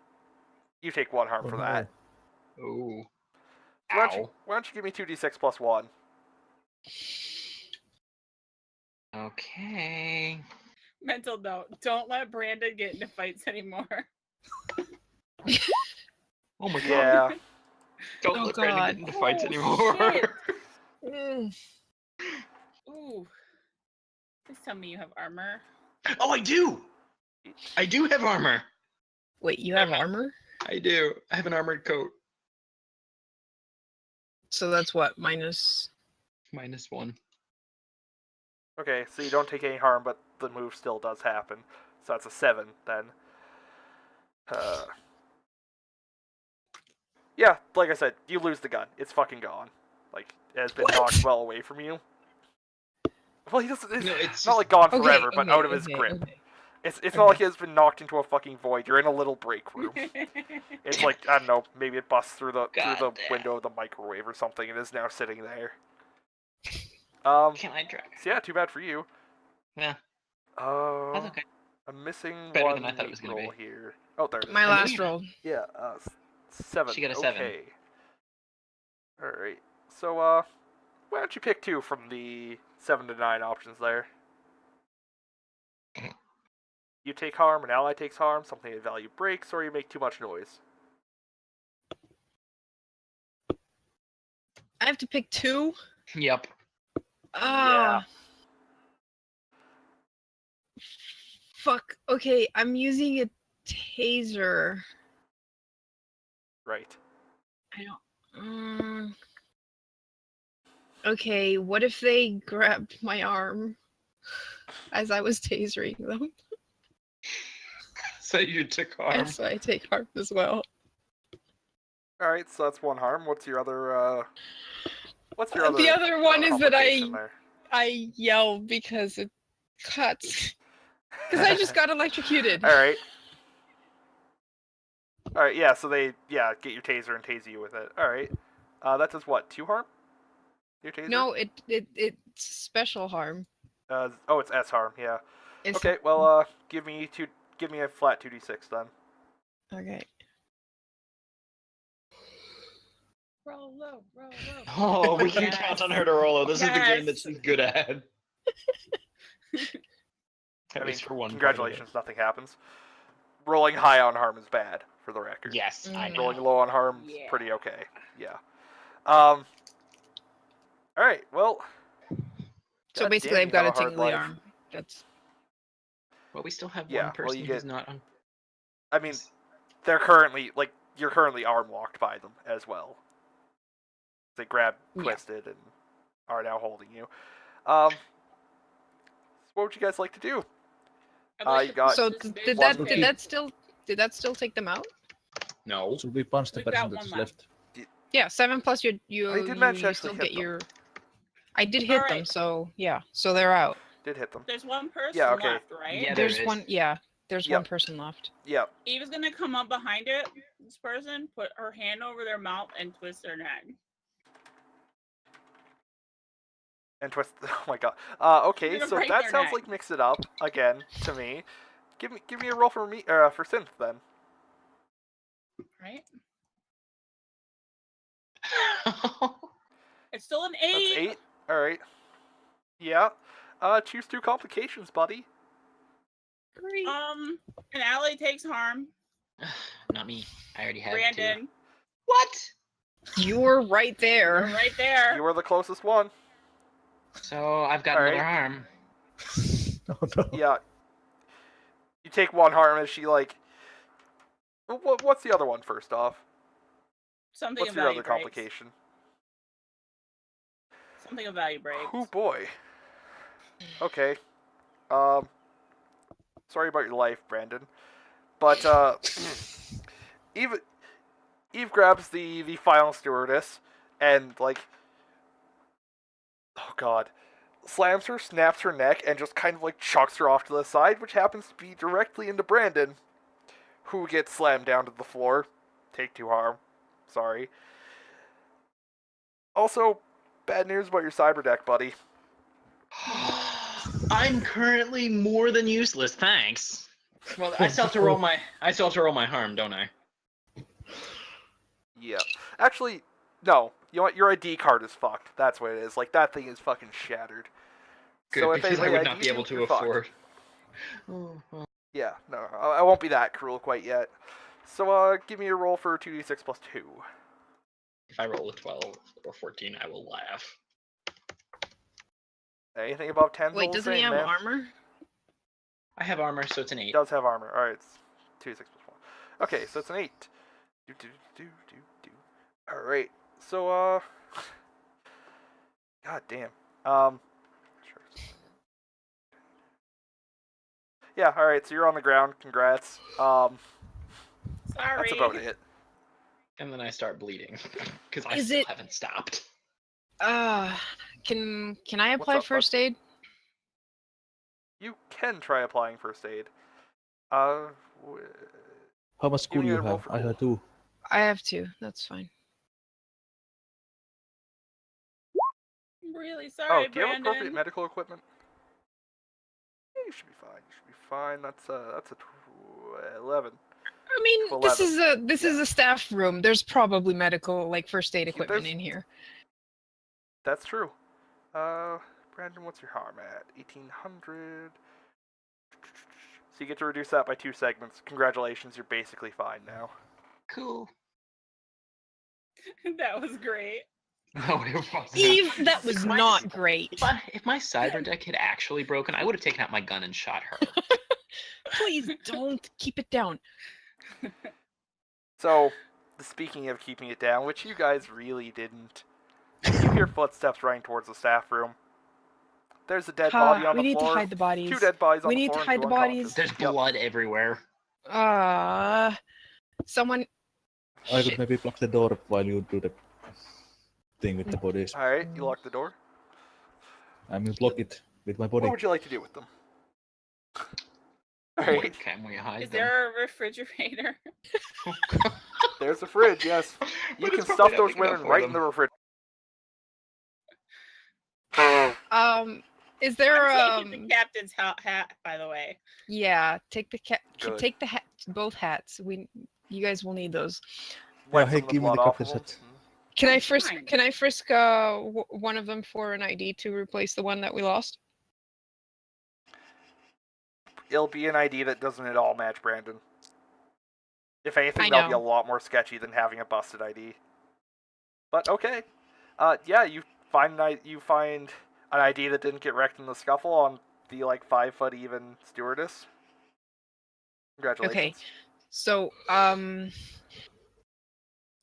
You take 1 harm Oh, for no. that. Ooh. Why Ow. don't you give me 2d6 plus 1? Okay. Mental note, don't let Brandon get into fights anymore. Oh my god. Yeah. Don't Oh let Brandon God. get into fights Oh, anymore. shit. Mm. Ooh. Please tell me you have armor. Oh, I do! I do have armor. Wait, you have armor? I do. I have an armored coat. So that's what, minus... -1. Okay, so you don't take any harm, but the move still does happen. So that's a 7, then. Yeah, like I said, you lose the gun. It's fucking gone. Like, it has been What? knocked well away from you. Well, he doesn't. No, It's it's not just- like gone Okay, forever, but okay, out of his okay, grip. okay. It's Okay. not like it has been knocked into a fucking void. You're in a little break room. It's like, I don't know, maybe it busts through the Goddamn. window of the microwave or something and is now sitting there. Can I try? So yeah, too bad for you. Yeah, Oh, that's okay. I'm missing Better one than I thought it was meat gonna roll be. here. Oh, there it is. My I last knew- roll. Yeah, 7. She got a 7. Okay. Alright. So, why don't you pick 2 from the 7 to 9 options there? You take harm, an ally takes harm, something of value breaks, or you make too much noise. I have to pick 2? Yep. Ah. Fuck. Okay, I'm using a taser. Right. I don't. Okay, what if they grabbed my arm as I was tasering them? So you took harm. And so I take harm as well. All right, so that's one harm. What's your other? What's your other? The other one is that complication there? I yell because it cuts. Because I just got electrocuted. All right. All right. Yeah. So they get your taser and tase you with it. All right. That does what? 2 harm? Your taser? No, it's special harm. It's S harm. Yeah. It's Okay. Well, give me a flat 2d6 then. Okay. Roll low, roll low. Oh, we can Yes. count on her to roll. This is the game that Yes. she's good at. I At mean, least for one. part of it. congratulations, nothing happens. Rolling high on harm is bad, for the record. Yes, I know. Rolling low on harm is Yeah. pretty okay. Yeah. All right. Well. So God basically, damn, I've you got have a a hard tingly life. arm. That's Well, we still have Yeah, one well, person you who's get- not on. I mean, you're currently arm locked by them as well. They grabbed, Yeah. twisted, and are now holding you. So what would you guys like to do? I'd like you to got so. push this Did bitch that away. did that still take them out? No. Should we punch the We've got person one that's left. left? Yeah, 7 plus you I did manage to you actually still hit get them. your. I did hit them, Alright. so yeah, so they're out. Did hit them. There's one person Yeah, okay. left, right? Yeah, there There's is. one. Yeah, there's Yep. one person left. Yep. Eva's gonna come up behind it. This person put her hand over their mouth and twist their neck. And twist. Oh my god. Okay, You're gonna so break that their sounds neck. like mix it up again to me. Give me a roll for synth then. Right? It's still an 8. That's 8. All right. Yeah. Choose 2 complications, buddy. Great. And Allie takes harm. Not me. I already have Brandon, two. What? You're right you're there. right there. You were the closest one. So I've got Alright. another harm. Oh no. Yeah. You take 1 harm as she like. What's the other one first off? Something What's of your value other breaks. complication? Something of value breaks. Oh boy. Okay. Sorry about your life, Brandon. But Eve grabs the final stewardess and like, oh god, slams her, snaps her neck, and just kind of like chucks her off to the side, which happens to be directly into Brandon, who gets slammed down to the floor. Take 2 harm. Sorry. Also, bad news about your cyber deck, buddy. I'm currently more than useless. Thanks. Well, I still have to roll my harm, don't I? Yeah. Actually, no. You know what? Your ID card is fucked. That's what it is. Like, that thing is fucking shattered. Good, So if because I anybody would not IDs be you, able to you're fucked. afford. Oh, well. Yeah, no, I won't be that cruel quite yet. So, give me a roll for 2d6 plus 2. If I roll a 12 or 14, I will laugh. Anything above 10 Wait, doesn't he have armor? I have armor, so it's an 8. He does have armor. Alright, it's 2d6 plus 1. Okay, so it's an 8. Alright, so, god damn. Sure. Yeah, alright, so you're on the ground. Congrats. Sorry. That's about it. And then I start bleeding because I Is still it- haven't stopped. Can I apply up, bud? first aid? You can try applying first aid. W- How much Give cool me you a roll have? for I cool. have 2. I have 2. That's fine. I'm really sorry, do you have appropriate Brandon. medical equipment? Yeah, you should be fine. You should be fine. That's a 11. I mean, To this 11. is a staff room. There's probably medical, like first aid equipment there's- in here. That's true. Brandon, what's your harm at? 1800. So you get to reduce that by 2 segments. Congratulations, you're basically fine now. Cool. That was great. No, it wasn't. Eve, that was My- not great. If my cyber deck had actually broken, I would have taken out my gun and shot her. Please don't keep it down. So, speaking of keeping it down, which you guys really didn't, you hear footsteps running towards the staff room. There's a dead body on We the need floor. to hide the bodies. 2 dead bodies on We the need floor. to and hide 2 the unconscious. bodies. There's Yep. blood everywhere. Someone. I Shit. could maybe block the door while you do the thing with the bodies. Alright, you lock the door. I mean, block it with my body. What would you like to do with them? What Alright, can we hide Is them? there a refrigerator? there's a fridge, yes. You But can it's probably stuff not those big enough women for right them. in the refrigerator. Is there I'm taking the captain's hat, by the way. Yeah, take the Good. take the hat, both hats. You guys will need those. Wipe hey, some of give me the blood off of captain's them. hat. Can I That's frisk? fine. Can I frisk one of them for an ID to replace the one that we lost? It'll be an ID that doesn't at all match Brandon. If anything, I that'll be a know. lot more sketchy than having a busted ID. But okay. Yeah, you find an ID that didn't get wrecked in the scuffle on the 5-foot even stewardess. Congratulations. Okay. So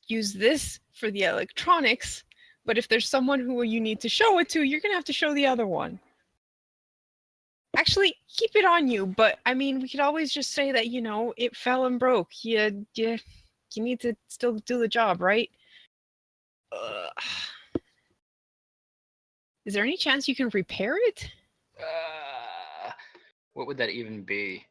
use this for the electronics, but if there's someone who you need to show it to, you're gonna have to show the other one. Actually, keep it on you, but I mean, we could always just say that, it fell and broke. You need to still do the job, right? Is there any chance you can repair it? What would that even be?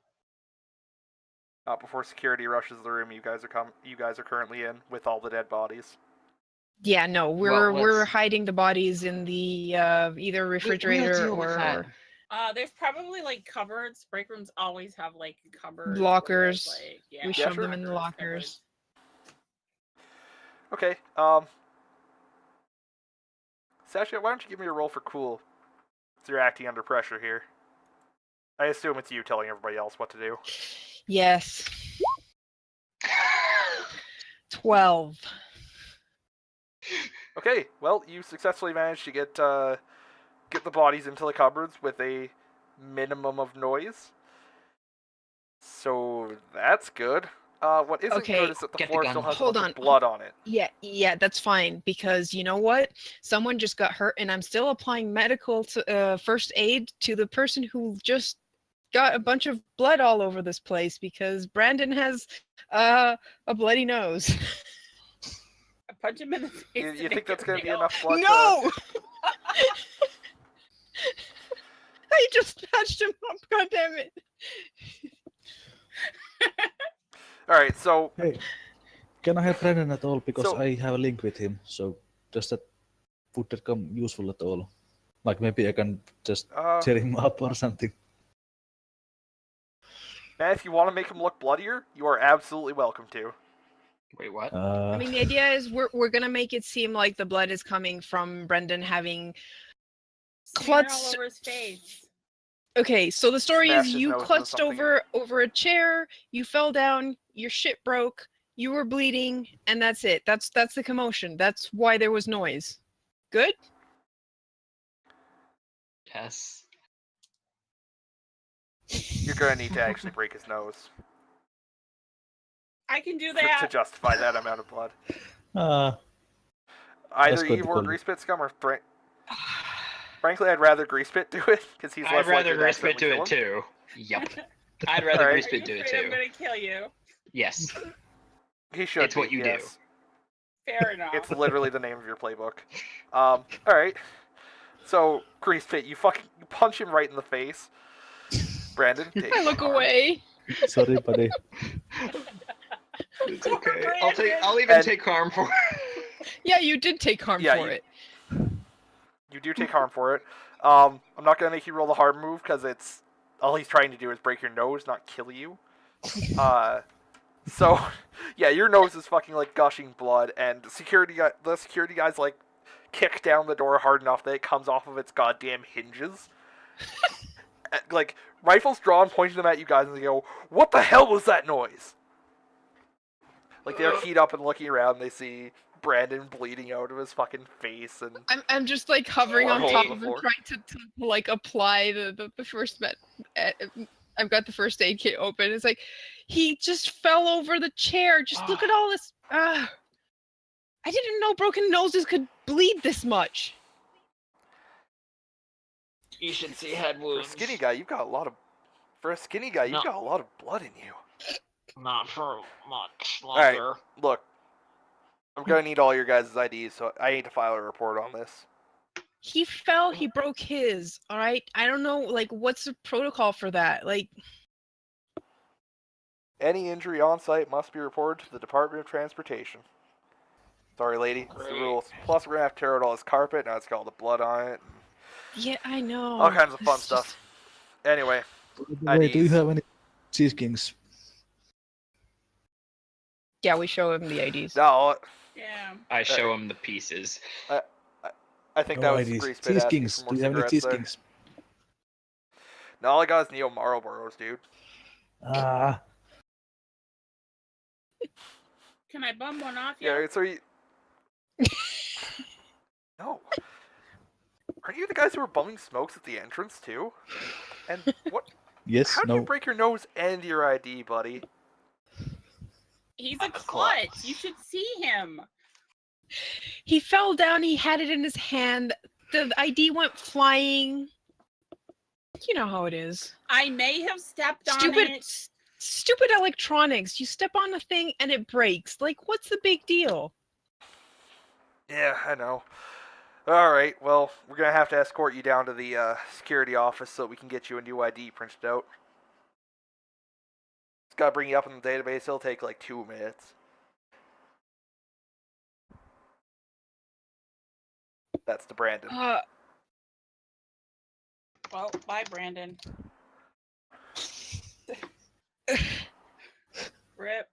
Before security rushes the room you guys are currently in with all the dead bodies. Yeah, no, we're let's- hiding the bodies in the either refrigerator We'll deal with that. or There's probably cupboards. Break rooms always have cupboards. where Lockers. there's, we Yeah, shove sure. them in the lockers. Okay, Sasha, why don't you give me a roll for cool? So you're acting under pressure here. I assume it's you telling everybody else what to do. Yes. 12. Okay, well, you successfully managed to get the bodies into the cupboards with a minimum of noise. So that's good. What isn't Okay, good is that the get the floor gun. still has Hold a bunch on. of blood on it. Yeah, that's fine, because you know what? Someone just got hurt, and I'm still applying medical first aid to the person who just got a bunch of blood all over this place because Brandon has a bloody nose. I punch him in the face. You to think make that's it going to be real. enough blood? No! I just patched him up, god damn it. Alright, so Hey, can I help Brennan at all? Because So- I have a link with him, so does that would that come useful at all? Like maybe I can just cheer him up or something. man, if you want to make him look bloodier, you are absolutely welcome to. Wait, what? I mean, the idea is we're gonna make it seem like the blood is coming from Brendan having Smear all Klutz. over his face. Okay, so the story Smashed is his you nose into clutched something. over a chair, you fell down, your shit broke, you were bleeding, and that's it. That's the commotion. That's why there was noise. Good? Yes. You're going to need to actually break his nose I can do to that. justify that amount of blood. That's Either good Eve to or call. Greasepit Scum or frankly, I'd rather Greasepit do it because he's less I'd rather likely to Greasepit do accidentally it kill him. too. Yep. I'd rather Alright. Are Greasepit you do it afraid I'm too. gonna kill you? Yes. He should. It's what be, you yes. Fair enough. It's literally the name of your playbook. All right. So Greasepit, you punch him right in the face. Brandon, take I look some harm. away. Sorry, buddy. It's okay. Brandon. I'll even And- take harm for Yeah, you did take harm Yeah, for you- it. You do take harm for it. I'm not gonna make you roll the harm move because it's all he's trying to do is break your nose, not kill you. So yeah, your nose is fucking gushing blood, and the security guys kick down the door hard enough that it comes off of its goddamn hinges. Rifles drawn, pointing them at you guys, and they go, "What the hell was that noise?" They're keyed up and looking around, and they see Brandon bleeding out of his fucking face, and I'm just hovering Or on hold top the of him, floor. trying to apply the first I've got the first aid kit open. It's like he just fell over the chair. Just look at all this. I didn't know broken noses could bleed this much. You should see head For a wounds. skinny guy, you've got a lot of. For a skinny guy, you've No. got a lot of blood in you. Not for much right. longer. Look, I'm gonna need all your guys' IDs, so I need to file a report on this. He fell. He broke his. All right. I don't know. Like, what's the protocol for that? Like, Any injury on site must be reported to the Department of Transportation. Sorry, lady, it's the Great. rules. Plus, we're gonna have to tear out all this carpet. Now it's got all the blood on it. yeah, I know. All kinds of fun It's stuff. Anyway, Wait, do you IDs. have any cheese kings? Yeah, we show him the IDs. No, Yeah. I show him the pieces. I think No that was IDs. Grease Pit Cheese asking kings. for more Do you have any cigarettes cheese there. kings? No, all I got is Neo Marlboros, dude. Ah, Can I bum one off Yeah, you? so you. No. Aren't you the guys who were bumming smokes at the entrance too? And what? yes, How do you no. break your nose and your ID, buddy? He's a Close. klutz. You should see him. He fell down. He had it in his hand. The ID went flying. You know how it is. I may have stepped on Stupid, it. stupid electronics. You step on a thing and it breaks. Like, what's the big deal? Yeah, I know. Alright, well, we're gonna have to escort you down to the security office so we can get you a new ID printed out. Just gotta bring you up in the database, it'll take like 2 minutes. That's the Brandon. Well, bye, Brandon. Rip.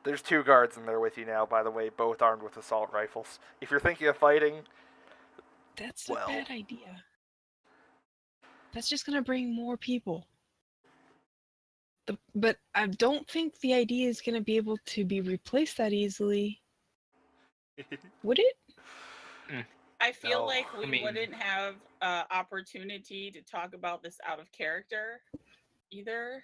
There's 2 guards in there with you now, by the way, both armed with assault rifles. If you're thinking of fighting, That's well. a bad idea. That's just gonna bring more people. But I don't think the idea is gonna be able to be replaced that easily. Would it? I feel No, like we I mean- wouldn't have opportunity to talk about this out of character either.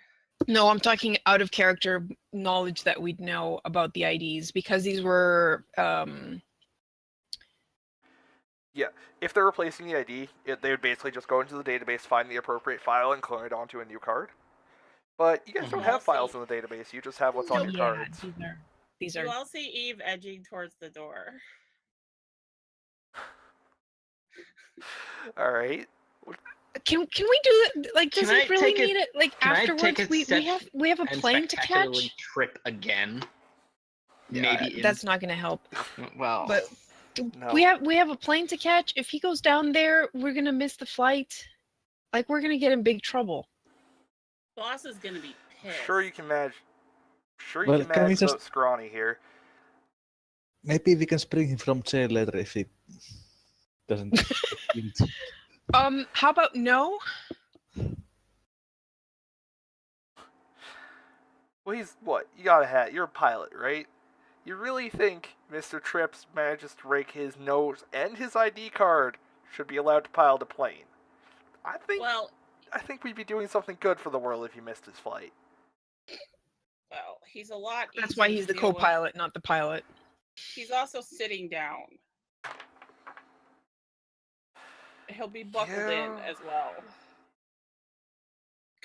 No, I'm talking out of character knowledge that we'd know about the IDs because these were If they're replacing the ID, they would basically just go into the database, find the appropriate file, and clone it onto a new card. But you guys don't Mhm. have files in the database, you just have what's on your cards. these You are all see Eve edging towards the door. Alright. Can we do that? Like, does Can he I really take a- need it? Like can I afterwards, take a we step have a And plane to spectacularly catch. trip again. Yeah, Maybe That's not gonna help. well. But No. we have a plane to catch. If he goes down there, we're gonna miss the flight. Like, we're gonna get in big trouble. Boss is gonna be pissed. Sure you can manage. Sure you Well, can can we manage just- about Scrawny here. maybe we can spring him from jail later if he doesn't. How about no? Well, he's what? You got a hat. You're a pilot, right? You really think Mr. Trips manages to rake his nose and his ID card should be allowed to pilot a plane? I think we'd be doing something good for the world if he missed his flight. Well, he's a lot. That's why easier he's to the deal with. co-pilot, not the pilot. He's also sitting down. He'll be buckled in Yeah. as well.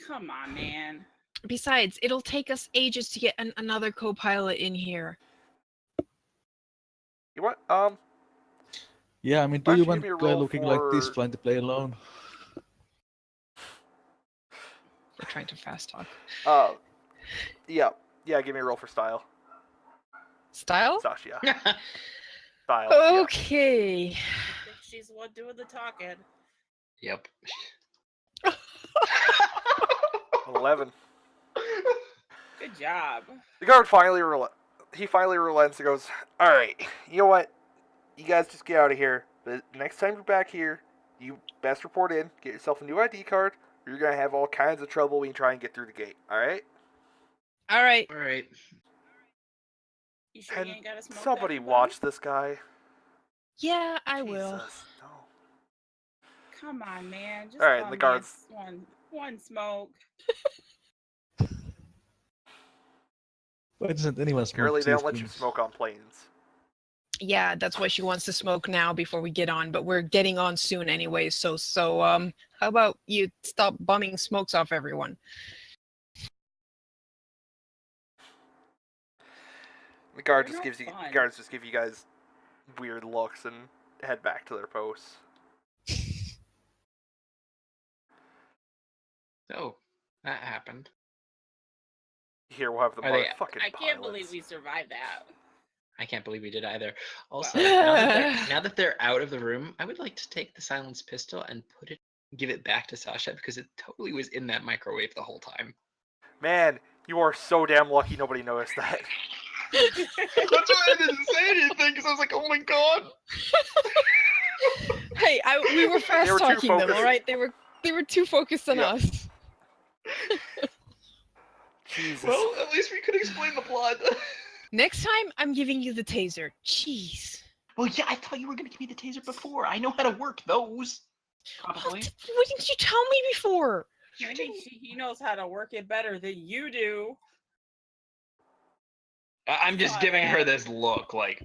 Come on, man. Besides, it'll take us ages to get another co-pilot in here. You want Yeah, I mean, Why do don't you you want give me a a guy roll looking like this for- flying to play alone? We're trying to fast talk. yeah, give me a roll for style. Style? Sasha. Style. yeah. Okay. I think she's the one doing the talking. Yep. 11. Good job. The guard finally relents and goes, "Alright, you know what? You guys just get out of here. The next time you're back here, you best report in, get yourself a new ID card, or you're going to have all kinds of trouble when you try and get through the gate, alright? All right. All right. You sure And you ain't got to smoke somebody that, watch this guy. Yeah, I will. Jesus, no. come on, man. Just All right, bum the me guards. one smoke. Why doesn't anyone smoke Apparently, they cheese don't let you prints? smoke on planes. Yeah, that's why she wants to smoke now before we get on, but we're getting on soon anyway, so how about you stop bumming smokes off everyone? The guard They're just no gives you fun. the guards just give you guys weird looks and head back to their posts. So that happened. Here we'll have the Are they- motherfucking I can't believe pilots. we survived that. I can't believe we did either. Also, Well- now that they're out of the room, I would like to take the silenced pistol and give it back to Sasha because it totally was in that microwave the whole time. Man, you are so damn lucky nobody noticed that. That's why I didn't say anything because I was like, oh my god. Hey, we were fast were too talking them, all focused. right? They were too focused on Yeah. us. Jesus. Well, at least we could explain the plot. Next time, I'm giving you the taser. Jeez. Well, yeah, I thought you were gonna give me the taser before. I know how to work those. Probably. Why didn't you tell me before? Maybe he knows how to work it better than you do. I'm just Not giving her bad. this look, like.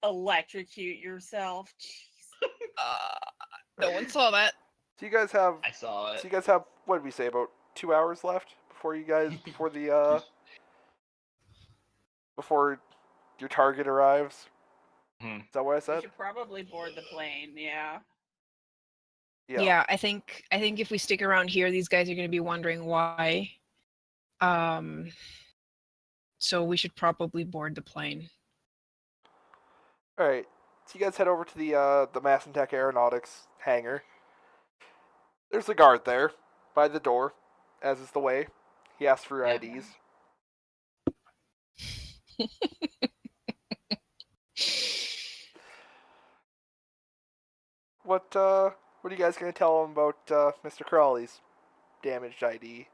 Electrocute yourself. Jeez. No one saw that. So you guys have I saw it. what did we say, about 2 hours left before before your target arrives? Hmm. Is that what I We said? should probably board the plane. Yeah. Yeah, I think if we stick around here, these guys are going to be wondering why. So we should probably board the plane. All right. So you guys head over to the Mass and Tech Aeronautics hangar. There's a guard there by the door, as is the way. He asks for your Yeah. IDs. What are you guys gonna tell him about Mr. Crawley's damaged ID?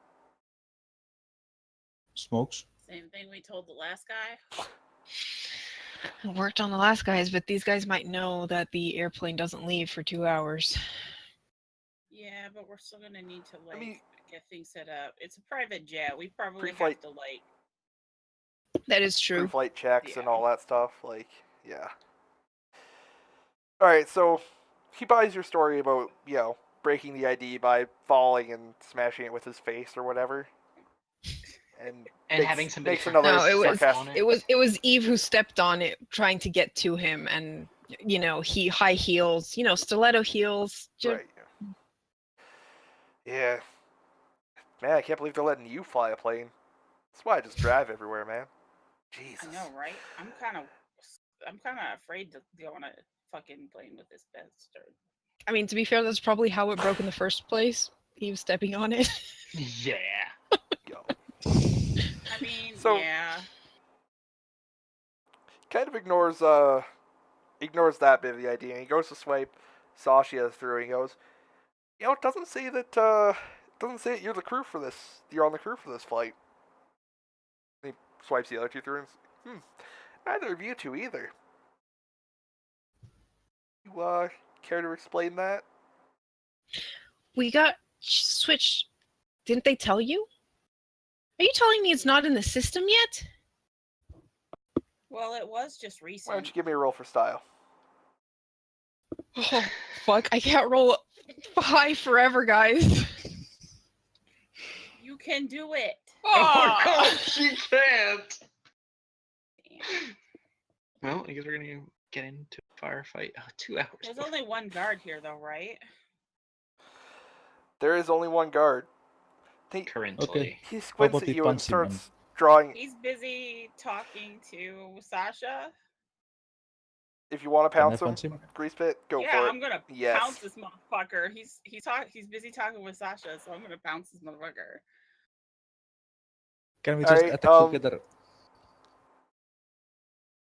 Smokes? Same thing we told the last guy. It worked on the last guys, but these guys might know that the airplane doesn't leave for 2 hours. Yeah, but we're still gonna need to mean- get things set up. It's a private jet. We probably Pre-flight- have to That is true. Pre-flight checks and Yeah. all that stuff. Like, yeah. All right, so he buys your story about breaking the ID by falling and smashing it with his face or whatever, and having somebody makes another No, it was- sarcastic. It was Eve who stepped on it, trying to get to him, and he high heels, stiletto heels. Right. Yeah. Man, I can't believe they're letting you fly a plane. That's why I just drive everywhere, man. Jesus. I know, right? I'm kind of afraid to go on a fucking plane with this bastard. I mean, to be fair, that's probably how it broke in the first place. Eve stepping on it. Yeah. Yo. I mean, So- yeah. Kind of ignores that bit of the idea, and he goes to swipe Sasha through, and he goes, it doesn't say that you're the crew for this. You're on the crew for this flight. And he swipes the other two through, and neither of you two either. You care to explain that? We got switched. Didn't they tell you? Are you telling me it's not in the system yet? Well, it was just Why don't recent. you give me a roll for style? Oh, fuck. I can't roll high forever, guys. You can do it. Oh god, she can't. Damn. Well, I guess we're gonna get into a firefight. 2 hours. There's only one guard here, though, right? There is only one guard. currently. Okay. He squints about at we you and punch him, man? starts drawing. He's busy talking to Sasha. If you want to Can I pounce him, punch him? Grease Pit, go Yeah, for it. I'm gonna Yes. pounce this motherfucker. He's busy talking with Sasha, so I'm gonna pounce this motherfucker. Can we just Alright, attack together?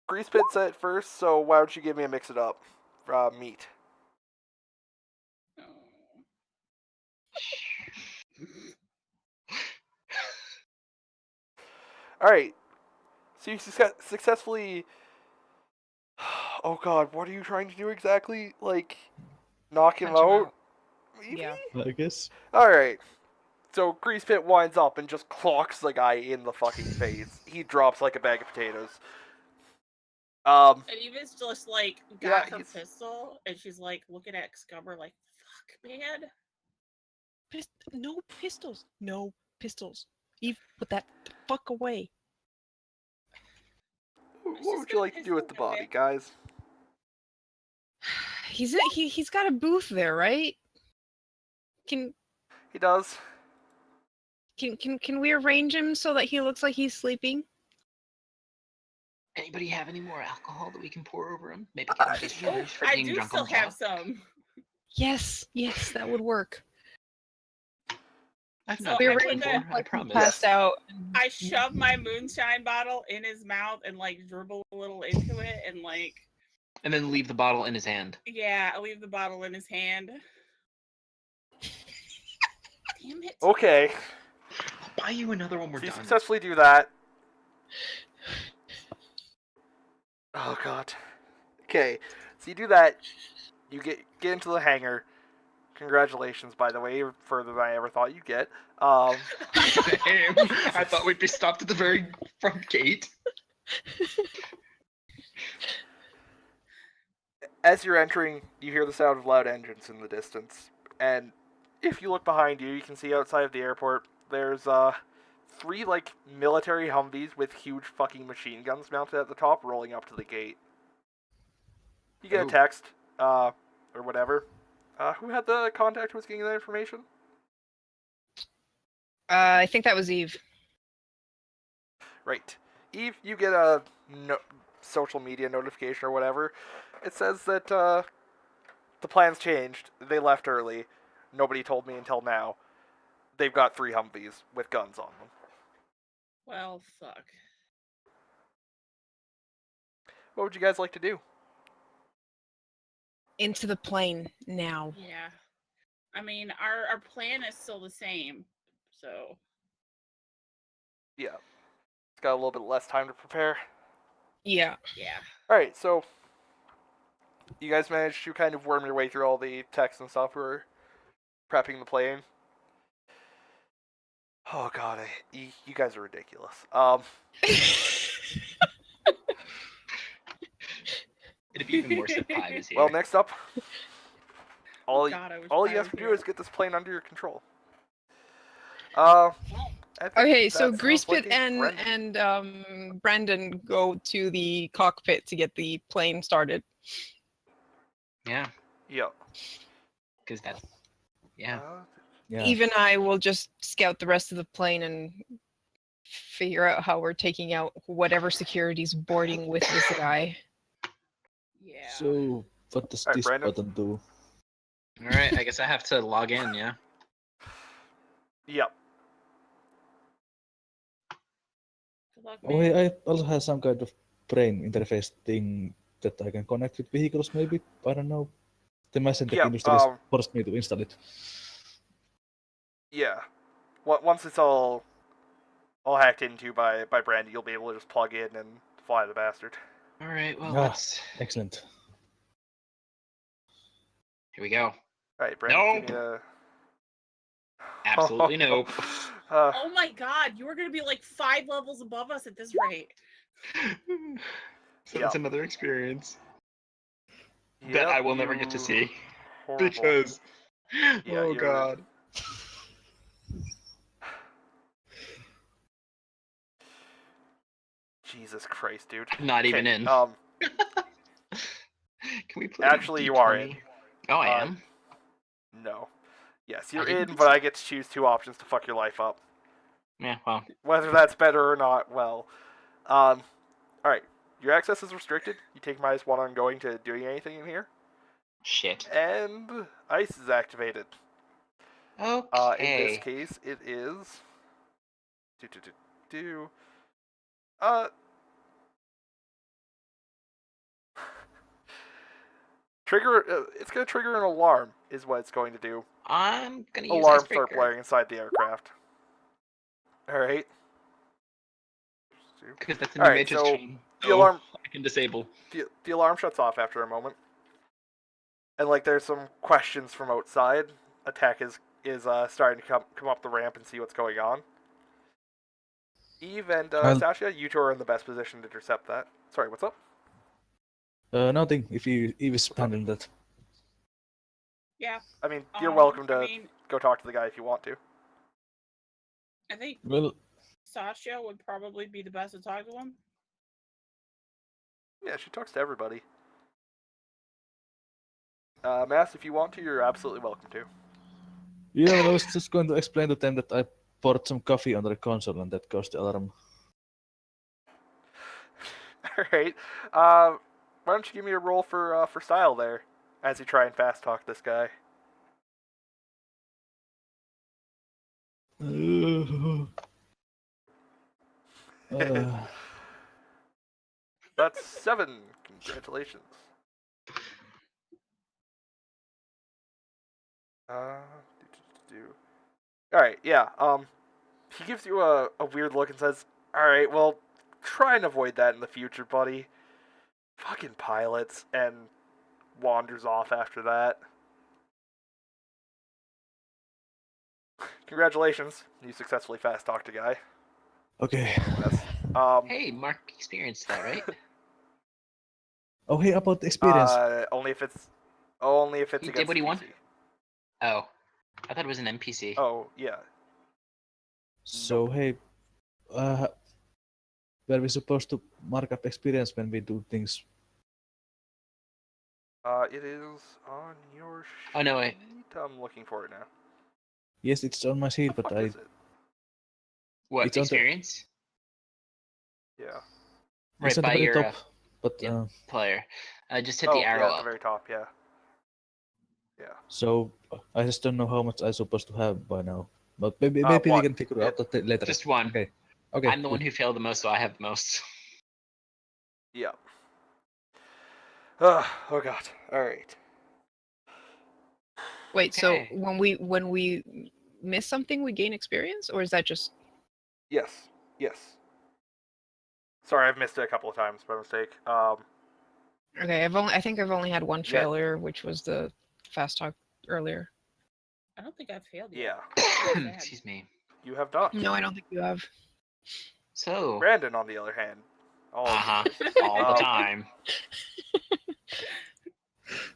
Grease Pit said it first, so why don't you give me a mix it up? Meat. Oh. Alright. So you successfully... Oh god, what are you trying to do exactly? Like, Knock him Punch him out? out. Maybe? Yeah. I guess. Alright. So Grease Pit winds up and just clocks the guy in the fucking face. He drops like a bag of potatoes. And Eva's just like Yeah, got her pistol, and she's like looking at Scubber like, "Fuck, man." No pistols. No pistols. Eve, put that the fuck away. What would you like to do with the body, guys? He's got a booth there, right? Can He does. can we arrange him so that he looks like he's sleeping? Anybody have any more alcohol that we can pour over him? Maybe get him just Oh, for I being do drunk still on the have job? some. Yes, that would work. I've So not I been put before, the- I promise. Passed out. I shove my moonshine bottle in his mouth and like dribble a little into it, and like, And then leave the bottle in his hand. yeah, I leave the bottle in his hand. Damn it. Okay. I'll buy you another when we're So you done. successfully do that. Oh god. Okay. So you do that. You get into the hangar. Congratulations, by the way, you're further than I ever thought you'd get. Same. I thought we'd be stopped at the very front gate. As you're entering, you hear the sound of loud engines in the distance. And if you look behind you, you can see outside of the airport, there's 3 like military Humvees with huge fucking machine guns mounted at the top rolling up to the gate. You get a Ooh. text, or whatever. Who had the contact who was getting that information? I think that was Eve. Right. Eve, you get a social media notification or whatever. It says that the plans changed. They left early. Nobody told me until now. They've got 3 Humvees with guns on them. Well, fuck. What would you guys like to do? Into the plane now. Yeah. I mean, our plan is still the same, so. Yeah. It's got a little bit less time to prepare. Yeah. Yeah. Alright, so you guys managed to kind of worm your way through all the text and stuff for prepping the plane. Oh god, you guys are ridiculous. It'd be even worse if Pi was here. Well, next up, all you I have to was do here. is get this plane under your control. I think Okay, so that Grease sounds like Pit a Brendan. and Brandon go to the cockpit to get the plane started. Yeah, Yep. because that's... Yeah. Yeah. Eve and I will just scout the rest of the plane and figure out how we're taking out whatever security's boarding with this guy. Yeah. So, what does Alright, this Brandon. button do? Alright, I guess I have to log in, yeah? Yep. Good luck, Oh, man. I also have some kind of brain interface thing that I can connect with vehicles, maybe? I don't know. The Messenger Yeah, Industries forced me to install it. Yeah. Once it's all hacked into by Brandy, you'll be able to just plug in and fly the bastard. Alright, well, Ah. let's... Excellent. Here we go. Alright, Brandy, give me Nope. a... Absolutely nope. Oh my god, you were gonna be like 5 levels above us at this rate. So Yep. that's another experience that Yep, I will never get to you see. horrible. Because... Yeah, oh you're- god. Jesus Christ, dude. Not even Okay, in. Can we play Actually, you are in. D20? Oh, I Uh, am? No. Yes, you're didn't in, think but so. I get to choose 2 options to fuck your life up. Yeah, well. Whether that's better or not, well. Alright. Your access is restricted. You take -1 on going to doing anything in here. Shit. And ice is activated. Okay. In this case, it is... Trigger... it's going to trigger an alarm, is what it's going to do. I'm gonna use Alarms icebreaker. start blaring inside the aircraft. Alright. Because that's a new Alright, matrix so chain. the alarm... I can disable. The alarm shuts off after a moment. and like there's some questions from outside. Attack is starting to come up the ramp and see what's going on. Eve and I'll- Sasha, you two are in the best position to intercept that. Sorry, what's up? Nothing. If you is handling that. Yeah. I mean, you're welcome to I mean, go talk to the guy if you want to. I think Well, Sasha would probably be the best to talk to him. Yeah, she talks to everybody. Mass, if you want to, you're absolutely welcome to. yeah, well, I was just going to explain to them that I poured some coffee under the console and that caused the alarm. Alright. Why don't you give me a roll for style there, as you try and fast talk this guy. That's 7. Congratulations. Alright, yeah. He gives you a weird look and says, Alright, well, try and avoid that in the future, buddy. Fucking pilots, and wanders off after that. Congratulations, you successfully fast talked a guy. Okay. That's, Hey, Mark experienced that, right? Oh, hey, about the experience. only if it's He against did what he the wanted? PC. Oh, I thought it was an NPC. Oh yeah. So, hey, were we supposed to mark up experience when we do things? It is on your sheet. Oh, no, wait. I'm looking for it now. Yes, it's on my sheet, What but the fuck is it? What, It's on the- experience? Yeah. Right it's on the by very your top. But yep. Player. Just hit Oh, the arrow yeah, at up. the very top, yeah. Yeah. so I just don't know how much I'm supposed to have by now. But maybe we one. can figure out that later. Just one. Okay. Okay. I'm the one good. who failed the most, so I have the most. Yeah. Oh god. Alright. Wait, so Okay. when we miss something, we gain experience, or is that just Yes. Yes. Sorry, I've missed it a couple of times by mistake. okay? I think I've only had one Yeah. failure, which was the fast talk earlier. I don't think I've failed yet. Yeah. Excuse me. You have not. No, I don't think you have. So, Brandon, on the other hand. Oh, uh-huh, all the time.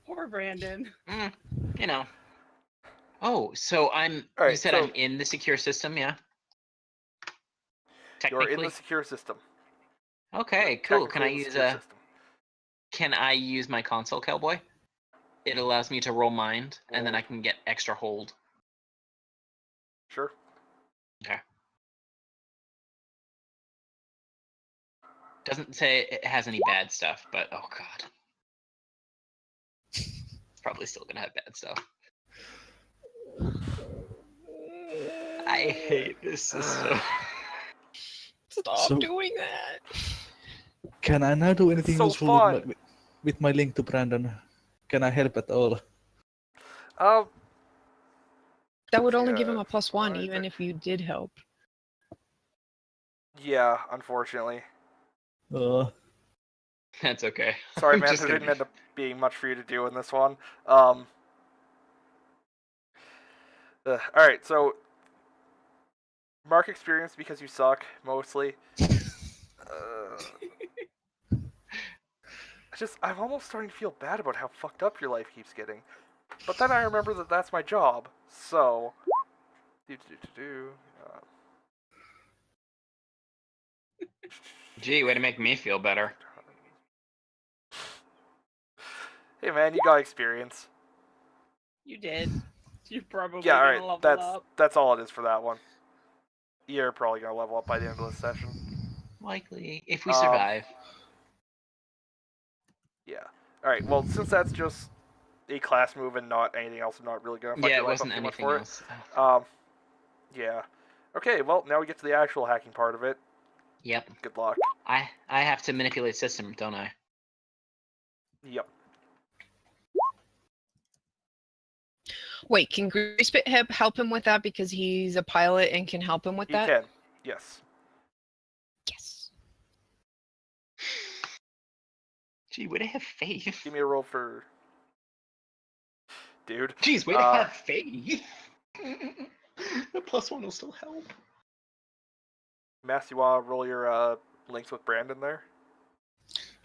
Poor Brandon. You know. Oh, so you Alright, said so I'm in the secure system, yeah? you're in Technically? the secure system. Okay, You're cool. Can I technically in the use secure system. Can I use my console cowboy? It allows me to roll mind, and then I can get extra hold. Sure. Okay. Doesn't say it has any bad stuff, but oh god. It's probably still gonna have bad stuff. I hate this system. Stop So- doing that. Can I now do anything so useful fun. with my link to Brandon? Can I help at all? That would only give him Yeah, a +1, I even think- if you did help. Yeah, unfortunately. That's okay. Sorry, I'm man, just there gonna didn't end up being much for you to do in this one. Alright, so mark experience because you suck, mostly. I'm almost starting to feel bad about how fucked up your life keeps getting. But then I remember that that's my job, so... Gee, way to make me feel better. Hey man, you got experience. You did. You're probably Yeah, gonna level alright, up. that's all it is for that one. You're probably gonna level up by the end of this session. Likely, if we Um, survive. Yeah. Alright, well, since that's just a class move and not anything else, I'm not really gonna fuck Yeah, your it life up wasn't too much anything for else. it. Yeah. Okay, well, now we get to the actual hacking part of it. Yep. Good luck. I have to manipulate system, don't I? Yep. Wait, can Greasepit help him with that because he's a pilot and can help him with You that? can. Yes. Yes. Gee, would I have faith? Give me a roll for... dude. Jeez, way to have faith. The +1 will still help. Mass, you want to roll your links with Brandon there?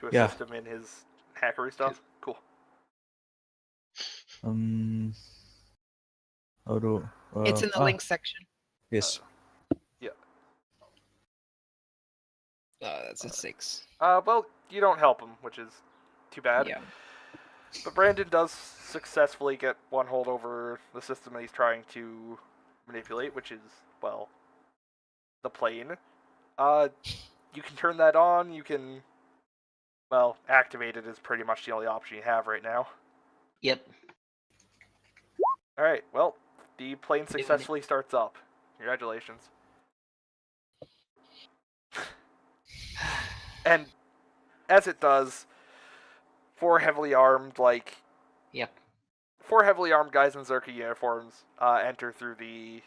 To Yeah. assist him in his hackery stuff? Cool. How do... It's in the links section. Yes. Yeah. That's a 6. Well, you don't help him, which is too bad. Yeah. But Brandon does successfully get one hold over the system that he's trying to manipulate, which is, well, the plane. You can turn that on, you can, well, activate it is pretty much the only option you have right now. Yep. Alright, well, the plane successfully starts up. Congratulations. And as it does, four heavily armed guys in Zerka uniforms enter through the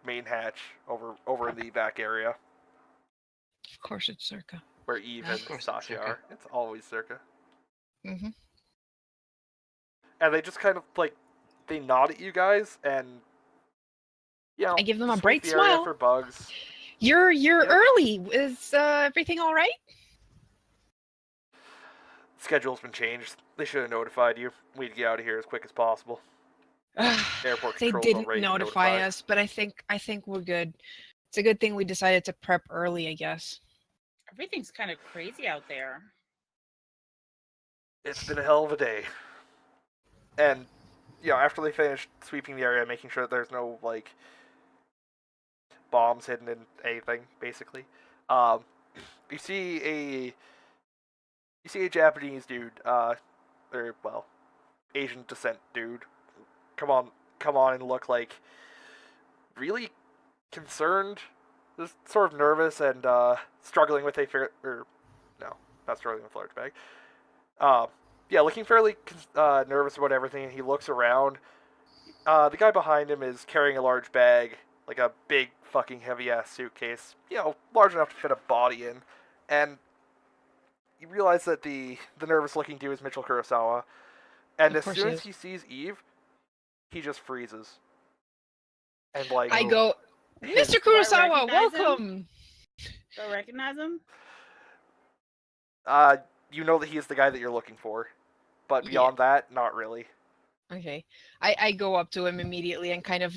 main hatch over in the back area Of course it's Circa. where Eve and Of course it's Sasha Zerka. are. It's always Zerka. Mm-hmm. And they just kind of they nod at you guys and I give them a sweep bright the area smile. for bugs. You're Yep. early. Is everything all right? Schedule's been changed. They should have notified you. We'd get out of here as quick as possible. Airport They control's didn't already notify notified. us, but I think we're good. It's a good thing we decided to prep early, I guess. Everything's kind of crazy out there. It's been a hell of a day. And, after they finished sweeping the area, making sure that there's no, bombs hidden in anything, basically, you see a Japanese dude, Asian descent dude, come on and look, really concerned, just sort of nervous and, struggling with not struggling with a large bag. Looking fairly nervous about everything. He looks around. The guy behind him is carrying a large bag, like a big fucking heavy-ass suitcase, large enough to fit a body in. And you realize that the nervous-looking dude is Mitchell Kurosawa. And Of as course soon he as is. he sees Eve, he just freezes. And, I go, Mr. Do I Kurosawa, recognize him? welcome. Do I recognize him? you know that he is the guy that you're looking for. But beyond that, not really. Okay. I go up to him immediately and kind of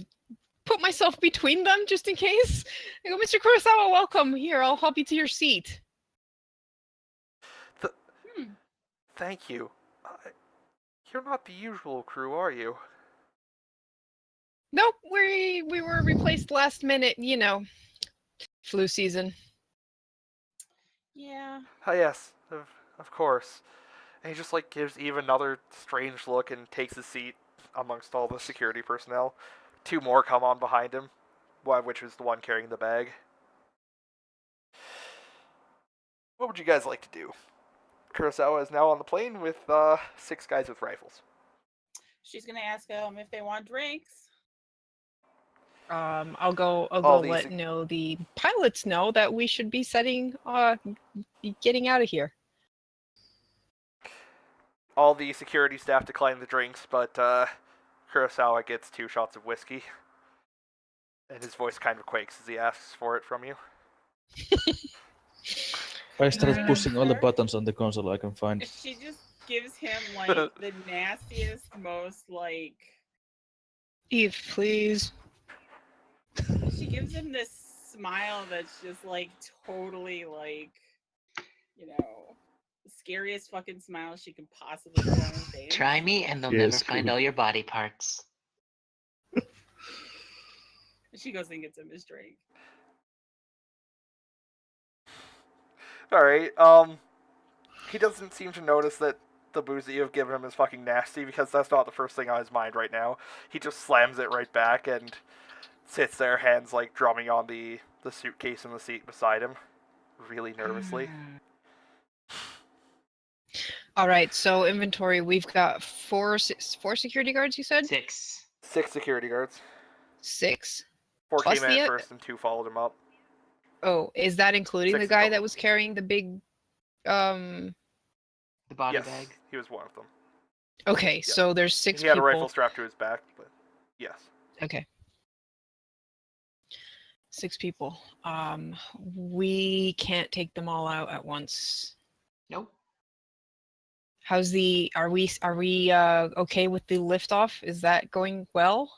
put myself between them just in case. I go, Mr. Kurosawa, welcome. Here, I'll help you to your seat. Thank you. You're not the usual crew, are you? Nope, we were replaced last minute, flu season. Yeah. Ah, yes, of course. And he just gives Eve another strange look and takes his seat amongst all the security personnel. Two more come on behind him, one of which is the one carrying the bag. What would you guys like to do? Kurosawa is now on the plane with 6 guys with rifles. She's gonna ask them if they want drinks. I'll go All these- let the pilots know that we should be getting out of here. All the security staff decline the drinks, but Kurosawa gets 2 shots of whiskey. And his voice kind of quakes as he asks for it from you. I started Yeah. pushing all the buttons on the console I can find. She just gives him the nastiest, most Eve, please. She gives him this smile that's just totally the scariest fucking smile she can possibly put on her face. Try me and they'll Yes, never find cool. all your body parts. She goes and gets him his drink. Alright, he doesn't seem to notice that the booze that you have given him is fucking nasty, because that's not the first thing on his mind right now. He just slams it right back and sits there, hands drumming on the suitcase in the seat beside him, really nervously. All right, so inventory, we've got four security guards, you said? 6. 6 security guards. 6? 4 Plus came in the- at first and 2 followed him up. Oh, is that including 6 the in guy total. that was carrying the big The body Yes, bag. he was one of them. Okay, so there's 6 He had a people. rifle strapped to his back, but yes. Okay. 6 people. We can't take them all out at once. Nope. How's the? Are we okay with the liftoff? Is that going well?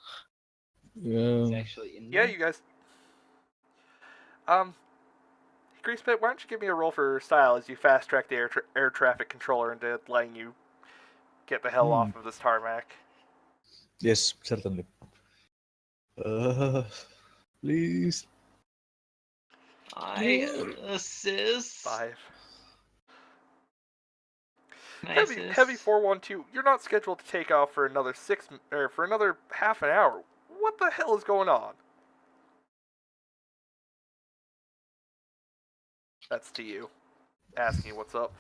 It's actually in Yeah, there. you guys. Greasepit, why don't you give me a roll for style as you fast track the air traffic controller into letting you get the hell off of this tarmac. Yes, certainly. Please. I assist. 5. I Heavy assist. 412. You're not scheduled to take off for another for another half an hour. What the hell is going on? That's to you. Asking you what's up.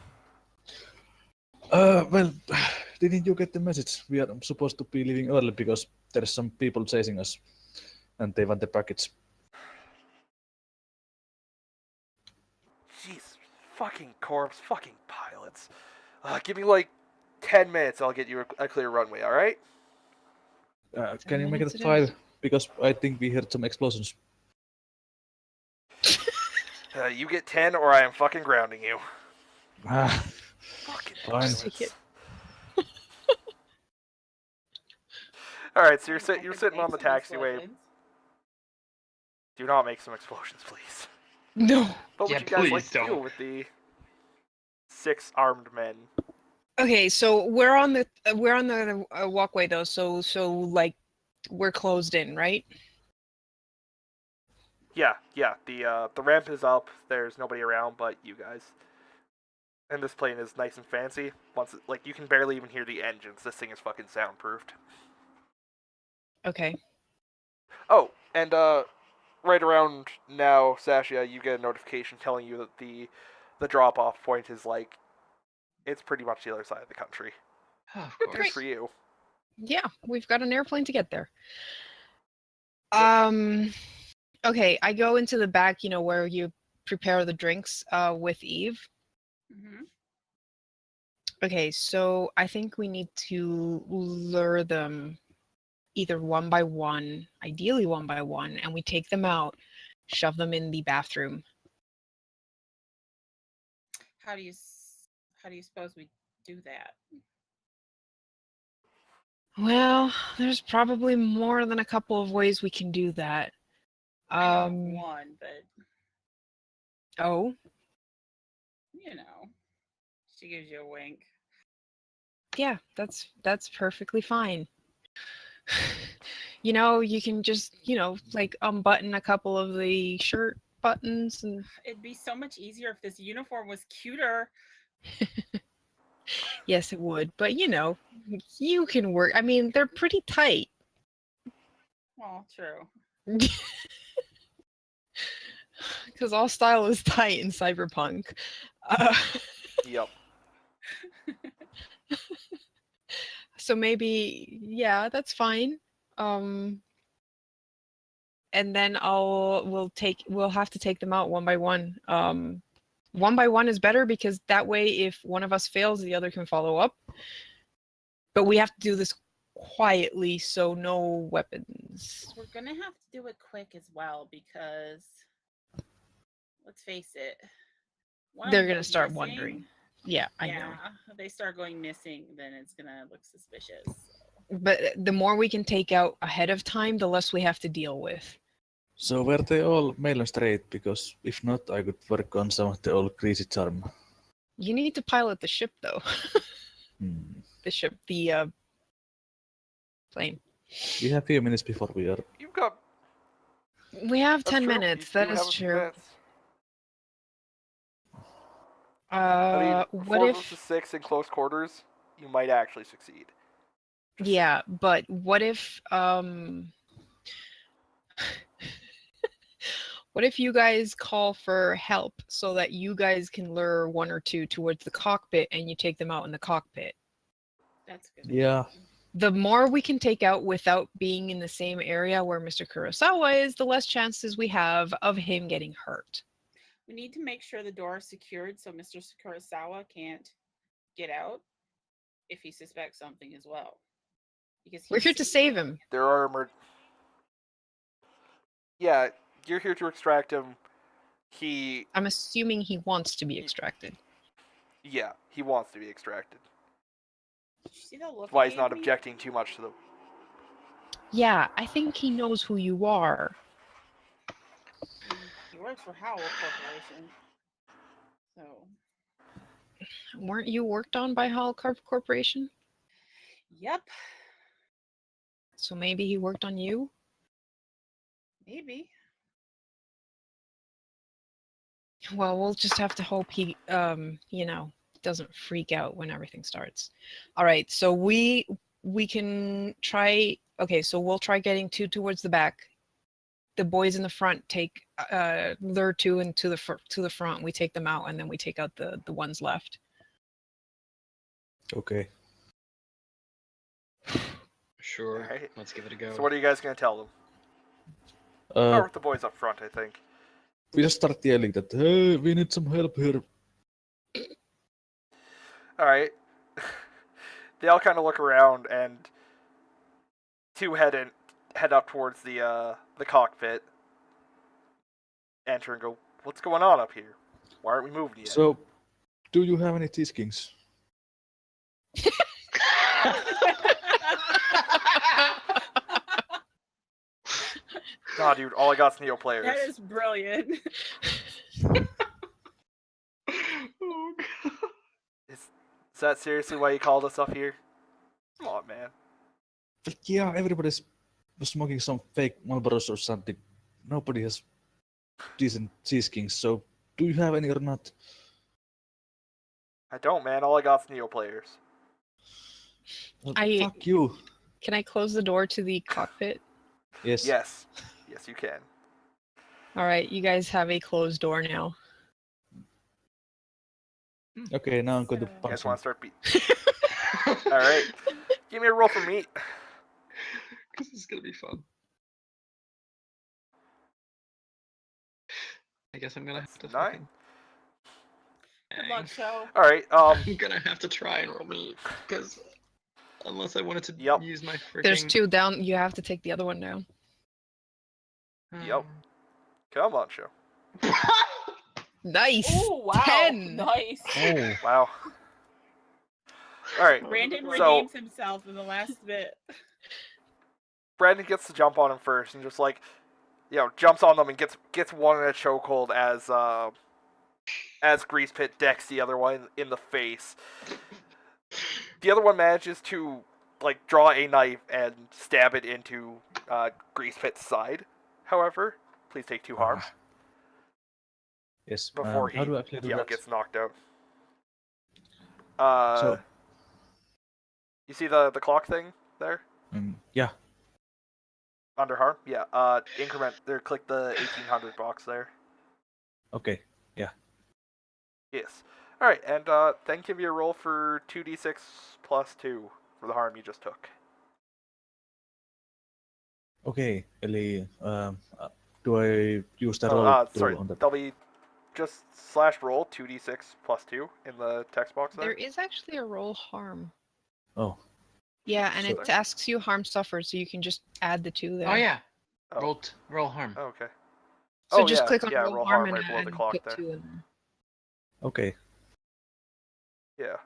Well, didn't you get the message? We are supposed to be leaving early because there's some people chasing us and they want the package. Jeez, fucking corpse, fucking pilots. Give me like 10 minutes, I'll get you a clear runway, alright? Can you make it minutes it 5? is. Because I think we heard some explosions. You get 10 or I am fucking grounding you. Ah, Fucking Fine. pilots. Take it. Alright, so you're sitting on the taxiway. Do not make some explosions, please. No. What Yeah, would you guys like please to do don't. with the 6 armed men? Okay, so we're on the walkway though, so like we're closed in, right? Yeah. The ramp is up. There's nobody around but you guys. And this plane is nice and fancy. You can barely even hear the engines. This thing is fucking soundproofed. Okay. Oh, and right around now, Sasha, you get a notification telling you that the drop-off point is it's pretty much the other side of the country. Oh, of Good news course. for you. Yeah, we've got an airplane to get there. Yep. Okay, I go into the back, where you prepare the drinks with Eve. Mm-hmm. Okay, so I think we need to lure them either one by one, ideally one by one, and we take them out, shove them in the bathroom. How do you suppose we do that? Well, there's probably more than a couple of ways we can do that. I know one, but Oh, she gives you a wink. yeah, that's perfectly fine. You can just, unbutton a couple of the shirt buttons and It'd be so much easier if this uniform was cuter. yes, it would. But you can work. I mean, they're pretty tight. Well, true. Because all style is tight in cyberpunk. Yep. So maybe, yeah, that's fine. And then we'll have to take them out one by one. One by one is better because that way, if one of us fails, the other can follow up. But we have to do this quietly, so no weapons. We're gonna have to do it quick as well because, let's face it, one of They're them gonna goes start missing. wondering. Yeah, I know. If they start going missing, then it's gonna look suspicious. But the more we can take out ahead of time, the less we have to deal with. So were they all male and straight? Because if not, I could work on some of the old greasy charm. You need to pilot the ship, though. The plane. We have a few minutes before we are. You've got. We have That's 10 true. minutes. You That do is have a few true. minutes. I mean, What 4 if? versus 6 in close quarters, you might actually succeed. Yeah, but what if? What if you guys call for help so that you guys can lure one or two towards the cockpit and you take them out in the cockpit? That's good. Yeah. The more we can take out without being in the same area where Mr. Kurosawa is, the less chances we have of him getting hurt. We need to make sure the door is secured so Mr. Kurosawa can't get out. if he suspects something as well. Because We're here to save him. There are Yeah, you're here to extract him. I'm assuming he wants to be extracted. Yeah, he wants to be extracted. Did you see that look? That's why he he's not gave me? objecting too much to the. Yeah, I think he knows who you are. He works for Howell Corporation. So. Weren't you worked on by Hall Corporation? Yep. So maybe he worked on you? Maybe. Well, we'll just have to hope he, doesn't freak out when everything starts. All right, so we can try. Okay, so we'll try getting two towards the back. The boys in the front take lure two into the front. We take them out, and then we take out the ones left. Okay. Sure. Alright. Let's give it a go. So what are you guys gonna tell them? Uh, Or with the boys up front, I think. we just start yelling that, hey, we need some help here. Alright. They all kind of look around and two head up towards the cockpit. Enter and go, what's going on up here? Why aren't we moving yet? So, do you have any T-skings? Nah, dude, all I got's Neo players. That is brilliant. Oh, God. Is that seriously why you called us up here? Come on, man. Like, yeah, everybody's smoking some fake Marlboros or something. Nobody has decent T-skings, so do you have any or not? I don't, man. All I got's Neo players. Well, I- fuck you. Can I close the door to the cockpit? Yes. Yes. Yes, you can. All right, you guys have a closed door now. Okay, now I'm going to So- You punch guys him. want to start beat? Alright. Give me a roll for meat. This is gonna be fun. I guess I'm gonna have to That's 9. fucking... Good Dang. luck, show. Alright, I'm gonna have to try and roll me, because unless I wanted to Yep. use my freaking... There's two down. You have to take the other one down. Yep. Come on, show. Nice. Oh wow! 10. Nice. Oh, Wow. Alright, Brandon So- redeems himself in the last bit. Brandon gets to jump on him first and just like, jumps on them and gets one in a chokehold as Grease Pit decks the other one in the face. The other one manages to like draw a knife and stab it into Grease Pit's side. However, please take 2 harms yes. before how do I actually do that? gets knocked out. So, You see the clock thing there? yeah. Under harm? Yeah. Increment there, click the 1800 box there. Okay. Yes. Alright, and then give you a roll for 2d6 plus 2 for the harm you just took. Okay, eli do I use that roll Sorry, on that? that'll be just /roll 2d6 plus 2 in the text box there. There is actually a roll harm. Oh, Yeah, and So- it asks you harm suffered, so you can just add the 2 there. Oh yeah. Oh. Roll harm. Oh, okay. So Oh, just yeah, click on yeah, roll roll harm harm and, right below the and clock put there. 2 in there. okay. Yeah.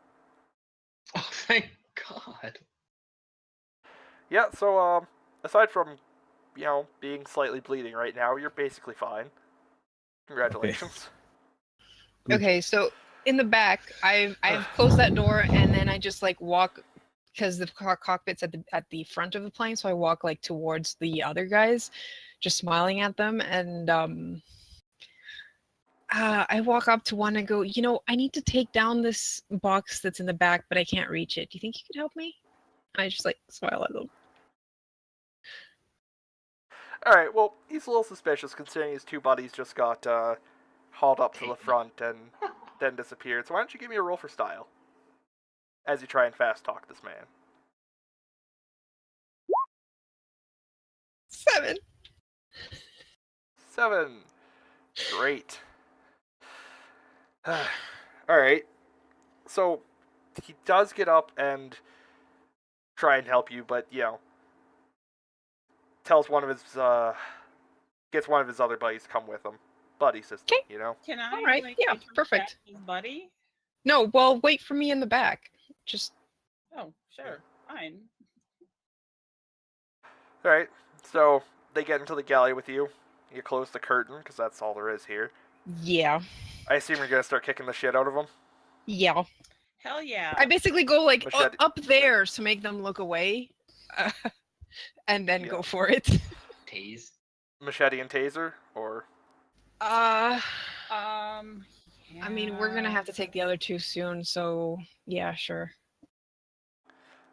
Oh, thank God. Yeah, so, aside from, being slightly bleeding right now, you're basically fine. Congratulations. Good. Okay, so in the back, I've closed that door, and then I just like walk because the cockpit's at the front of the plane, so I walk like towards the other guys, just smiling at them, and I walk up to one and go, I need to take down this box that's in the back, but I can't reach it. Do you think you could help me? I just like smile at them. Alright, well, he's a little suspicious considering his 2 buddies just got hauled up to the front and then disappeared. So why don't you give me a roll for style? As you try and fast talk this man. 7. 7. Great. Alright. So, he does get up and try and help you, but tells one of his gets one of his other buddies to come with him. Buddy system, Okay. Can I? All right, yeah, interject perfect. his buddy? No, well, wait for me in the back. Just Oh, sure, fine. All right, so they get into the galley with you. You close the curtain because that's all there is here. yeah, I assume you're gonna start kicking the shit out of them. yeah. Hell yeah. I basically go like Machete. up there to make them look away, and then Yeah. go for it. Tase. Machete and taser, or I mean, we're gonna have to take the other two soon, so yeah, sure.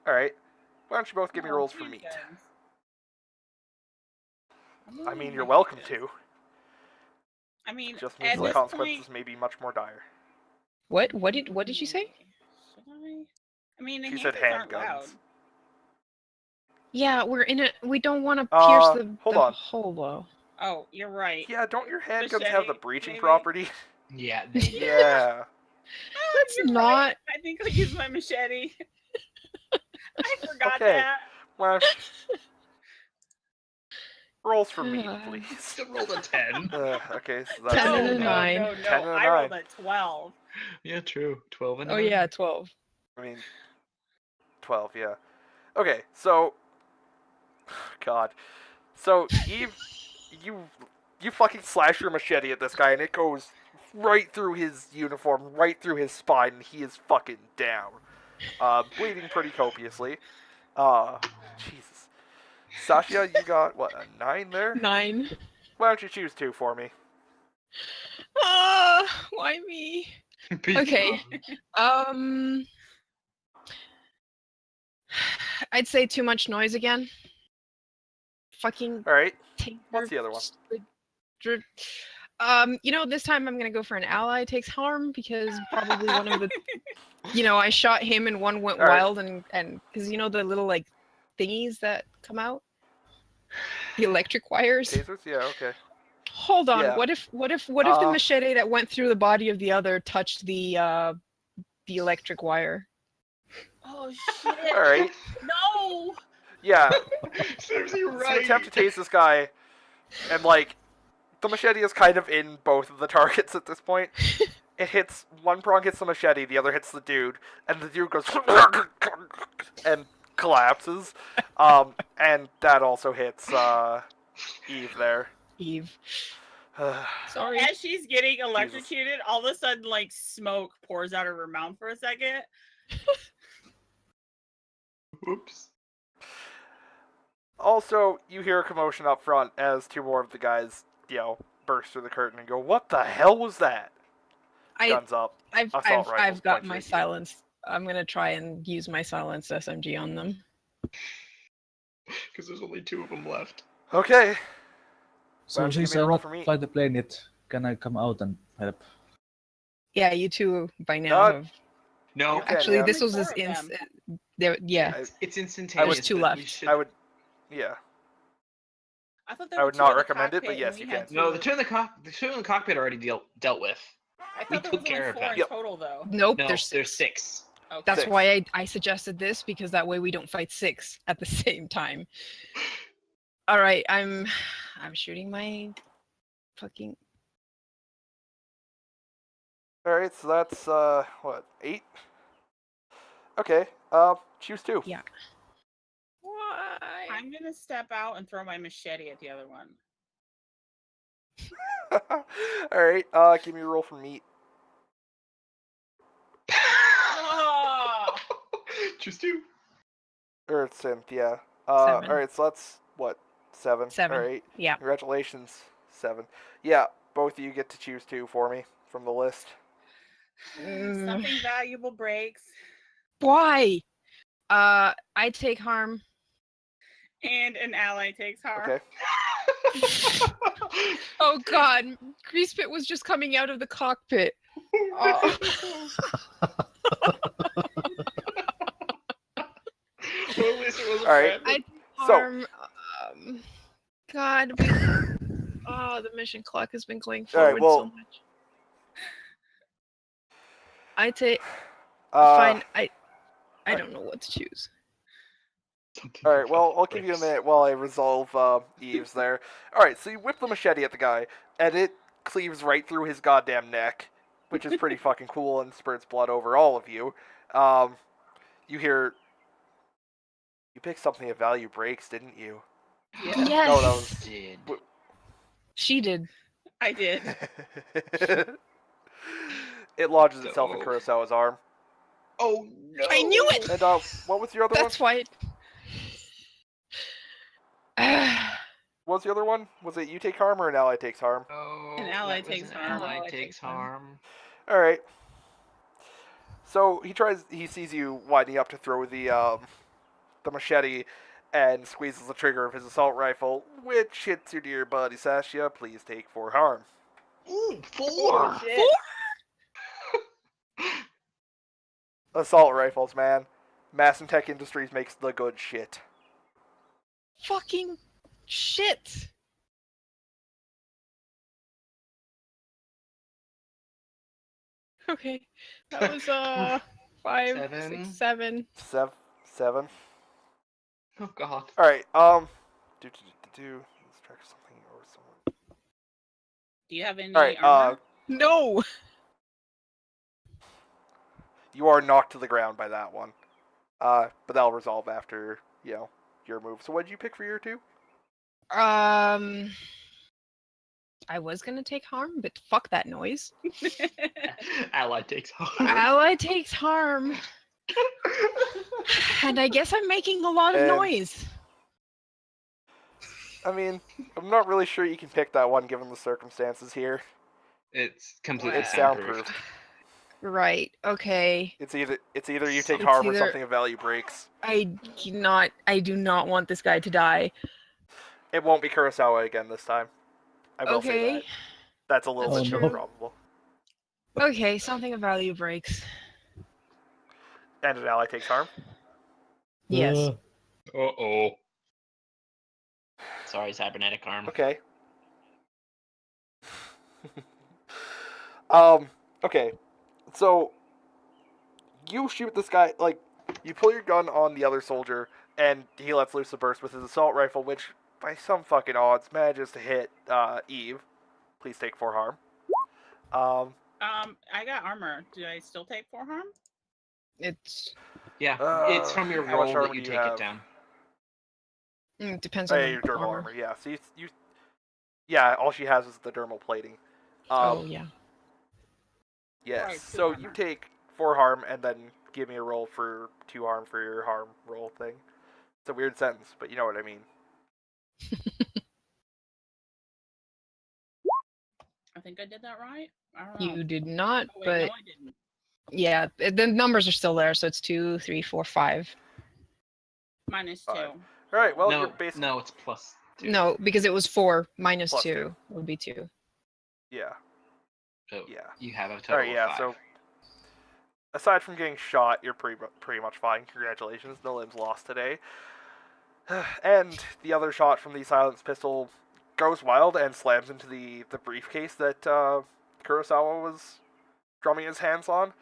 all right. Why don't you both give me Oh, rolls for hand meat? guns. I mean, Ooh, you're my welcome goodness. to. I mean, Just at means the this consequences point, may be much more dire. What did you say? Should I? I mean, the She said handguns aren't loud. handguns. Yeah, we're in it. We don't want to pierce the hold on. hole though. Oh, you're right. Yeah, don't your handguns have the Machete, breaching maybe? property? Yeah, they Yeah. Let's You're not. right. I think I'll use my machete. I forgot Okay. that. Well, rolls for meat, Uh, please. still rolled a 10. Okay, so that's 10 and no, a no, 9. no, 10 no. and a I rolled 9. a 12. Yeah, true. 12 and Oh yeah, 12. I mean, 12, yeah. Okay, so, God. So, Eve, you fucking slash your machete at this guy, and it goes right through his uniform, right through his spine, and he is fucking down. Bleeding pretty copiously. Jesus. Sasha, you got, what, a 9 there? 9. Why don't you choose 2 for me? Why me? Peace. Okay. I'd say too much noise again. Fucking Alright, taser. what's the other one? This time I'm gonna go for an ally takes harm because probably one of the, I shot him and one went All right. wild and because the little like thingies that come out, the electric wires. Tasers? Yeah, okay. Hold on. Yeah. What if the Uh, machete that went through the body of the other touched the electric wire? Oh, shit. Alright. No! Yeah, Seriously, so right. you attempt to tase this guy, and the machete is kind of in both of the targets at this point. It hits, one prong hits the machete, the other hits the dude, and the dude goes and collapses. And that also hits Eve there. Eve. Sorry. As she's getting electrocuted, all of a sudden, smoke pours out of her mouth for a second. Whoops. Also, you hear a commotion up front as 2 more of the guys, burst through the curtain and go, "What the hell was that?" Guns up. I've assault rifles I've got pointed my at you. silence. I'm gonna try and use my silenced SMG on them. Because there's only 2 of them left. Okay. Why So don't you since give me a I roll not for me? fly the plane yet, can I come out and help? Yeah, you two by now Uh, have. No, You can, Actually, yeah. this was Only as 4 of them. there. Yeah. it's instantaneous. There's 2 but left. we should- I would, yeah. I thought there I were would 2 not in the recommend it, but cockpit yes, and you we had can. No, 2. the 2 in the cockpit are already dealt with. I we thought there took was care only of 4 that. in Yep. total, though. Nope. No, there's there's 6. Okay. That's 6. why I suggested this because that way we don't fight 6 at the same time. All right, I'm shooting my fucking. Alright, so that's, what, 8? Okay, choose 2. Yeah. Why? I'm gonna step out and throw my machete at the other one. Alright, give me a roll for meat. Oh! Choose 2. Or synth, yeah. 7. Alright, so that's, what, 7? 7. Alright, Yeah. congratulations, 7. Yeah, both of you get to choose 2 for me from the list. Something valuable breaks, Why? I take harm. and an ally takes harm. Okay. Oh God, Greasepit was just coming out of the cockpit. Oh. Well, at least it wasn't All right. Brad. So- Harm. God. The mission clock has been going All right, forward well- so much. I take. Fine. I don't know what to choose. All right. Well, I'll give you a minute while I resolve Eve's there. All right. So you whip the machete at the guy, and it cleaves right through his goddamn neck, which is pretty fucking cool and spurts blood over all of you. You hear. You picked something of value breaks, didn't you? Yeah. Yes. No, that was. Did. She did. I did. It lodges itself in So- Kurosawa's arm. Oh no! I knew it! And what was your other That's one? why. What was the other one? Was it you take harm or an ally takes harm? Oh, An ally that was takes an harm. ally Ally takes takes harm. harm. All right. So he sees you winding up to throw the machete, and squeezes the trigger of his assault rifle, which hits your dear buddy Sasha. Please take 4 harm. Ooh, 4! Oh, shit. Assault rifles, man. Mass and Tech Industries makes the good shit. Fucking shit. Okay. That was 5, 7. 6, 7. 7. Oh god. All right. Let's track something or someone. Do you have any All right. armor? No. You are knocked to the ground by that one. But that'll resolve after your move. So what did you pick for your 2? I was gonna take harm, but fuck that noise. Ally takes harm. Ally takes harm. And I guess I'm making a lot of And- noise. I mean, I'm not really sure you can pick that one given the circumstances here. It's completely It's soundproof. soundproof. Right, okay. It's either you take It's harm or either- something of value breaks. I do not want this guy to die. It won't be Kurosawa again this time. I will say Okay. that. That's a little That's bit true. probable. Okay, something of value breaks. And an ally takes harm. Yes. Uh-oh. Sorry, cybernetic arm. Okay. Okay. So you shoot this guy, like, you pull your gun on the other soldier, and he lets loose a burst with his assault rifle, which, by some fucking odds, manages to hit Eve. Please take 4 harm. I got armor. Do I still take 4 harm? It's Yeah, it's from your how much roll armor that you do you take have? it down. it depends Oh, on yeah, the your dermal armor. armor. Yeah. So you. Yeah, all she has is the dermal plating. Oh yeah. Yes. Alright, 2 So armor. you take 4 harm and then give me a roll for 2 harm for your harm roll thing. It's a weird sentence, but you know what I mean. I think I did that right. I don't know. You did not, Oh, wait, but no, I didn't. yeah, the numbers are still there, so it's 2, 3, 4, 5. Minus 2. 5. All right. Well, you're no, basically no, it's plus 2. No, because it was 4 minus Plus 2 would be 2. Yeah. So Yeah. you have a total All right. Yeah. of 5. So aside from getting shot, you're pretty much fine. Congratulations. No limbs lost today. And the other shot from the silenced pistol goes wild and slams into the briefcase that Kurosawa was drumming his hands on.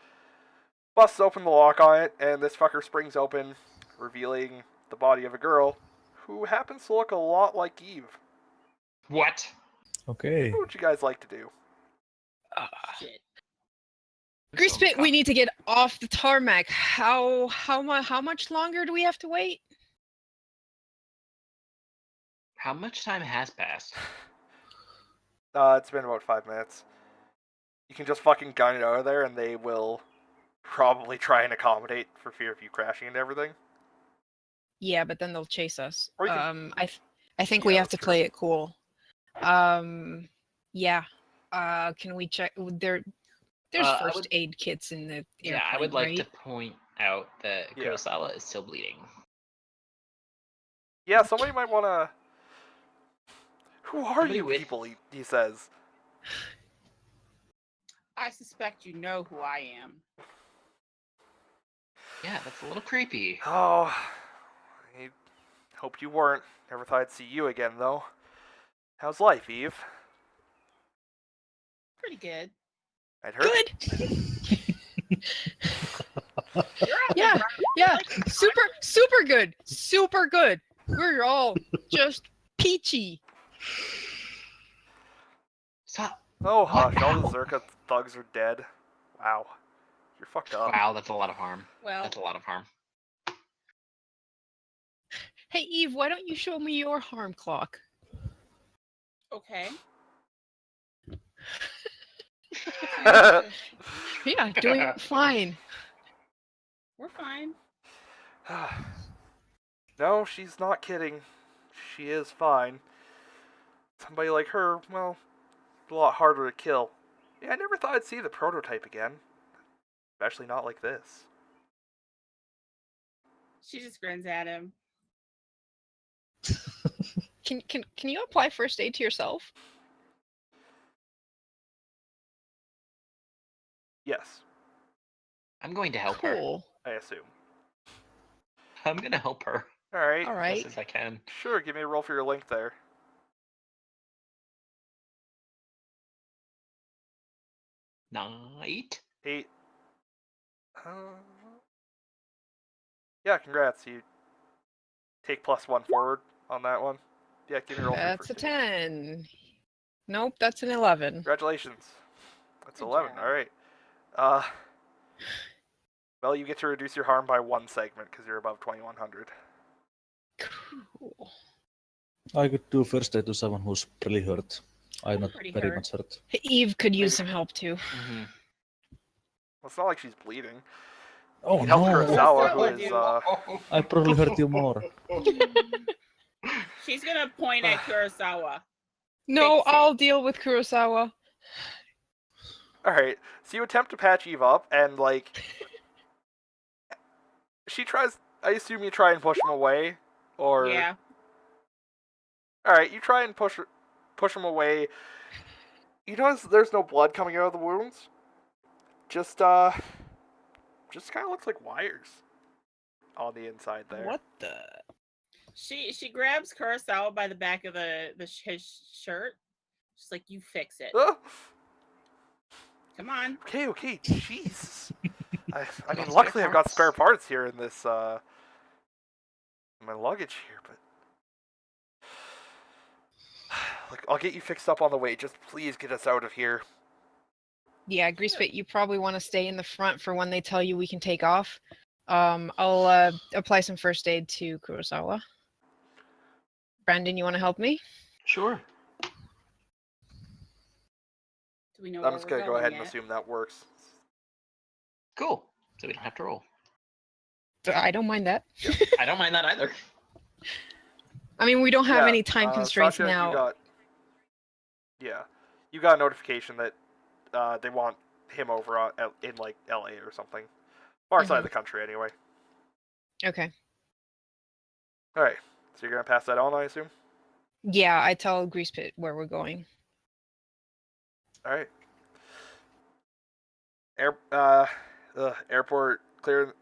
Busts open the lock on it, and this fucker springs open, revealing the body of a girl who happens to look a lot like Eve. What? Okay. What would you guys like to do? Shit. Greasepit, we need to get off the tarmac. How much longer do we have to wait? How much time has passed? It's been about 5 minutes. You can just fucking gun it out of there, and they will probably try and accommodate for fear of you crashing into everything. Yeah, but then they'll chase us. Or you can- I think Yeah, we have that's to true. play it cool. Yeah. Can we check? There's I first would- aid kits in the airplane, Yeah, I would like right? to point out that Yeah. Kurosawa is still bleeding. Yeah, somebody might want to... Who are Somebody you with- people, he says. I suspect you know who I am. Yeah, that's a little creepy. Oh, I hoped you weren't. Never thought I'd see you again, though. How's life, Eve? Pretty good. I'd heard. Good. Yeah, yeah, super good, super good. We're all just peachy. So, Oh, What hush. All the now? Zerka thugs are dead. Wow. You're fucked up. wow, that's a lot of harm. Well, That's a lot of harm. Hey Eve, why don't you show me your harm clock? okay. Yeah, doing fine. We're fine. No, she's not kidding. She is fine. Somebody like her, well, a lot harder to kill. Yeah, I never thought I'd see the prototype again. Especially not like this. She just grins at him. Can you apply first aid to yourself? Yes, I'm going to help her. Cool. I assume. I'm gonna help her Alright, All as right. best as I can. sure, give me a roll for your link there. Night. 8. Yeah, congrats. You take +1 forward on that one. Yeah, give me a roll for your That's a first aid. 10. Nope, that's an 11. Congratulations. That's Good 11. job. Alright. Well, you get to reduce your harm by 1 segment because you're above 2100. Cool. I could do first aid to someone who's pretty hurt. I'm not Pretty very hurt. much hurt. Hey, Eve could use Maybe- some help too. Mm-hmm. Well, it's not like she's bleeding. Oh You can help no! Kurosawa, who Kurosawa, is, I probably hurt you more. She's gonna point at Kurosawa. No, Fix it. I'll deal with Kurosawa. Alright, so you attempt to patch Eve up, and, like, she tries, I assume you try and push him away, or... Yeah. Alright, you try and push him away. You notice there's no blood coming out of the wounds. Just kind of looks like wires on the inside there. What the? She grabs Kurosawa by the back of his shirt. She's like, "You fix it. Ah! Come on." Okay, jeez. I mean, Got luckily spare I've got parts? spare parts here in this, my luggage here, but... Like, I'll get you fixed up on the way. Just please get us out of here. Yeah, Greasepit, you probably want to stay in the front for when they tell you we can take off. I'll apply some first aid to Kurosawa. Brandon, you want to help me? Sure. Do we know I'm where just we're gonna go going ahead and yet? assume that works. Cool. So we don't have to roll. I don't mind that. I don't mind that either. I mean, we don't have Yeah, any time constraints Sasha, now. You got a notification that they want him over in like LA or something, far side of the country anyway. Okay. All right, so you're gonna pass that on, I assume. Yeah, I tell Greasepit where we're going. All right. Airport clear.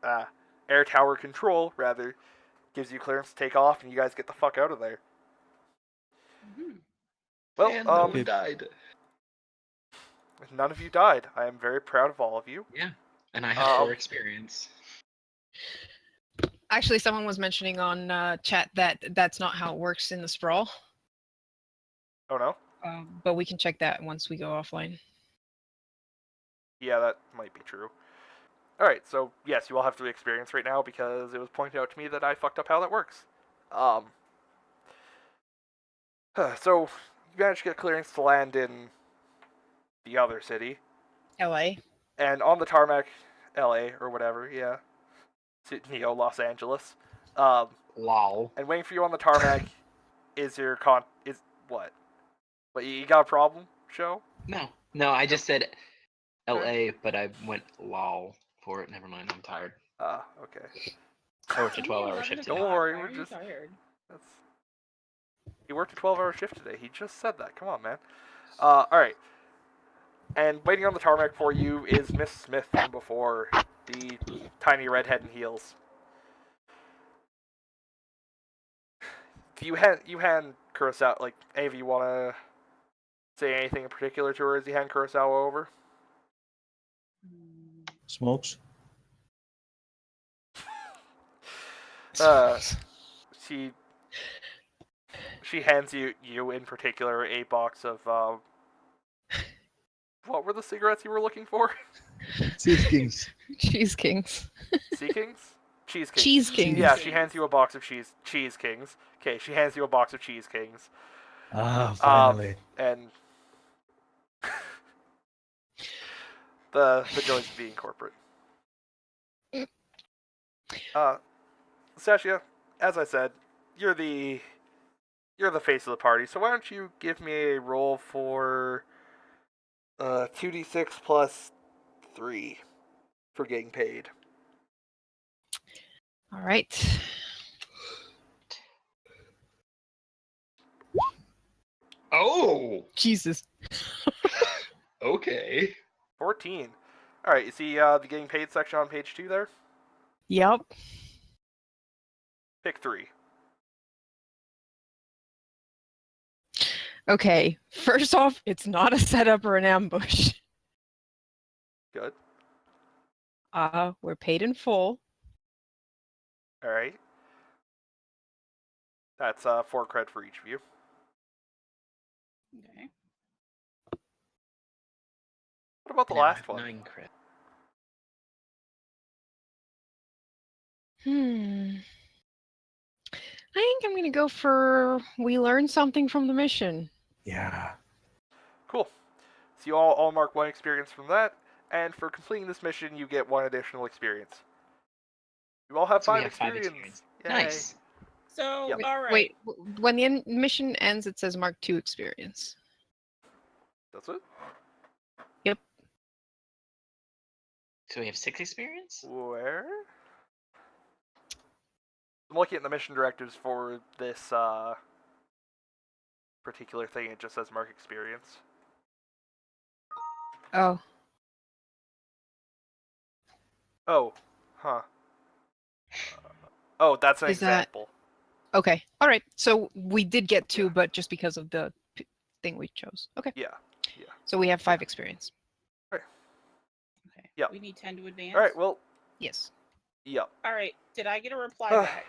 Air tower control rather gives you clearance to take off, and you guys get the fuck out of there. Mhm. Well, and no one Okay. died. none of you died. I am very proud of all of you. Yeah. And I have 4 experience. Actually, someone was mentioning on chat that that's not how it works in the sprawl. Oh no? But we can check that once we go offline. Yeah, that might be true. Alright, so yes, you all have 3 experience right now because it was pointed out to me that I fucked up how that works. So, you managed to get clearance to land in the other city. LA. And on the tarmac, LA, or whatever, yeah. Neo, Los Angeles. Lol. And waiting for you on the tarmac is your is what? What, you got a problem, show? No, I just said LA, but I went lol for it. Never mind, I'm tired. Okay. I worked a It's 12-hour 11 shift Don't today. o'clock. worry, Why we're are you just- tired? That's... He worked a 12-hour shift today. He just said that. Come on, man. Alright. And waiting on the tarmac for you is Miss Smith from before, the tiny redhead in heels. You hand Kurosawa, like, any of you want to say anything in particular to her as you hand Kurosawa over? Smokes? She hands you in particular a box of what were the cigarettes you were looking for? Cheese Kings. Cheese Kings. Sea Kings? Cheese Kings. Cheese Kings. Yeah, she hands you a box of cheese Kings. Okay, she hands you a box of Cheese Kings. Ah, finally. And the joys of being corporate. Sasha, as I said, you're the face of the party. So why don't you give me a roll for 2d6 plus 3 for getting paid. All right. Oh, Jesus. okay. 14. All right, you see the getting paid section on page 2 there? Yep. Pick 3. Okay. First off, it's not a setup or an ambush. Good. We're paid in full. All right. That's 4 cred for each of you. Okay. What about the Now I last have one? 9 credit. I think I'm going to go for we learned something from the mission. Yeah. Cool. So you all mark 1 experience from that, and for completing this mission, you get 1 additional experience. You all have So we 5 have 5 experience. Yay. Nice. So, Yep. all right. Wait, when the mission ends, it says mark 2 experience. That's it? So we have 6 experience? Where? I'm looking at the mission directives for this particular thing. It just says mark experience. Oh. Oh. Huh. Oh, that's an Is that- example. Okay. All right. So we did get 2, Yeah. but just because of the thing we chose. Okay. Yeah. So we have 5 experience. Okay. Yep. We need 10 to advance. All right, well, Yes. yep. All right. Did I get a reply back?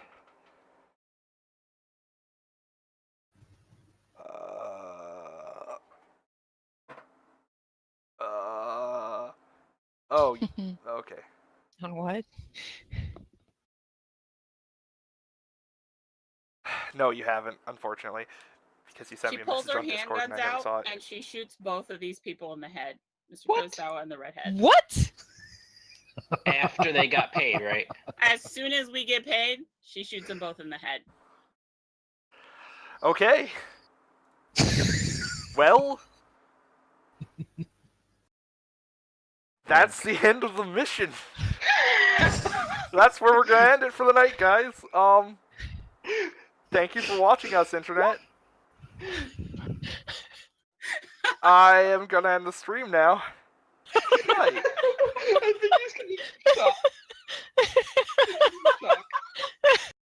Oh, okay. On what? No, you haven't, unfortunately, because you sent She me a pulls message her on Discord and I handguns never saw out it. and she shoots both of these people in the head. Mr. What? Kurosawa and the redhead. What? After they got paid, right? As soon as we get paid, she shoots them both in the head. Okay. Well, that's the end of the mission. That's where we're gonna end it for the night, guys. Thank you for watching us, internet. I am gonna end the stream now. Good night. I think he's gonna stop.